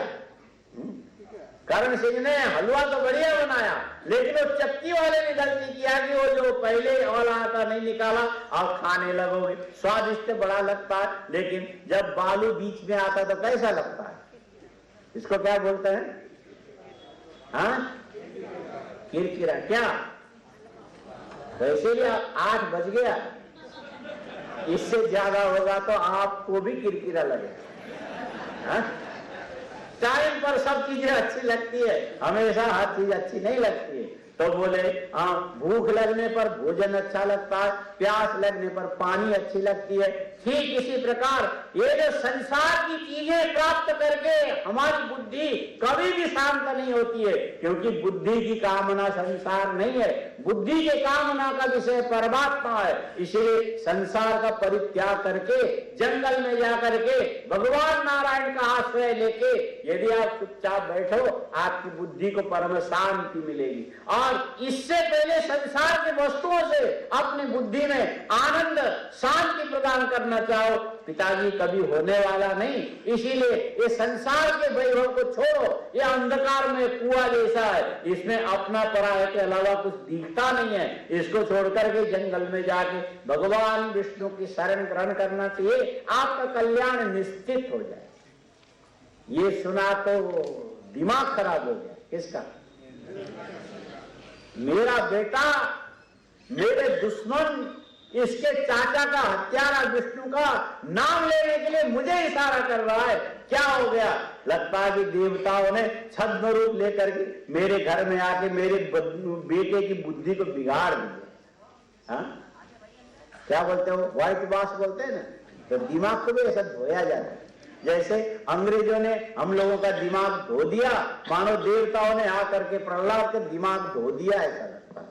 करण सिंह ने हलवा तो बढ़िया बनाया, लेकिन वो चक्की वाले ने गलती किया कि वो जो पहले वाला आटा नहीं निकाला, अब खाने लगोगे। स्वादिष्ट बड़ा लगता है, लेकिन जब बालू बीच में आता तो कैसा लगता है? इसको क्या बोलते हैं? किरकिरा। क्या वैसे भी 8 बज गया, इससे ज्यादा होगा तो आपको भी किरकिरा लगेगा। टाइम पर सब चीजें अच्छी लगती है, हमेशा हर चीज अच्छी नहीं लगती है। तो बोले हाँ, भूख लगने पर भोजन अच्छा लगता है, प्यास लगने पर पानी अच्छी लगती है। ठीक इसी प्रकार ये जो संसार की चीजें प्राप्त करके हमारी बुद्धि कभी भी शांत नहीं होती है, क्योंकि बुद्धि की कामना संसार नहीं है, बुद्धि के कामना का विषय परमात्मा है। इसलिए संसार का परित्याग करके जंगल में जाकर के भगवान नारायण का आश्रय लेके यदि आप चुपचाप बैठो, आपकी बुद्धि को परम शांति मिलेगी। और इससे पहले संसार के वस्तुओं से अपनी बुद्धि में आनंद शांति प्रदान करना चाहो, पिताजी कभी होने वाला नहीं। इसीलिए ये संसार के वैभव को छोड़ो, ये अंधकार में कुआं जैसा है, इसमें अपना पराये के अलावा कुछ दिखता नहीं है। इसको छोड़कर के जंगल में जाके भगवान विष्णु की शरण ग्रहण करना चाहिए, आपका कल्याण निश्चित हो जाए। ये सुना तो दिमाग खराब हो गया। किसका? मेरा बेटा मेरे दुश्मन इसके चाचा का हत्यारा विष्णु का नाम लेने के लिए मुझे इशारा कर रहा है। क्या हो गया? लगता है कि देवताओं ने छद्म रूप लेकर के मेरे घर में आके मेरे बेटे की बुद्धि को बिगाड़ दिया। हाँ? क्या बोलते हो? व्हाइट वॉश बोलते हैं ना, तो दिमाग को भी ऐसा धोया जाता है। जैसे अंग्रेजों ने हम लोगों का दिमाग धो दिया, मानो देवताओं ने आकर के प्रहलाद का दिमाग धो दिया, ऐसा लगता है।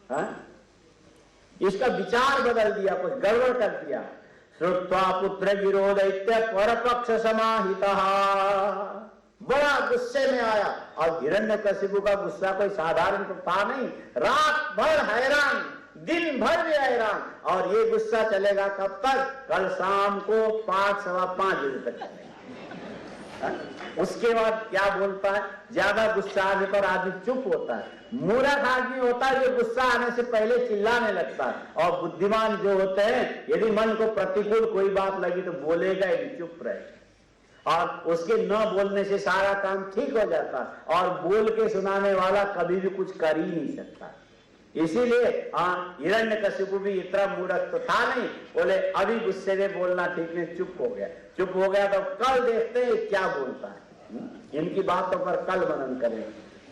हाँ? इसका विचार बदल दिया, कुछ गड़बड़ कर दिया। श्रुत्वा पुत्र विरोधैत्य परपक्ष समाहितः, बड़ा गुस्से में आया। और हिरण्यकशिपु का गुस्सा कोई साधारण तो था नहीं, रात भर हैरान, दिन भर भी हैरान। और ये गुस्सा चलेगा कब तक? कल शाम को 5-5:15 बजे तक। उसके बाद क्या बोलता है? ज्यादा गुस्सा आने पर आदमी चुप होता है। मूर्ख आदमी होता है जो गुस्सा आने से पहले चिल्लाने लगता है, और बुद्धिमान जो होते हैं यदि मन को प्रतिकूल कोई बात लगी तो बोलेगा ही, चुप रहे। और उसके न बोलने से सारा काम ठीक हो जाता है, और बोल के सुनाने वाला कभी भी कुछ कर ही नहीं सकता। इसीलिए हिरण्यकशिपु भी इतना मूर्ख तो था नहीं, बोले अभी गुस्से में बोलना ठीक नहीं, चुप हो गया। चुप हो गया तो कल देखते हैं क्या बोलता है। इनकी बातों पर कल मनन करें।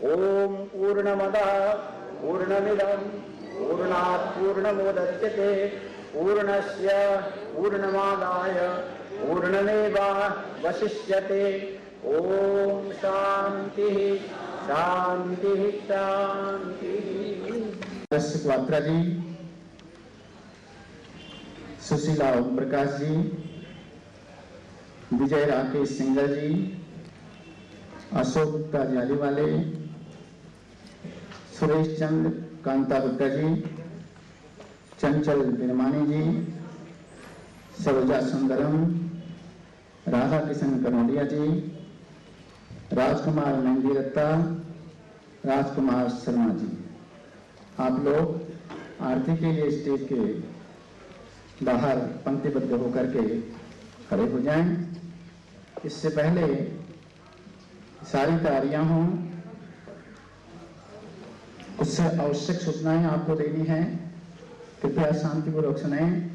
ओम पूर्णमदः पूर्णमिदं पूर्णात् पूर्णमुदच्यते पूर्णस्य पूर्णमादाय पूर्णमेवावशिष्यते। ओम शांति शांति शांति। वात्रा जी, सुशीला ओम प्रकाश जी, विजय राकेश सिंगल जी, अशोक जालीवाले, सुरेश चंद्र कांता गुप्ता जी, चंचल बिरमानी जी, सरोजा सुंदरम, राधा किशन कनौडिया जी, राजकुमार मेहंदी दत्ता, राजकुमार शर्मा जी। आप लोग आरती के लिए स्टेज के बाहर पंक्तिबद्ध होकर के खड़े हो जाएं। इससे पहले सारी तैयारियां हों, उससे आवश्यक सूचनाएं आपको देनी है, कृपया शांतिपूर्वक सुनें।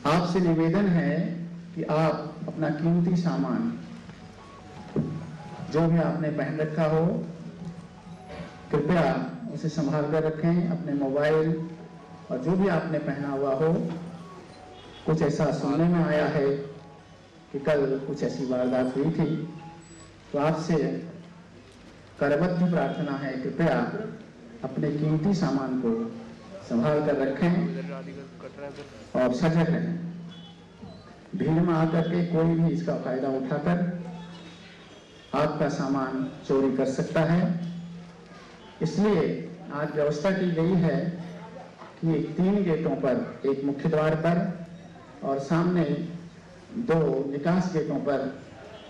आपसे निवेदन है कि आप अपना कीमती सामान जो भी आपने पहन रखा हो कृपया उसे संभाल कर रखें। अपने मोबाइल और जो भी आपने पहना हुआ हो, कुछ ऐसा सुनने में आया है कि कल कुछ ऐसी वारदात हुई थी, तो आपसे करबद्ध प्रार्थना है, कृपया अपने कीमती सामान को संभाल कर रखें और सजग रहें। भीड़ में आकर के कोई भी इसका फायदा उठाकर आपका सामान चोरी कर सकता है। इसलिए आज व्यवस्था की गई है कि 3 गेटों पर, एक मुख्य द्वार पर और सामने 2 निकास गेटों पर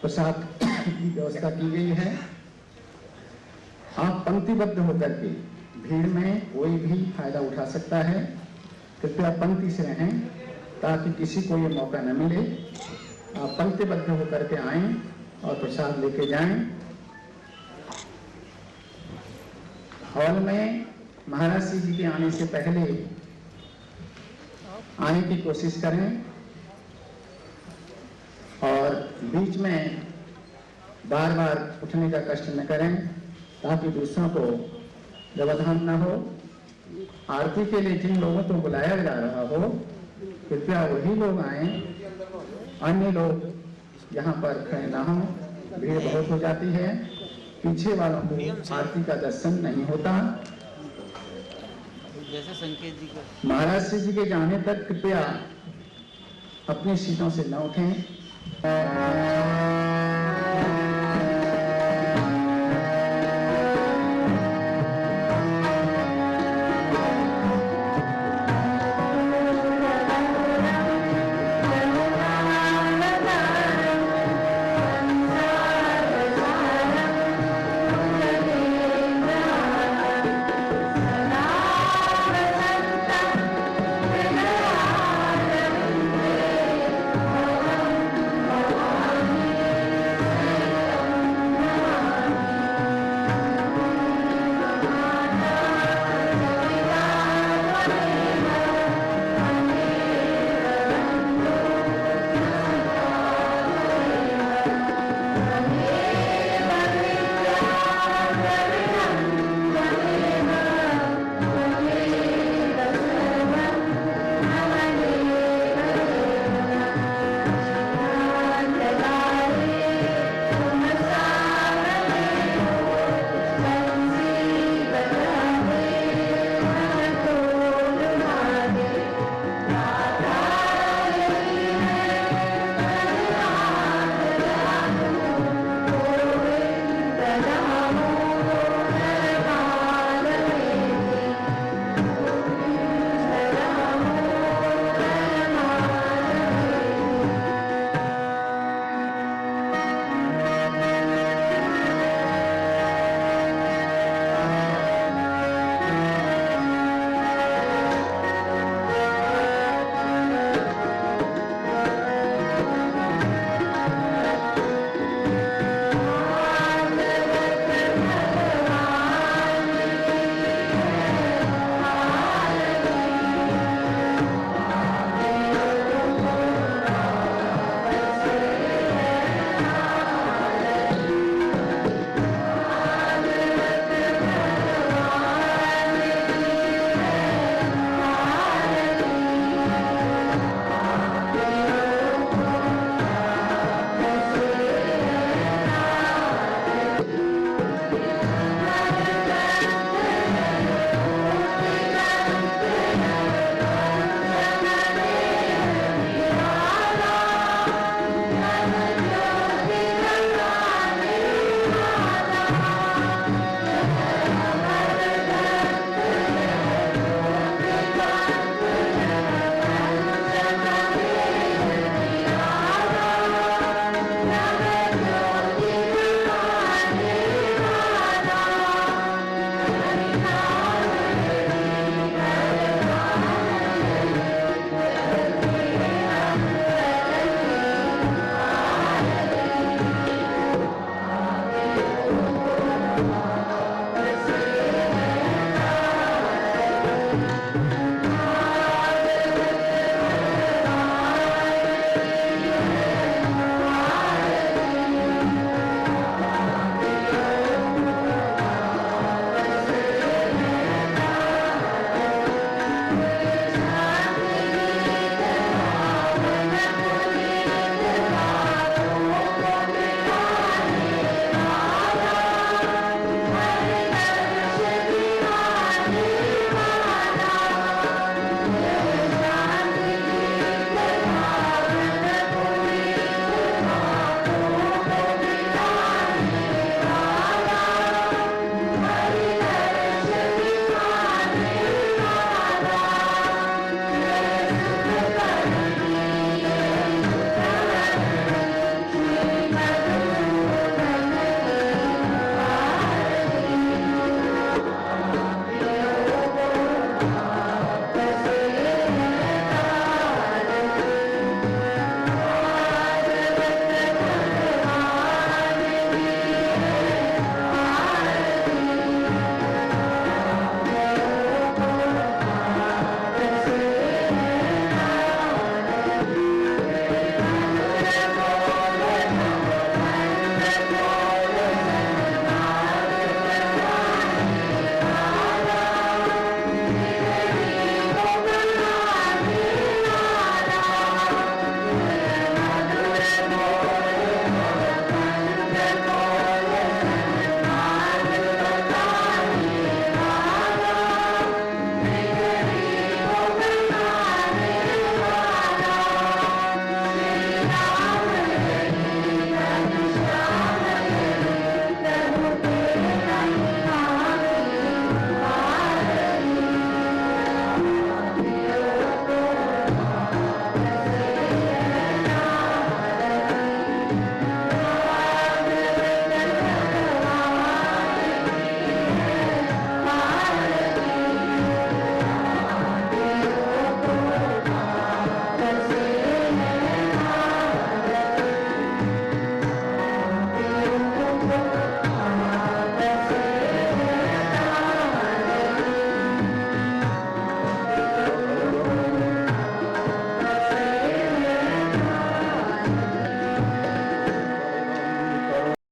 प्रसाद की व्यवस्था की गई है। आप पंक्तिबद्ध होकर के, भीड़ में कोई भी फायदा उठा सकता है, कृपया पंक्ति से रहें ताकि किसी को ये मौका न मिले। आप पंक्तिबद्ध होकर के आएं और प्रसाद लेके जाएं। हॉल में महाराज जी के आने से पहले आने की कोशिश करें और बीच में बार बार उठने का कष्ट न करें ताकि दूसरों को व्यवधान न हो। आरती के लिए जिन लोगों को बुलाया जा रहा हो कृपया वही लोग आए, अन्य लोग यहाँ पर खड़े ना हो, भीड़ बहुत हो जाती है, पीछे वालों को आरती का दर्शन नहीं होता। जैसे संकेत जी का महाराज जी के जाने तक कृपया अपनी सीटों से न उठें।